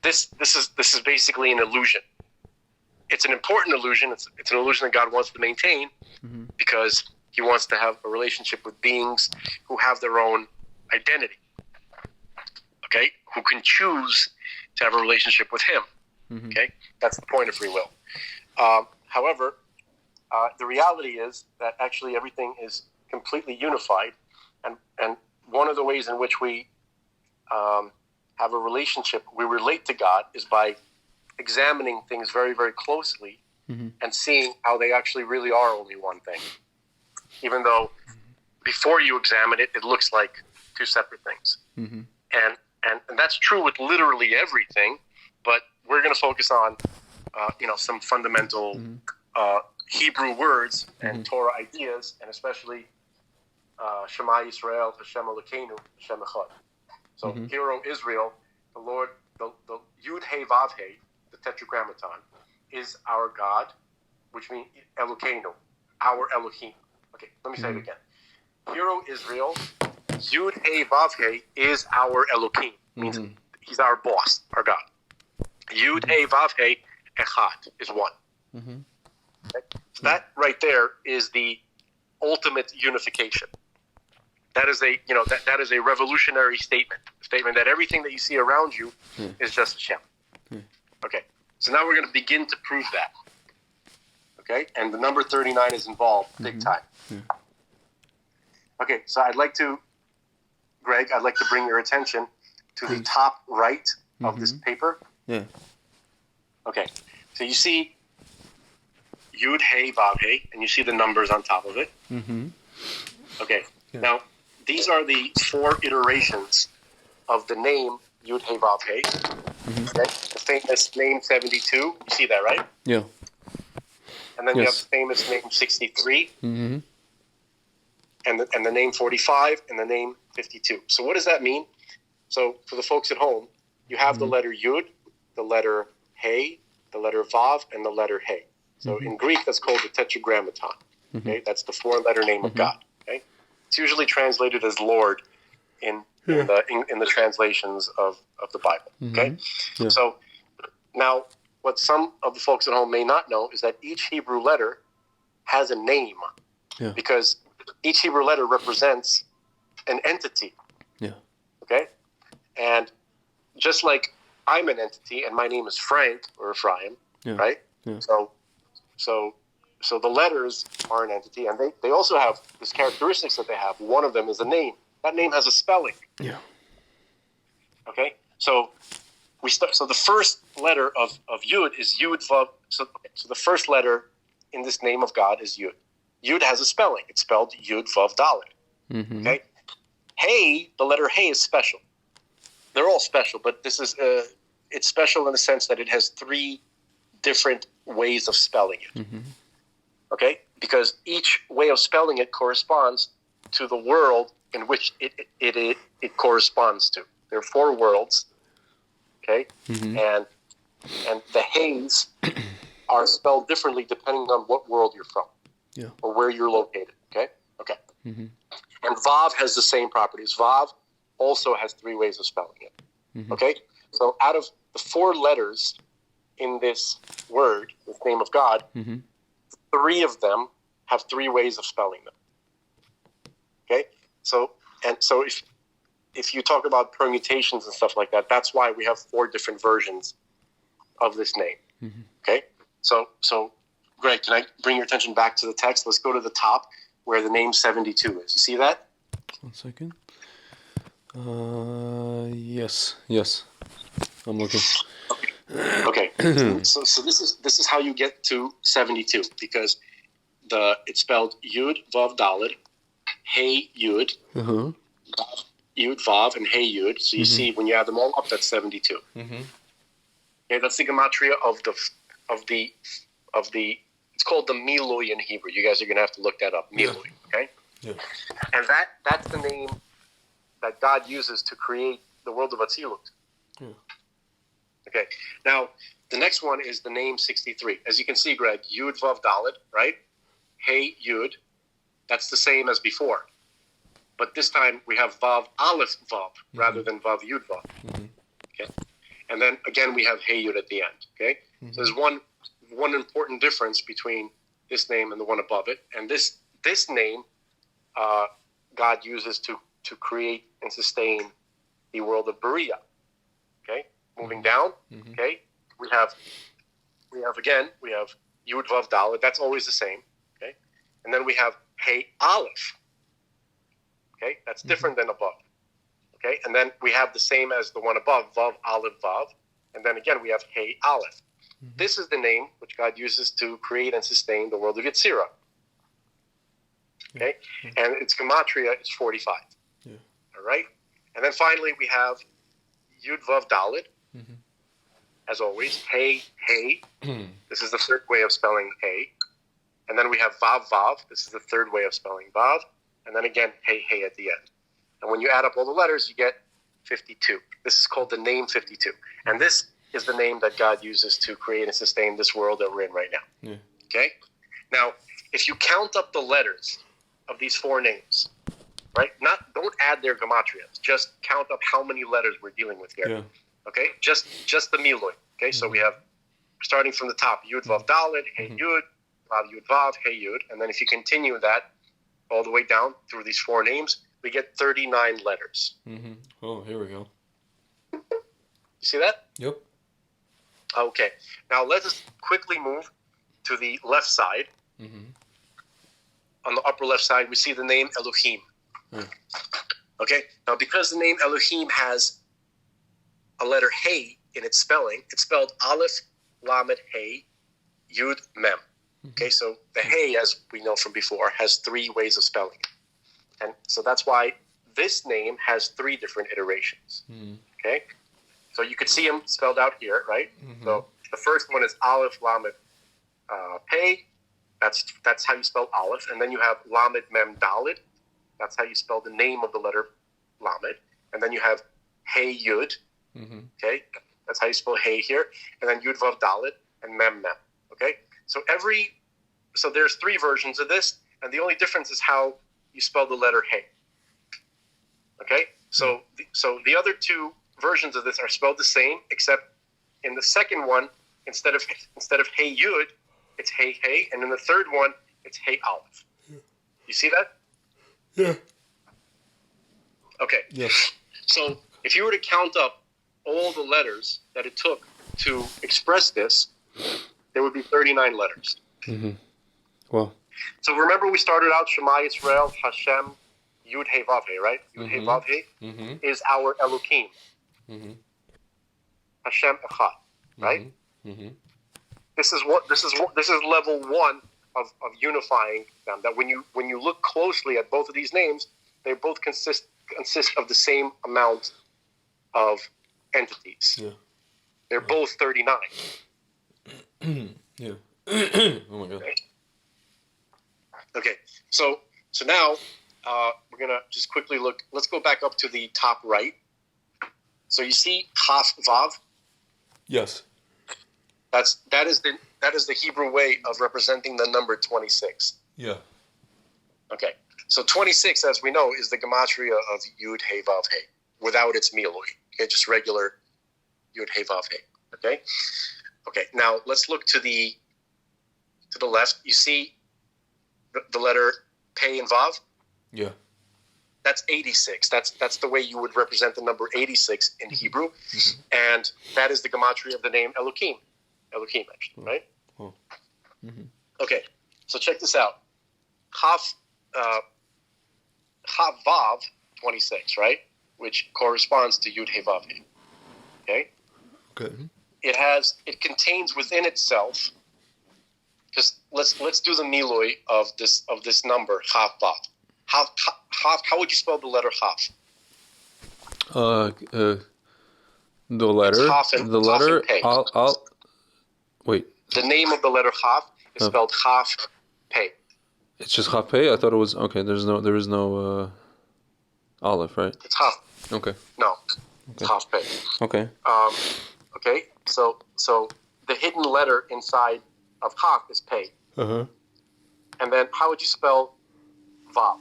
[SPEAKER 2] this is basically an illusion. It's an important illusion. It's an illusion that God wants to maintain because He wants to have a relationship with beings who have their own identity. Okay, who can choose to have a relationship with Him. Okay, that's the point of free will. However, the reality is that actually everything is completely unified, and one of the ways in which we have a relationship, we relate to God, is by examining things very, very closely and seeing how they actually really are only one thing. Even though before you examine it, it looks like two separate things. And that's true with literally everything, but we're going to focus on some fundamental Hebrew words and Torah ideas, and especially Shema Yisrael, Hashem Elokeinu, Hashem Echad. So, Hear, O Israel, the Lord, the Yud He Vav He, the Tetragrammaton, is our God, which means Elokeinu, our Elohim. Okay, let me say it again. Hear, O Israel, Yud He Vav He is our Elohim. Means He's our boss, our God. Yud He Vav He Echad is one. Okay? So that right there is the ultimate unification. That is that is a revolutionary statement. A statement that everything that you see around you is just Hashem. Okay, so now we're going to begin to prove that. Okay, and the number 39 is involved big time. Okay, so Greg, I'd like to bring your attention to the top right of this paper.
[SPEAKER 3] Yeah.
[SPEAKER 2] Okay, so you see Yud He Vav He, and you see the numbers on top of it. Okay, now these are the 4 iterations of the name Yud He Vav He. Okay, the famous name 72. You see that, right?
[SPEAKER 3] Yeah.
[SPEAKER 2] And then you have the famous name 63. And the name 45 and the name 52. So what does that mean? So for the folks at home, you have the letter Yud, the letter He, the letter Vav, and the letter He. So in Greek, that's called the Tetragrammaton. Okay, that's the 4-letter name of God. Okay, it's usually translated as Lord in the translations of the Bible. Okay, so now what some of the folks at home may not know is that each Hebrew letter has a name, because each Hebrew letter represents an entity. Okay, and just like I'm an entity, and my name is Frank or Ephraim, right? So the letters are an entity, and they also have these characteristics that they have. One of them is a name. That name has a spelling. Okay, so so the first letter of Yud is Yud Vav. So the first letter in this name of God is Yud. Yud has a spelling. It's spelled Yud Vav Dalet. Okay, Hey, the letter Hey is special. They're all special, but this is it's special in the sense that it has 3 different ways of spelling it. Okay, because each way of spelling it corresponds to the world in which it corresponds to. There are 4 worlds. Okay, and the Heys are spelled differently depending on what world you're from, or where you're located. Okay. And Vav has the same properties. Vav also has 3 ways of spelling it. Okay, so out of the 4 letters in this word, this name of God, 3 of them have 3 ways of spelling them. Okay, so if you talk about permutations and stuff like that, that's why we have 4 different versions of this name. Okay, so Greg, can I bring your attention back to the text? Let's go to the top where the name 72 is. You see that?
[SPEAKER 3] 1 second. Yes. I'm looking.
[SPEAKER 2] Okay. So this is how you get to 72, because it's spelled Yud Vav Dalet, Hey Yud, Vav, Yud Vav, and Hey Yud. So you see when you add them all up, that's 72. Okay, that's the gematria of the. It's called the Milui in Hebrew. You guys are going to have to look that up. Milui. Okay. And that's the name that God uses to create the world of Atzilut. Okay. Now, the next one is the name 63. As you can see, Greg, Yud Vav Dalet, right? Hey Yud. That's the same as before. But this time we have Vav Aleph Vav rather than Vav Yud Vav. Okay. And then again we have Hey Yud at the end. Okay. So there's one important difference between this name and the one above it. And this name God uses to create and sustain the world of Berea. Okay. Moving down. Okay. We have Yud Vav Dalet. That's always the same. Okay. And then we have Hey Aleph. Okay, that's different than above. Okay, and then we have the same as the one above, Vav Aleph Vav, and then again we have Hey Aleph. This is the name which God uses to create and sustain the world of Yetzirah. Okay, and its gematria is 45. Yeah. All right, and then finally we have Yud Vav Dalet. As always, Hey Hey. This is the third way of spelling Hey, and then we have Vav Vav. This is the third way of spelling Vav. And then again, Hey, Hey at the end. And when you add up all the letters, you get 52. This is called the name 52. And this is the name that God uses to create and sustain this world that we're in right now. Yeah. Okay? Now, if you count up the letters of these four names, right? Don't add their gematrias. Just count up how many letters we're dealing with here. Yeah. Okay? Just the Miloi. Okay? So we have, starting from the top, Yud Vav Dalet, Hey Yud, Vav Yud Vav, Hey Yud. And then if you continue that, all the way down through these four names, we get 39 letters.
[SPEAKER 3] Oh, here we go.
[SPEAKER 2] You see that?
[SPEAKER 3] Yep.
[SPEAKER 2] Okay. Now let us quickly move to the left side. On the upper left side, we see the name Elohim. Okay. Now, because the name Elohim has a letter Hey in its spelling, it's spelled Aleph, Lamed, Hey, Yud, Mem. Okay, so the Hey, as we know from before, has three ways of spelling. And so that's why this name has three different iterations. Okay, so you could see them spelled out here, right? So the first one is Aleph, Lamed, Pei. That's how you spell Aleph. And then you have Lamed, Mem, Dalet. That's how you spell the name of the letter Lamed. And then you have Hey, Yud. Okay, that's how you spell Hey here. And then Yud, Vav, Dalet, and Mem, Mem. Okay. So there's three versions of this, and the only difference is how you spell the letter Hey. Okay, so the other two versions of this are spelled the same, except in the second one, instead of Hey Yud, it's Hey Hey, and in the third one, it's Hey Aleph. You see that?
[SPEAKER 3] Yeah.
[SPEAKER 2] Okay.
[SPEAKER 3] Yes.
[SPEAKER 2] So if you were to count up all the letters that it took to express this, there would be 39 letters.
[SPEAKER 3] Well.
[SPEAKER 2] So remember we started out Shema Yisrael, Hashem, Yud Hey Vav Hey, right? Yud Hey Vav Hey is our Elohim. Hashem Echad, right? This is level one of unifying them. That when you look closely at both of these names, they both consist of the same amount of entities. Yeah. They're both 39.
[SPEAKER 3] Yeah. Oh my God.
[SPEAKER 2] Okay. So now we're gonna just quickly look. Let's go back up to the top right. So you see Chaf Vav.
[SPEAKER 3] Yes.
[SPEAKER 2] That is the Hebrew way of representing the number 26.
[SPEAKER 3] Yeah.
[SPEAKER 2] Okay. So 26, as we know, is the gematria of Yud Hey Vav Hey without its miloi. Okay, just regular Yud Hey Vav Hey. Okay. Okay, now let's look to the left. You see the letter Pei and Vav?
[SPEAKER 3] Yeah.
[SPEAKER 2] That's 86. That's the way you would represent the number 86 in Hebrew. And that is the gematria of the name Elohim. Elohim, actually, right?
[SPEAKER 3] Oh.
[SPEAKER 2] Okay, so check this out. Chaf Vav 26, right? Which corresponds to Yud Hey Vav Hey. Okay?
[SPEAKER 3] Okay.
[SPEAKER 2] It contains within itself, just let's do the miloi of this number, Chaf Vav. How would you spell the letter Chaf?
[SPEAKER 3] The letter. I'll wait.
[SPEAKER 2] The name of the letter Chaf is spelled Chaf Pei.
[SPEAKER 3] It's just Chaf Pei. I thought it was okay. There is no Aleph, right?
[SPEAKER 2] It's Chaf.
[SPEAKER 3] Okay.
[SPEAKER 2] No, it's Chaf Pei.
[SPEAKER 3] Okay.
[SPEAKER 2] Okay. So the hidden letter inside of Chaf is Pei. And then how would you spell Vav?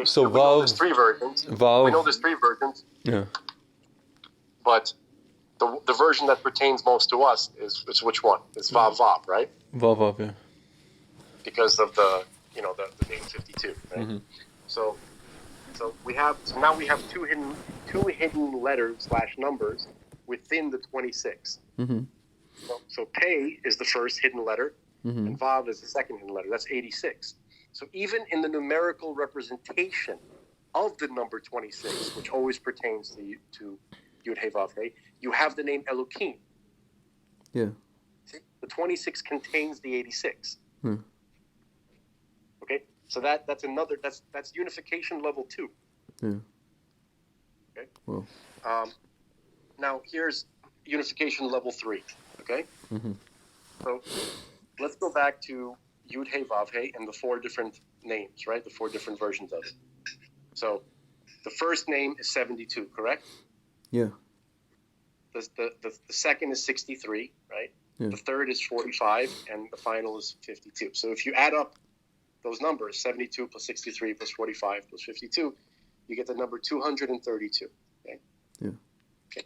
[SPEAKER 1] So
[SPEAKER 2] we know there's three versions.
[SPEAKER 1] Vav.
[SPEAKER 2] We know there's three versions.
[SPEAKER 1] Yeah.
[SPEAKER 2] But the version that pertains most to us is which one? It's Vav Vav, right?
[SPEAKER 1] Vav Vav, yeah.
[SPEAKER 2] Because of the name 52, right?
[SPEAKER 1] Mm-hmm.
[SPEAKER 2] So now we have two hidden letters / numbers within the 26.
[SPEAKER 1] Mm-hmm.
[SPEAKER 2] So Pei is the first hidden letter,
[SPEAKER 1] mm-hmm.
[SPEAKER 2] and Vav is the second hidden letter. That's 86. So even in the numerical representation of the number 26, which always pertains to Yud Hey Vav Hey, you have the name Elohim.
[SPEAKER 1] Yeah.
[SPEAKER 2] See? The 26 contains the 86.
[SPEAKER 1] Hmm.
[SPEAKER 2] Okay, so that's unification level 2.
[SPEAKER 1] Yeah.
[SPEAKER 2] Okay.
[SPEAKER 1] Well.
[SPEAKER 2] Now here's unification level 3. Okay.
[SPEAKER 1] Mm-hmm.
[SPEAKER 2] So let's go back to Yud Hey Vav Hey and the 4 different names, right? The 4 different versions of it. So the first name is 72, correct?
[SPEAKER 1] Yeah.
[SPEAKER 2] The second is 63, right?
[SPEAKER 1] Yeah.
[SPEAKER 2] The third is 45, and the final is 52. So if you add up those numbers, 72 plus 63 plus 45 plus 52, you get the number 232. Okay.
[SPEAKER 1] Yeah.
[SPEAKER 2] Okay.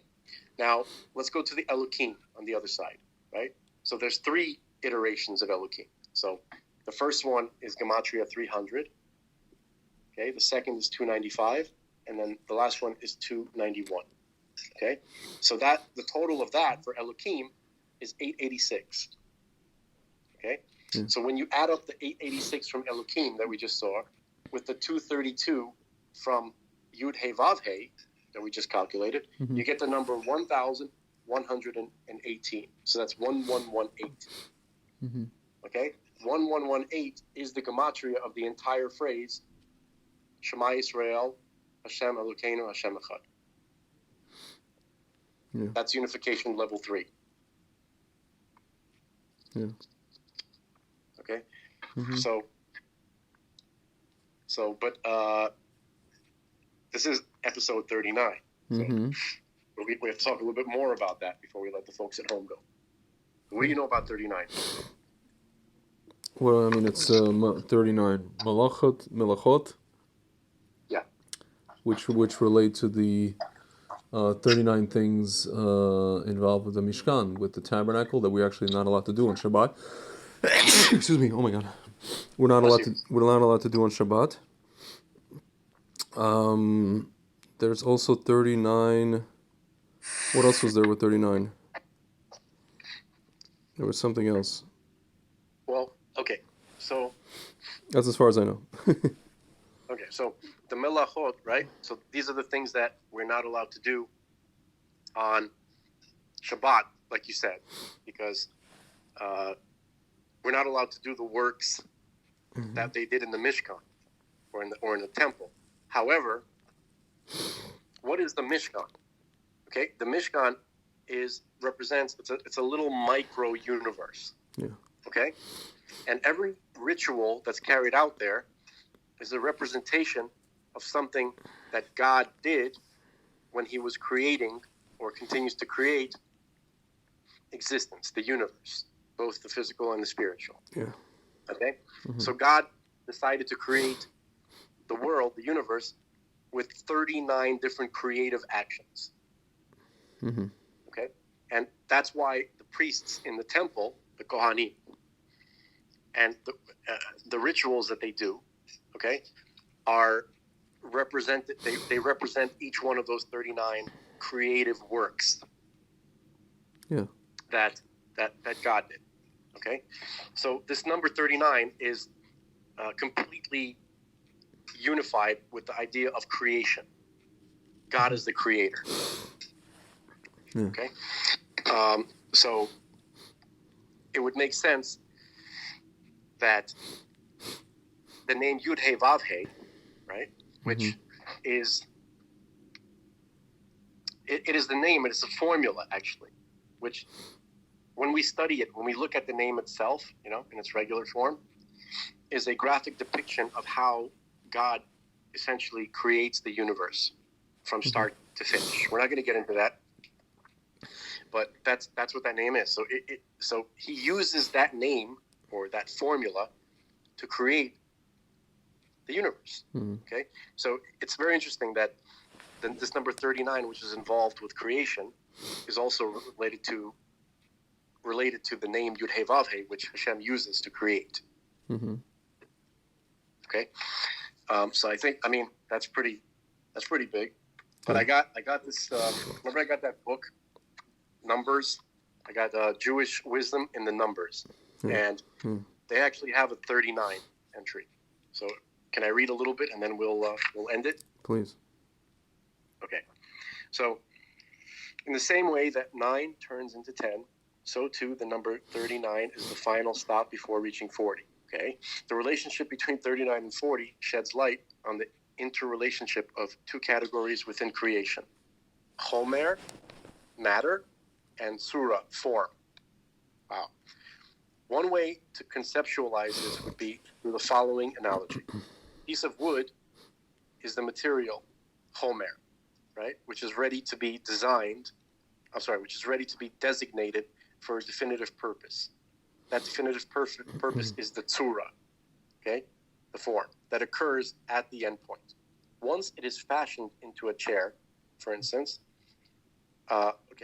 [SPEAKER 2] Now let's go to the Elohim on the other side, right? So there's 3 iterations of Elohim. So the first one is Gematria 300. Okay. The second is 295, and then the last one is 291. Okay. So the total of that for Elohim is 886. Okay.
[SPEAKER 1] Yeah.
[SPEAKER 2] So when you add up the 886 from Elohim that we just saw with the 232 from Yud Hey Vav Hey that we just calculated,
[SPEAKER 1] mm-hmm.
[SPEAKER 2] you get the number 1,118. So that's 1118.
[SPEAKER 1] Mm-hmm.
[SPEAKER 2] Okay? 1118 is the gematria of the entire phrase Shema Yisrael, Hashem Elokeinu, Hashem Echad.
[SPEAKER 1] Yeah.
[SPEAKER 2] That's unification level 3.
[SPEAKER 1] Yeah.
[SPEAKER 2] Okay?
[SPEAKER 1] Mm-hmm.
[SPEAKER 2] But this is episode 39.
[SPEAKER 1] Mm-hmm.
[SPEAKER 2] So we have to talk a little bit more about that before we let the folks at home go. What do you know about 39?
[SPEAKER 1] Well, I mean, it's 39 melachot.
[SPEAKER 2] Yeah.
[SPEAKER 1] Which relate to the 39 things involved with the Mishkan, with the tabernacle that we're actually not allowed to do on Shabbat. Excuse me. Oh my God. We're not allowed to do on Shabbat. There's also 39. What else was there with 39? There was something else.
[SPEAKER 2] Well, okay. So
[SPEAKER 1] that's as far as I know.
[SPEAKER 2] Okay, so the melachot, right? So these are the things that we're not allowed to do on Shabbat, like you said, because we're not allowed to do the works mm-hmm. that they did in the Mishkan or in the temple. However, what is the Mishkan? Okay, the Mishkan represents it's a little micro universe.
[SPEAKER 1] Yeah.
[SPEAKER 2] Okay, and every ritual that's carried out there is a representation of something that God did when He was creating or continues to create existence, the universe, both the physical and the spiritual.
[SPEAKER 1] Yeah.
[SPEAKER 2] Okay,
[SPEAKER 1] mm-hmm.
[SPEAKER 2] So God decided to create the world, the universe, with 39 different creative actions.
[SPEAKER 1] Mm-hmm.
[SPEAKER 2] Okay, and that's why the priests in the temple, the Kohanim, and the rituals that they do, okay, are represented. They represent each one of those 39 creative works.
[SPEAKER 1] Yeah.
[SPEAKER 2] That God did. Okay, so this number 39 is completely unified with the idea of creation. God is the creator.
[SPEAKER 1] Yeah.
[SPEAKER 2] Okay, so it would make sense that the name Yud Hey Vav Hey, right, which mm-hmm. is it is the name, it is a formula actually, which when we study it, when we look at the name itself, in its regular form, is a graphic depiction of how God essentially creates the universe from start mm-hmm. to finish. We're not going to get into that, but that's what that name is. So so He uses that name or that formula to create the universe. Okay, so it's very interesting that this number 39, which is involved with creation, is also related to the name Yud Hey Vav Hey, which Hashem uses to create. Okay, so I mean that's pretty big. But I got this. Remember, I got that book, Numbers. I got Jewish Wisdom in the Numbers, and they actually have a 39 entry. So can I read a little bit, and then we'll end it?
[SPEAKER 3] Please.
[SPEAKER 2] Okay. So in the same way that 9 turns into 10, so too the number 39 is the final stop before reaching 40. Okay. The relationship between 39 and 40 sheds light on the interrelationship of two categories within creation: Chomer, matter, and Surah, form. Wow. One way to conceptualize this would be through the following analogy. A piece of wood is the material, Chomer, right, which is ready to be which is ready to be designated for a definitive purpose. That definitive purpose is the Tzura, okay, the form, that occurs at the end point. Once it is fashioned into a chair, for instance,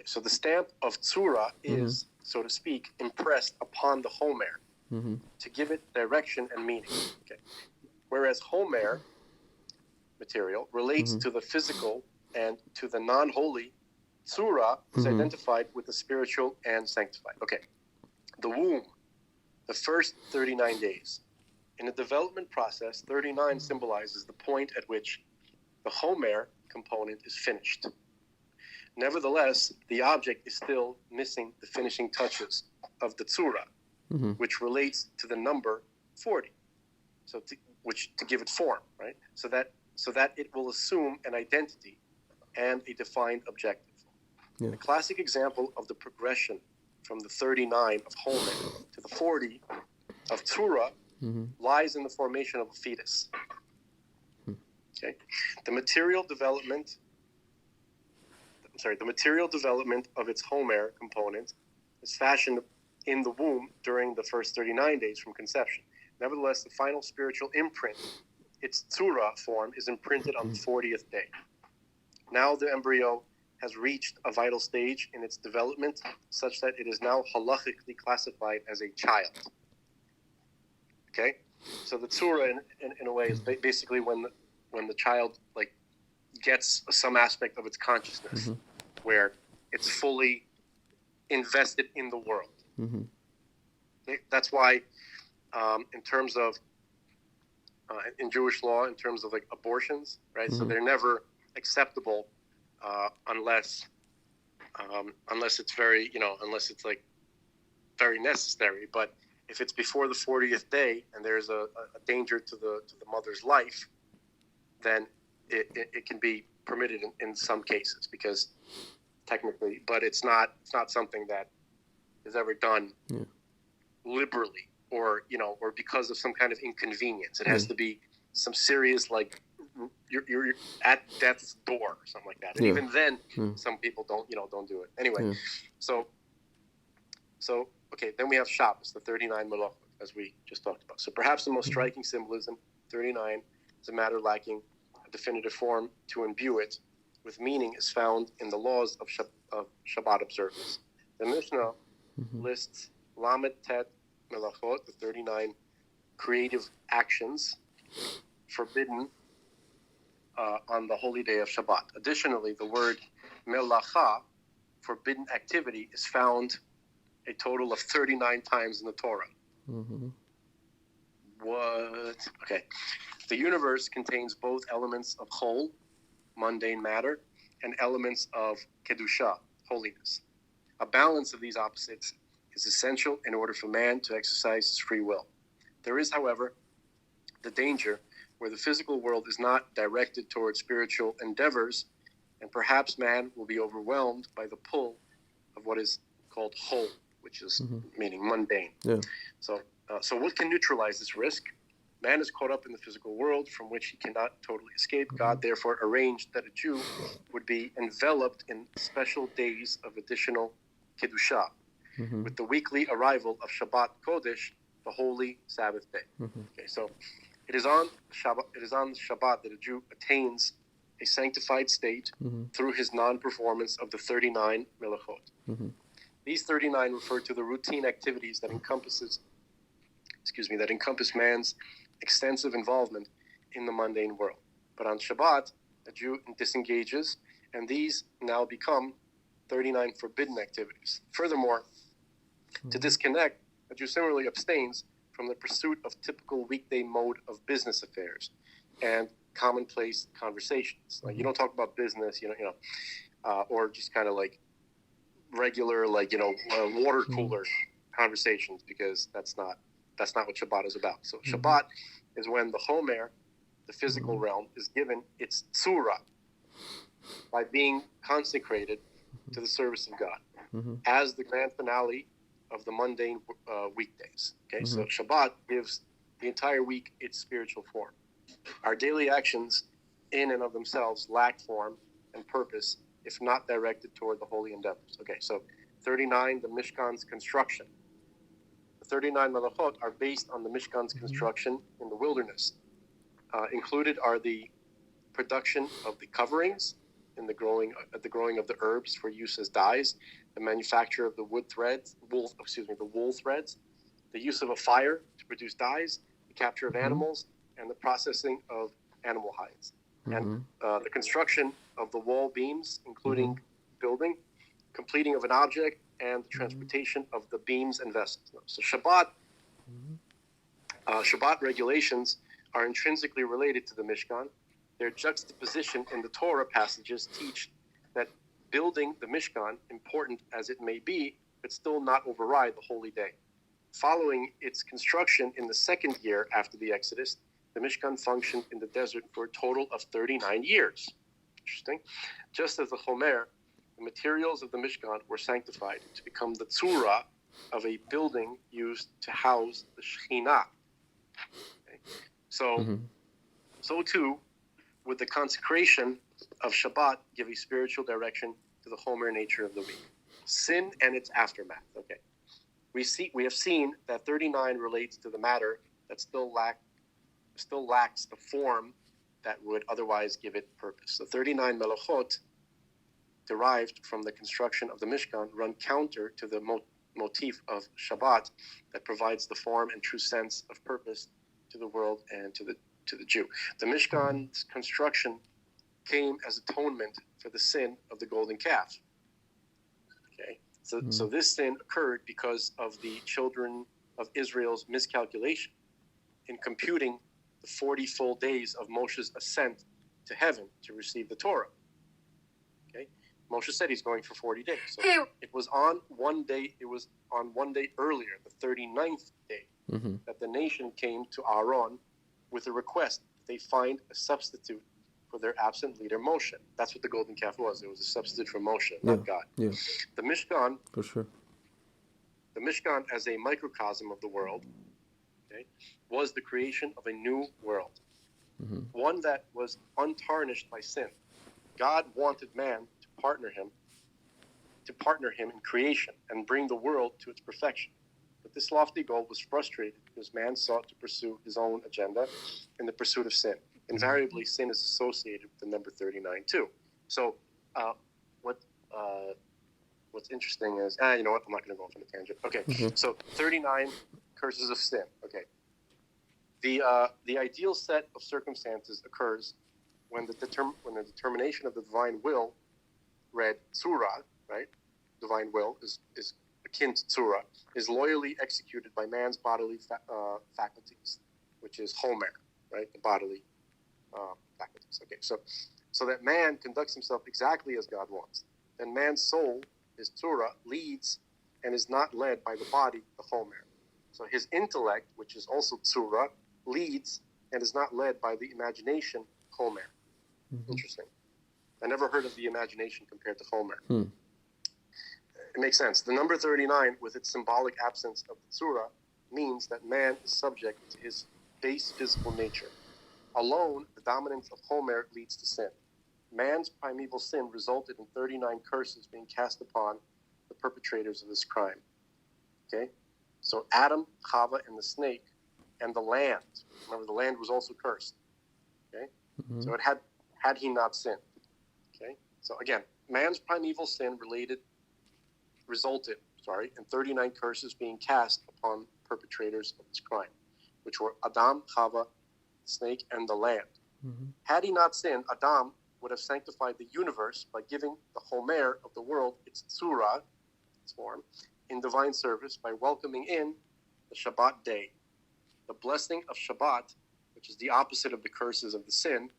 [SPEAKER 2] so the stamp of Tzura is, so to speak, impressed upon the Homer to give it direction and meaning. Okay. Whereas Homer material relates to the physical and to the non-holy, Tzura is identified with the spiritual and sanctified. Okay. The womb, the first 39 days. In the development process, 39 symbolizes the point at which the Homer component is finished. Nevertheless, the object is still missing the finishing touches of the Tzura, which relates to the number 40. So to give it form, right? So that it will assume an identity and a defined objective. Yeah. The classic example of the progression from the 39 of Homer to the 40 of Tzura lies in the formation of a fetus. Okay, the material development of its Homer component is fashioned in the womb during the first 39 days from conception. Nevertheless, the final spiritual imprint, its Tzura form, is imprinted on the 40th day. Now the embryo has reached a vital stage in its development such that it is now halachically classified as a child. Okay? So the Tzura, in a way, is basically when the child gets some aspect of its consciousness, where it's fully invested in the world. Okay? That's why, in terms of in Jewish law, in terms of abortions, right? So they're never acceptable unless it's very, unless it's very necessary. But if it's before the 40th day and there's a danger to the mother's life, then it can be permitted in some cases, because technically, but it's not something that is ever done liberally or because of some kind of inconvenience. It has to be some serious, you're at death's door or something like that. And even then, some people don't do it. Anyway, so okay, then we have Shabbos, the 39 Melachot, as we just talked about. So perhaps the most striking symbolism, 39, is a matter lacking a definitive form to imbue it with meaning, is found in the laws of Shabbat observance. The Mishnah lists Lamed Tet Melachot, the 39 creative actions forbidden on the holy day of Shabbat. Additionally, the word melacha, forbidden activity, is found a total of 39 times in the Torah. What? Okay. The universe contains both elements of chol, mundane matter, and elements of kedusha, holiness. A balance of these opposites is essential in order for man to exercise his free will. There is, however, the danger where the physical world is not directed towards spiritual endeavors, and perhaps man will be overwhelmed by the pull of what is called chol, which is meaning mundane. So what can neutralize this risk? Man is caught up in the physical world from which he cannot totally escape. God therefore arranged that a Jew would be enveloped in special days of additional Kedusha. With the weekly arrival of Shabbat Kodesh, the holy Sabbath day. Okay, so it is on Shabbat that a Jew attains a sanctified state through his non-performance of the 39 melachot. These 39 refer to the routine activities that encompass man's extensive involvement in the mundane world. But on Shabbat, a Jew disengages, and these now become 39 forbidden activities. Furthermore, to disconnect, a Jew similarly abstains from the pursuit of typical weekday mode of business affairs and commonplace conversations. Like, you don't talk about business, or just kind of like regular, water cooler conversations, because that's not what Shabbat is about. So Shabbat is when the Homer, the physical realm, is given its tzura by being consecrated to the service of God as the grand finale of the mundane weekdays. Okay, so Shabbat gives the entire week its spiritual form. Our daily actions in and of themselves lack form and purpose if not directed toward the holy endeavors. Okay, so 39, the Mishkan's construction. The 39 melachot are based on the Mishkan's construction in the wilderness. Included are the production of the coverings, in the growing of the herbs for use as dyes, the manufacture of the wool threads, the use of a fire to produce dyes, the capture of animals, and the processing of animal hides, and the construction of the wall beams, including building, completing of an object, and the transportation of the beams and vessels. So Shabbat regulations are intrinsically related to the Mishkan. Their juxtaposition in the Torah passages teach that building the Mishkan, important as it may be, could still not override the holy day. Following its construction in the second year after the Exodus, the Mishkan functioned in the desert for a total of 39 years. Interesting. Just as the Homer, the materials of the Mishkan were sanctified to become the tzura of a building used to house the Shekhinah. Okay. So too, would the consecration of Shabbat give a spiritual direction to the Homer nature of the week. Sin and its aftermath. Okay. We have seen that 39 relates to the matter that still lacks the form that would otherwise give it purpose. The 39 melachot derived from the construction of the Mishkan run counter to the motif of Shabbat that provides the form and true sense of purpose to the world and to the Jew. The Mishkan's construction came as atonement for the sin of the golden calf. Okay, so this sin occurred because of the children of Israel's miscalculation in computing the 40 full days of Moshe's ascent to heaven to receive the Torah. Okay, Moshe said he's going for 40 days. So it was on one day earlier, the 39th day, that the nation came to Aaron with a request that they find a substitute for their absent leader Moshe. That's what the golden calf was. It was a substitute for Moshe, not God. Yeah. The Mishkan,
[SPEAKER 3] for sure.
[SPEAKER 2] The Mishkan, as a microcosm of the world, was the creation of a new world, one that was untarnished by sin. God wanted man to partner him in creation and bring the world to its perfection. But this lofty goal was frustrated because man sought to pursue his own agenda in the pursuit of sin. Invariably, sin is associated with the number 39 too. So, what's interesting is, you know what? I'm not going to go off on a tangent. Okay, so 39 curses of sin. Okay, the ideal set of circumstances occurs when the determination of the divine will, read tzura, right? Divine will is akin to tzura, is loyally executed by man's bodily faculties, which is homer, right? The bodily faculties. Okay, so that man conducts himself exactly as God wants. Then man's soul, his tzura, leads and is not led by the body, the homer. So his intellect, which is also tzura, leads and is not led by the imagination, homer. Interesting. I never heard of the imagination compared to homer. It makes sense. The number 39, with its symbolic absence of the tzura, means that man is subject to his base physical nature. Alone, the dominance of homer leads to sin. Man's primeval sin resulted in 39 curses being cast upon the perpetrators of this crime. Okay? So Adam, Chava, and the snake, and the land. Remember, the land was also cursed. Okay? Mm-hmm. So it had he not sinned. Okay? So again, man's primeval sin resulted in 39 curses being cast upon perpetrators of this crime, which were Adam, Chava, the snake, and the land. Mm-hmm. Had he not sinned, Adam would have sanctified the universe by giving the Homer of the world its tzura, its form, in divine service by welcoming in the Shabbat day. The blessing of Shabbat, which is the opposite of the curses of the sin,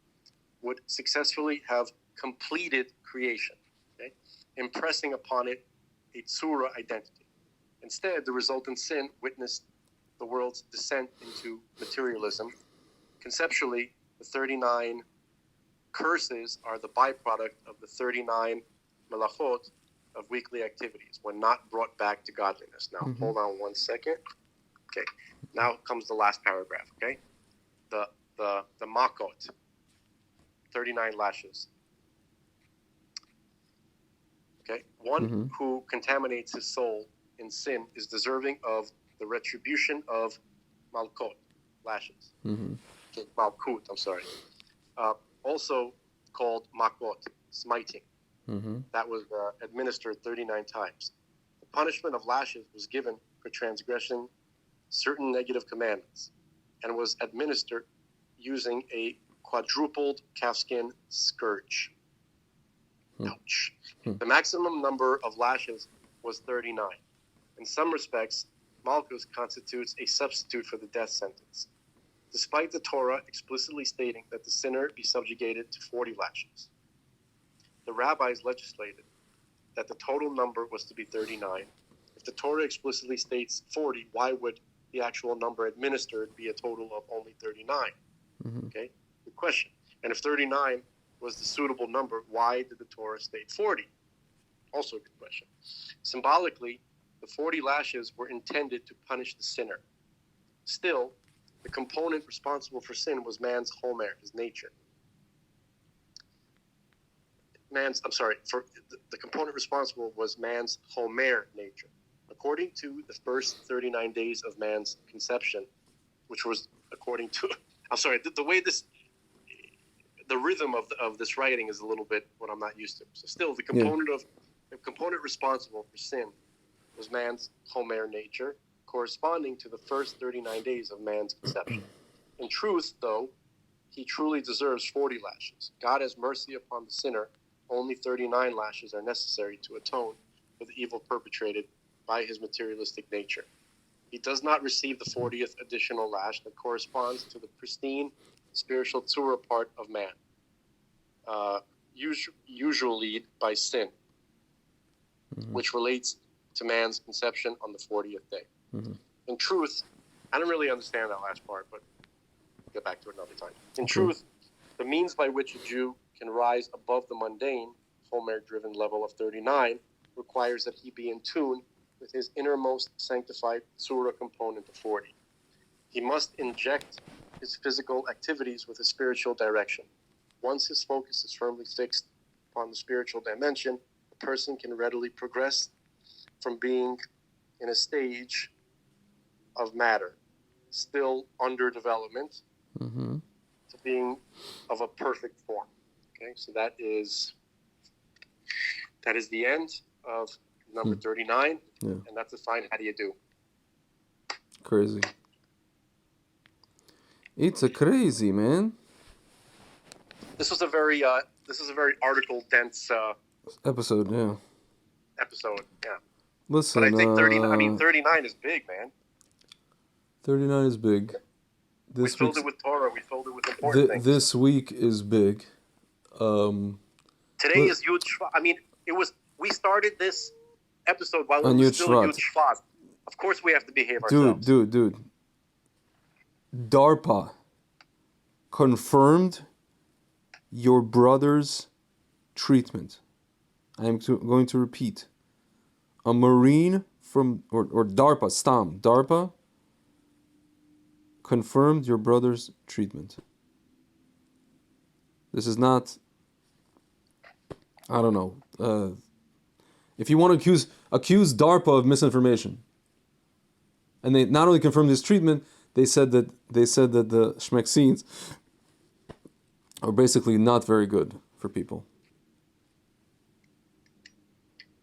[SPEAKER 2] would successfully have completed creation, okay? Impressing upon it a tzura identity. Instead, the resultant sin witnessed the world's descent into materialism. Conceptually, the 39 curses are the byproduct of the 39 melachot of weekly activities when not brought back to godliness. Now, hold on 1 second. Okay, now comes the last paragraph, okay? The makot, 39 lashes. Okay, one who contaminates his soul in sin is deserving of the retribution of malkot, lashes. Okay, malkut, I'm sorry. Also called makot, smiting. That was administered 39 times. The punishment of lashes was given for transgressing certain negative commandments and was administered using a quadrupled calfskin scourge. Ouch. The maximum number of lashes was 39. In some respects, Malchus constitutes a substitute for the death sentence, despite the Torah explicitly stating that the sinner be subjugated to 40 lashes. The rabbis legislated that the total number was to be 39. If the Torah explicitly states 40, why would the actual number administered be a total of only 39? Okay, good question. And if 39 was the suitable number, why did the Torah state 40? Also a good question. Symbolically, the 40 lashes were intended to punish the sinner. Still, the component responsible for sin was man's homer, his nature. The component responsible was man's homer nature. According to the first 39 days of man's conception, which was according to, the way the rhythm of this writing is a little bit what I'm not used to. So still, the component responsible for sin was man's homer nature, corresponding to the first 39 days of man's conception. In truth, though, he truly deserves 40 lashes. God has mercy upon the sinner. Only 39 lashes are necessary to atone for the evil perpetrated by his materialistic nature. He does not receive the 40th additional lash that corresponds to the pristine spiritual tzura part of man, usually by sin, which relates to man's conception on the 40th day. In truth, I don't really understand that last part, but we'll get back to it another time. In truth, the means by which a Jew can rise above the mundane, Homer-driven level of 39 requires that he be in tune with his innermost sanctified Tzura component of 40. He must inject his physical activities with a spiritual direction. Once his focus is firmly fixed upon the spiritual dimension, a person can readily progress from being in a stage of matter, still under development, to being of a perfect form. Okay, so that is the end of number 39, and that's defined. How do you do?
[SPEAKER 3] Crazy. It's a crazy, man.
[SPEAKER 2] This was a very article dense
[SPEAKER 3] episode. Yeah. Listen,
[SPEAKER 2] but I think 39 is big, man.
[SPEAKER 3] 39 is big.
[SPEAKER 2] We filled it with Torah. We filled it with important things.
[SPEAKER 3] This week is big.
[SPEAKER 2] Today is Yud Shvat. I mean, we started this episode while it was still Yud Shvat. Of course, we have to behave ourselves.
[SPEAKER 3] Dude. DARPA confirmed your brother's treatment. I am going to repeat. A Marine from or DARPA, DARPA confirmed your brother's treatment. This is not, I don't know. If you want to accuse DARPA of misinformation, And they not only confirmed his treatment, they said that the schmexines are basically not very good for people.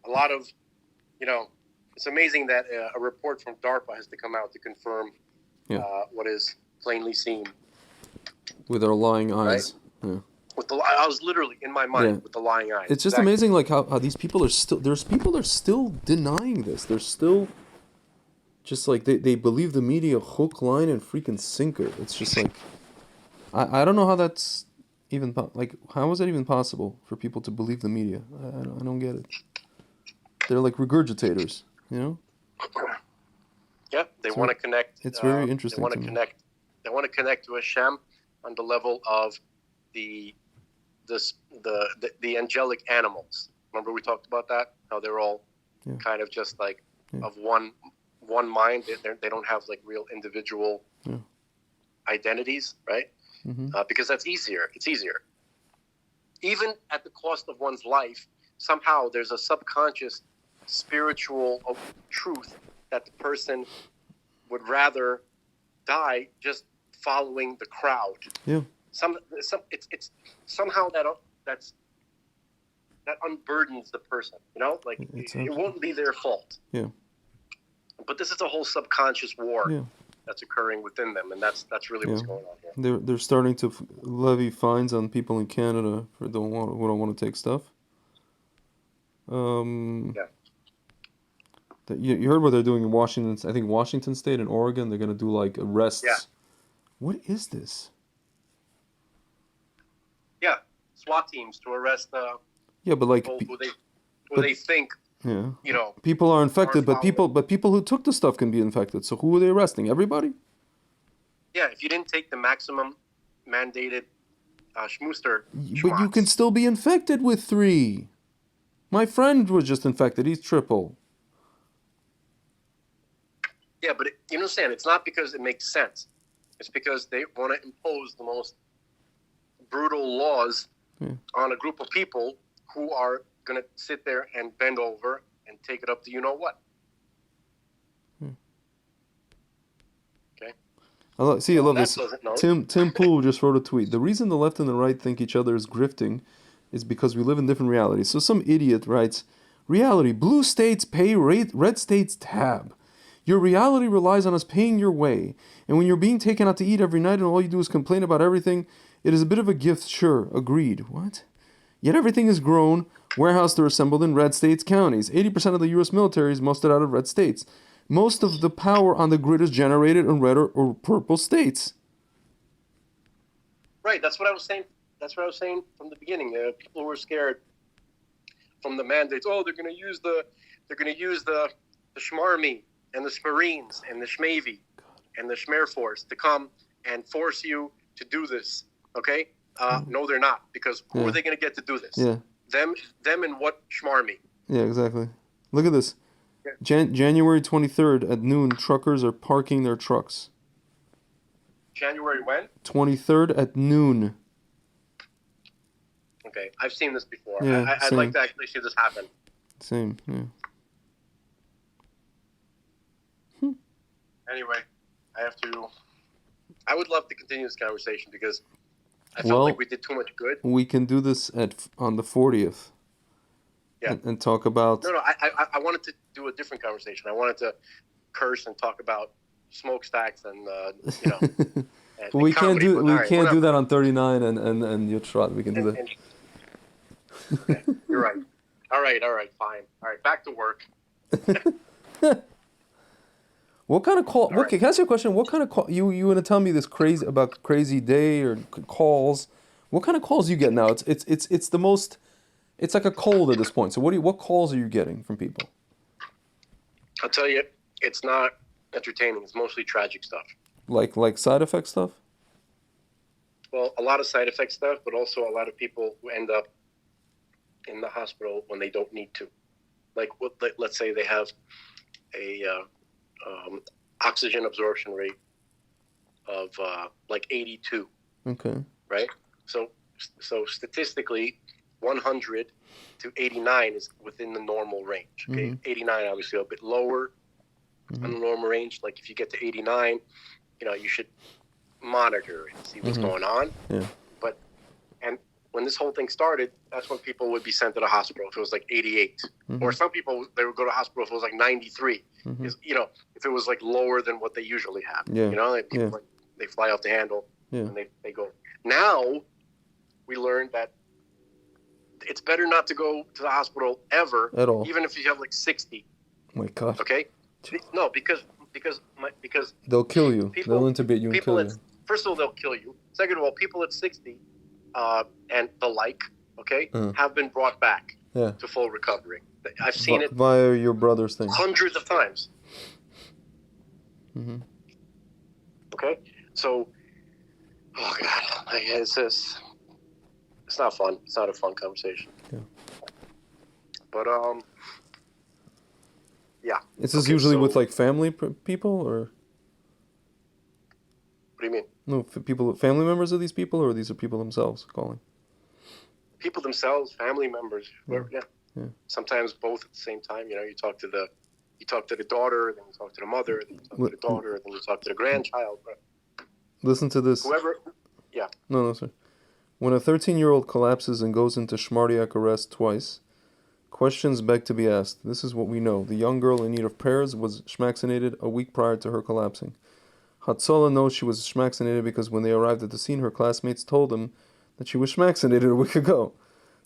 [SPEAKER 2] A lot of, it's amazing that a report from DARPA has to come out to confirm what is plainly seen.
[SPEAKER 3] With our lying eyes. Right? Yeah.
[SPEAKER 2] I was literally in my mind with the lying eyes.
[SPEAKER 3] It's just amazing, like how these people are still. There's people that are still denying this. They're still just like they believe the media hook, line, and freaking sinker. It's just like I don't know how that's even how is that even possible for people to believe the media? I don't get it. They're like regurgitators, Yeah,
[SPEAKER 2] they want to connect.
[SPEAKER 3] It's very interesting.
[SPEAKER 2] They want to connect. They want to connect to Hashem on the level of the angelic animals. Remember we talked about that? How they're all kind of just like of one mind. They don't have like real individual identities, right? Mm-hmm. Because that's easier. It's easier. Even at the cost of one's life, somehow there's a subconscious spiritual truth that the person would rather die just following the crowd.
[SPEAKER 3] Yeah.
[SPEAKER 2] It's somehow that unburdens the person, it won't be their fault.
[SPEAKER 3] Yeah.
[SPEAKER 2] But this is a whole subconscious war that's occurring within them, and that's really what's going on here.
[SPEAKER 3] They're starting to levy fines on people in Canada who don't want to take stuff. You heard what they're doing in Washington? I think Washington State and Oregon. They're going to do like arrests.
[SPEAKER 2] Yeah.
[SPEAKER 3] What is this?
[SPEAKER 2] Yeah, SWAT teams to arrest.
[SPEAKER 3] But like
[SPEAKER 2] who they think.
[SPEAKER 3] Yeah. People are infected, but people who took the stuff can be infected. So who are they arresting? Everybody?
[SPEAKER 2] Yeah, if you didn't take the maximum mandated schmooster.
[SPEAKER 3] But you can still be infected with 3. My friend was just infected. He's triple.
[SPEAKER 2] Yeah, but you understand, it's not because it makes sense. It's because they want to impose the most brutal laws on a group of people who are going to sit there and bend over and take it up to you-know-what. Okay?
[SPEAKER 3] I love this. Tim Pool just wrote a tweet. The reason the left and the right think each other is grifting is because we live in different realities. So some idiot writes, reality, blue states pay red states tab. Your reality relies on us paying your way. And when you're being taken out to eat every night and all you do is complain about everything, it is a bit of a gift, sure, agreed. What? Yet everything is grown, warehoused or assembled in red states, counties. 80% of the U.S. military is mustered out of red states. Most of the power on the grid is generated in red or purple states.
[SPEAKER 2] Right, that's what I was saying. That's what I was saying from the beginning. People who were scared from the mandates. Oh, they're going to use the Shmarmy and the Marines and the Shmavy and the Shmer Force to come and force you to do this. Okay? No, they're not, because who are they going to get to do this?
[SPEAKER 3] Yeah.
[SPEAKER 2] Them and what Shmarmy?
[SPEAKER 3] Yeah, exactly. Look at this. January 23rd at noon, truckers are parking their trucks.
[SPEAKER 2] January when?
[SPEAKER 3] 23rd at noon.
[SPEAKER 2] Okay, I've seen this before.
[SPEAKER 3] Yeah,
[SPEAKER 2] I'd like to actually see this happen.
[SPEAKER 3] Same, yeah.
[SPEAKER 2] Anyway, I would love to continue this conversation because I felt like we did too much good.
[SPEAKER 3] We can do this on the 40th.
[SPEAKER 2] Yeah.
[SPEAKER 3] And talk about...
[SPEAKER 2] No, I wanted to do a different conversation. I wanted to curse and talk about smokestacks and, and
[SPEAKER 3] we can't do
[SPEAKER 2] do
[SPEAKER 3] that on 39 and Yotrot. We can do that.
[SPEAKER 2] Okay, you're right. All right, fine. All right, back to work.
[SPEAKER 3] What kind of call? Can I ask you a question? What kind of call? You want to tell me this crazy day or calls? What kind of calls do you get now? It's the most. It's like a cold at this point. So what calls are you getting from people?
[SPEAKER 2] I'll tell you, it's not entertaining. It's mostly tragic stuff.
[SPEAKER 3] Like side effect stuff?
[SPEAKER 2] Well, a lot of side effect stuff, but also a lot of people who end up in the hospital when they don't need to. Let's say they have a oxygen absorption rate of 82.
[SPEAKER 3] Okay.
[SPEAKER 2] Right? So statistically, 100 to 89 is within the normal range. Okay, 89 obviously a bit lower on the normal range. range. Like if you get to 89, you should monitor and see what's going on.
[SPEAKER 1] Yeah.
[SPEAKER 2] And when this whole thing started, that's when people would be sent to the hospital if it was like 88. Or some people, they would go to the hospital if it was like 93. If it was like lower than what they usually have. People they fly off the handle and they go. Now we learned that it's better not to go to the hospital ever
[SPEAKER 1] at all,
[SPEAKER 2] even if you have like 60.
[SPEAKER 1] Oh my God.
[SPEAKER 2] Okay. No, because
[SPEAKER 1] they'll kill you. They'll intubate you and kill you.
[SPEAKER 2] First of all, they'll kill you. Second of all, people at 60 and the like, have been brought back to full recovery. I've seen it
[SPEAKER 1] via your brother's thing
[SPEAKER 2] hundreds of times. Okay, so oh God, it's not fun. It's not a fun conversation.
[SPEAKER 1] Yeah.
[SPEAKER 2] But yeah.
[SPEAKER 1] Is this usually with like family people or?
[SPEAKER 2] What do you mean?
[SPEAKER 1] No, family members of these people, or these are people themselves calling?
[SPEAKER 2] People themselves, family members.
[SPEAKER 1] Yeah.
[SPEAKER 2] Sometimes both at the same time. You talk to the daughter, then you talk to the mother, then you talk to the daughter, then you talk to the grandchild.
[SPEAKER 1] Listen to this.
[SPEAKER 2] Whoever. Yeah.
[SPEAKER 1] No, sir. When a 13-year-old collapses and goes into schmardiac arrest twice, questions beg to be asked. This is what we know. The young girl in need of prayers was schmaxinated a week prior to her collapsing. Hatzolah knows she was schmaxinated because when they arrived at the scene, her classmates told them that she was schmaxinated a week ago.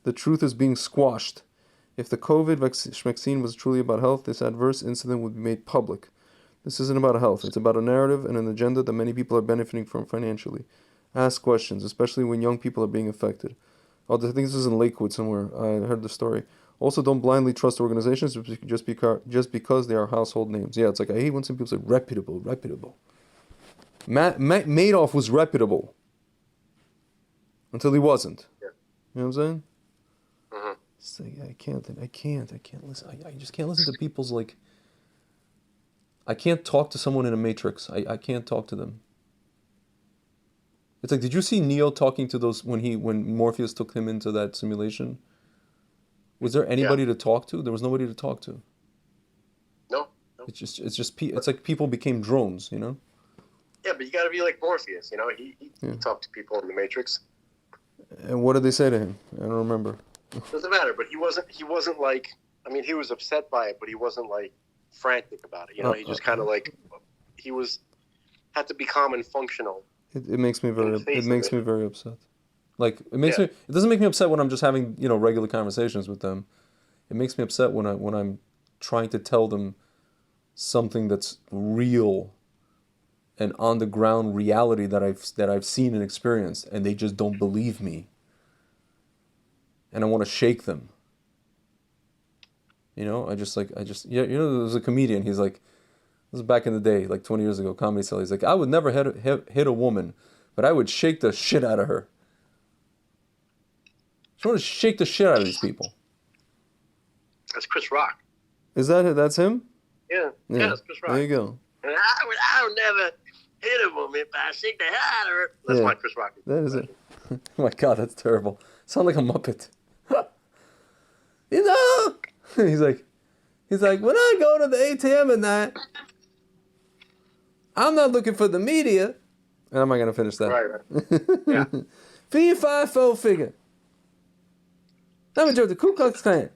[SPEAKER 1] The truth is being squashed. If the COVID vaccine was truly about health, this adverse incident would be made public. This isn't about health. It's about a narrative and an agenda that many people are benefiting from financially. Ask questions, especially when young people are being affected. I think this is in Lakewood somewhere. I heard the story. Also, don't blindly trust organizations just because they are household names. Yeah, it's like, I hate when some people say reputable. Madoff was reputable until he wasn't.
[SPEAKER 2] Yeah.
[SPEAKER 1] You know what I'm saying?
[SPEAKER 2] Mm-hmm.
[SPEAKER 1] It's like, I can't listen. I just can't listen to people's like. I can't talk to someone in a matrix. I can't talk to them. It's like, did you see Neo talking to those when Morpheus took him into that simulation? Was there anybody to talk to? There was nobody to talk to.
[SPEAKER 2] No.
[SPEAKER 1] It's like people became drones,
[SPEAKER 2] Yeah, but you got to be like Morpheus, He talked to people in the Matrix.
[SPEAKER 1] And what did they say to him? I don't remember.
[SPEAKER 2] Doesn't matter, but he wasn't like. I mean, he was upset by it, but he wasn't like frantic about it. He just kind of like had to be calm and functional.
[SPEAKER 1] It makes me very upset. Like it makes me. It doesn't make me upset when I'm just having regular conversations with them. It makes me upset when I'm trying to tell them something that's real and on the ground reality that I've seen and experienced, and they just don't believe me. And I want to shake them. There was a comedian. He's like, this was back in the day, like 20 years ago, Comedy Cell. He's like, I would never hit a woman, but I would shake the shit out of her. I want to shake the shit out of these people.
[SPEAKER 2] That's Chris Rock.
[SPEAKER 1] That's him?
[SPEAKER 2] Yeah, that's Chris Rock.
[SPEAKER 1] There you go.
[SPEAKER 2] And I would never hit a woman, but I shake the hell out of her. That's my Chris Rock.
[SPEAKER 1] That is it. Oh my God, that's terrible. Sound like a Muppet. He's like, when I go to the ATM at night, I'm not looking for the media. And I'm not gonna finish that.
[SPEAKER 2] Right. Yeah.
[SPEAKER 1] Fee, fi, fo, figure. I'm the Ku Klux Klan.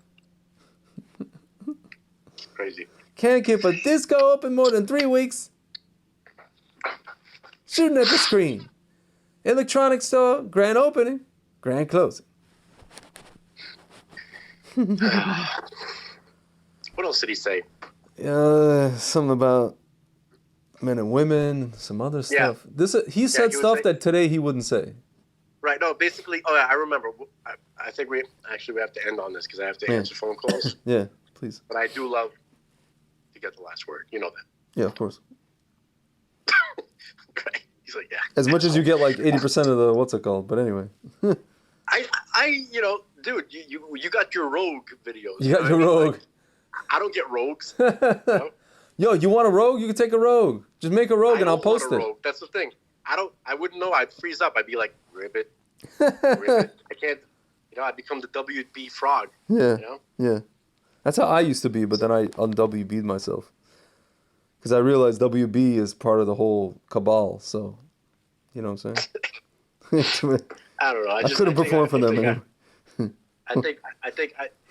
[SPEAKER 2] Crazy.
[SPEAKER 1] Can't keep a disco open more than 3 weeks. Shooting at the screen. Electronics store, grand opening, grand closing.
[SPEAKER 2] What else did he say?
[SPEAKER 1] Something about men and women, some other stuff. He said stuff that today he wouldn't say.
[SPEAKER 2] Right. No, basically. Oh, yeah, I remember. I think we have to end on this because I have to answer phone calls.
[SPEAKER 1] Yeah, please.
[SPEAKER 2] But I do love to get the last word. You know that.
[SPEAKER 1] Yeah, of course.
[SPEAKER 2] Okay. He's like, yeah.
[SPEAKER 1] As much as you get like 80% of the what's it called, but anyway.
[SPEAKER 2] Dude, you got your rogue videos.
[SPEAKER 1] You got your rogue.
[SPEAKER 2] Like, I don't get rogues.
[SPEAKER 1] Yo, you want a rogue? You can take a rogue. Just make a rogue and I'll post it. Rogue.
[SPEAKER 2] That's the thing. I wouldn't know. I'd freeze up. I'd be like, ribbit. I can't. I'd become the WB frog.
[SPEAKER 1] Yeah. Yeah. That's how I used to be, but then I un-WB'd myself. Because I realized WB is part of the whole cabal, so you know what I'm saying?
[SPEAKER 2] I don't know.
[SPEAKER 1] I couldn't perform for them, man.
[SPEAKER 2] I think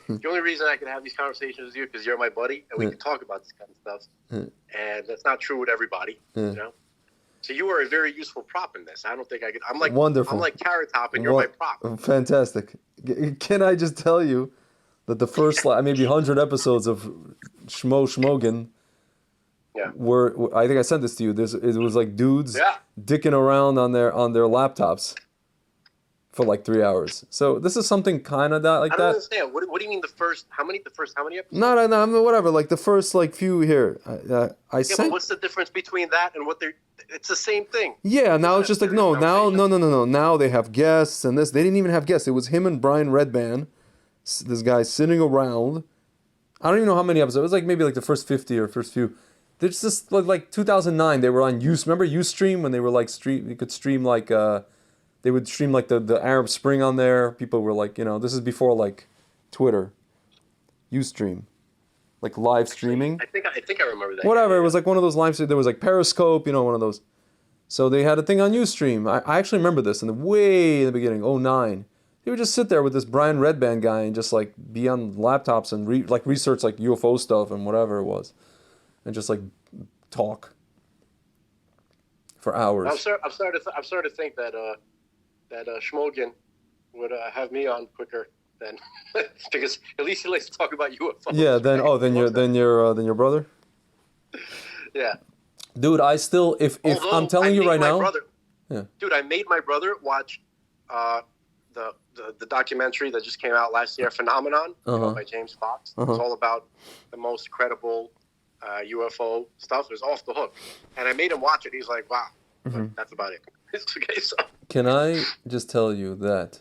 [SPEAKER 2] the only reason I can have these conversations with you because you're my buddy and we can talk about this kind of stuff. And that's not true with everybody, you know. So you are a very useful prop in this. I don't think I could. I'm like
[SPEAKER 1] wonderful.
[SPEAKER 2] I'm like Carrot Top, and you're my prop.
[SPEAKER 1] Fantastic. Can I just tell you that the first maybe 100 episodes of Schmogan were, I think I sent this to you. It was like dudes dicking around on their laptops for like 3 hours. So this is something kind of like that. I
[SPEAKER 2] don't understand. What do you mean the first? How many episodes?
[SPEAKER 1] No, whatever. Like the first few here.
[SPEAKER 2] But what's the difference between that and what they're? It's the same thing.
[SPEAKER 1] Yeah. Now it's just like no. Now they have guests and this. They didn't even have guests. It was him and Brian Redban. This guy sitting around. I don't even know how many episodes. It was like maybe like the first 50 or first few. There's just like 2009. They were on remember Ustream when they were like stream. You could stream like. They would stream like the Arab Spring on there. People were like, this is before like Twitter, Ustream, like live streaming.
[SPEAKER 2] I think I remember that.
[SPEAKER 1] Whatever, it was like one of those live streams. There was like Periscope, one of those. So they had a thing on Ustream. I actually remember this way in the beginning, 2009. They would just sit there with this Brian Redban guy and just like be on laptops and research like UFO stuff and whatever it was, and just like talk for hours.
[SPEAKER 2] I'm starting to think that Schmogan would have me on quicker than because at least he likes to talk about UFOs.
[SPEAKER 1] Yeah, then your brother.
[SPEAKER 2] Yeah.
[SPEAKER 1] Dude, although I'm telling you right now.
[SPEAKER 2] Dude, I made my brother watch the documentary that just came out last year, Phenomenon, by James Fox. It's all about the most credible UFO stuff. It was off the hook, and I made him watch it. He's like, "Wow." But that's about it. Okay, so.
[SPEAKER 1] Can I just tell you that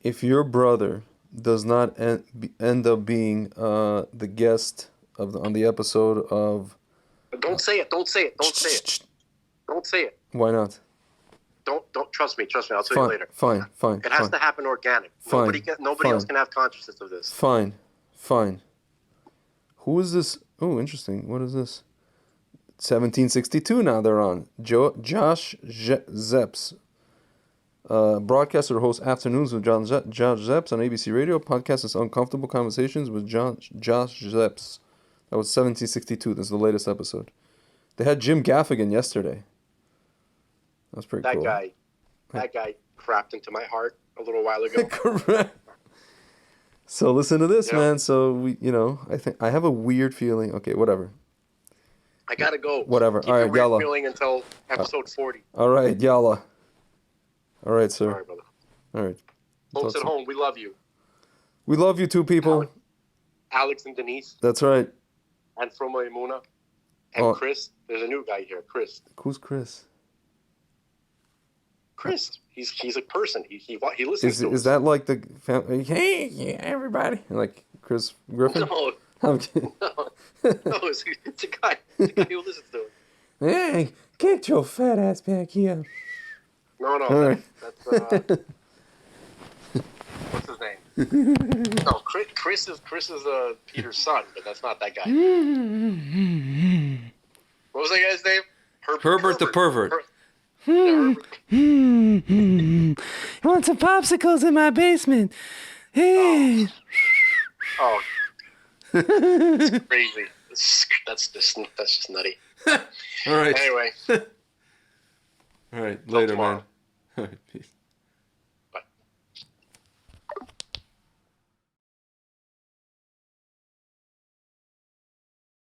[SPEAKER 1] if your brother does not end up being the guest on the episode of...
[SPEAKER 2] Don't say it. Don't say it.
[SPEAKER 1] Why not?
[SPEAKER 2] Don't trust me. I'll tell you later.
[SPEAKER 1] Fine.
[SPEAKER 2] It has to happen organic. Nobody else can have consciousness of this.
[SPEAKER 1] Fine. Who is this? Oh, interesting. What is this? 1762 now they're on. Josh Zepps. Broadcaster hosts Afternoons with Josh Zepps on ABC Radio. Podcast is Uncomfortable Conversations with Josh Zepps. That was 1762. This is the latest episode. They had Jim Gaffigan yesterday. That was pretty cool.
[SPEAKER 2] That guy crapped into my heart a little while ago.
[SPEAKER 1] Correct. So listen to this, man. So we, I think I have a weird feeling. Okay, whatever.
[SPEAKER 2] I gotta go.
[SPEAKER 1] Whatever.
[SPEAKER 2] Keep
[SPEAKER 1] all right, yalla.
[SPEAKER 2] Feeling until episode 40.
[SPEAKER 1] All right, yalla. All right, sir.
[SPEAKER 2] All right, brother.
[SPEAKER 1] All right.
[SPEAKER 2] Folks at home, we love you.
[SPEAKER 1] We love you too, people.
[SPEAKER 2] Alex and Denise.
[SPEAKER 1] That's right.
[SPEAKER 2] And Froma Imuna. And Chris. There's a new guy here, Chris.
[SPEAKER 1] Who's Chris?
[SPEAKER 2] Chris. He's a person. He listens to us.
[SPEAKER 1] Is that like the family? Hey, everybody. Like Chris Griffin?
[SPEAKER 2] No.
[SPEAKER 1] I'm kidding.
[SPEAKER 2] No, it's a guy. It's a guy who listens to it.
[SPEAKER 1] Hey, get your fat ass back here.
[SPEAKER 2] No.
[SPEAKER 1] Right.
[SPEAKER 2] That's what's his name? No, Chris is Peter's son, but that's not that guy. What was that guy's name?
[SPEAKER 3] Herbert the pervert.
[SPEAKER 1] I want some popsicles in my basement. Hey.
[SPEAKER 2] Oh. It's crazy. That's just nutty.
[SPEAKER 3] All right.
[SPEAKER 2] Anyway.
[SPEAKER 3] All right. Later, man. All right. Peace.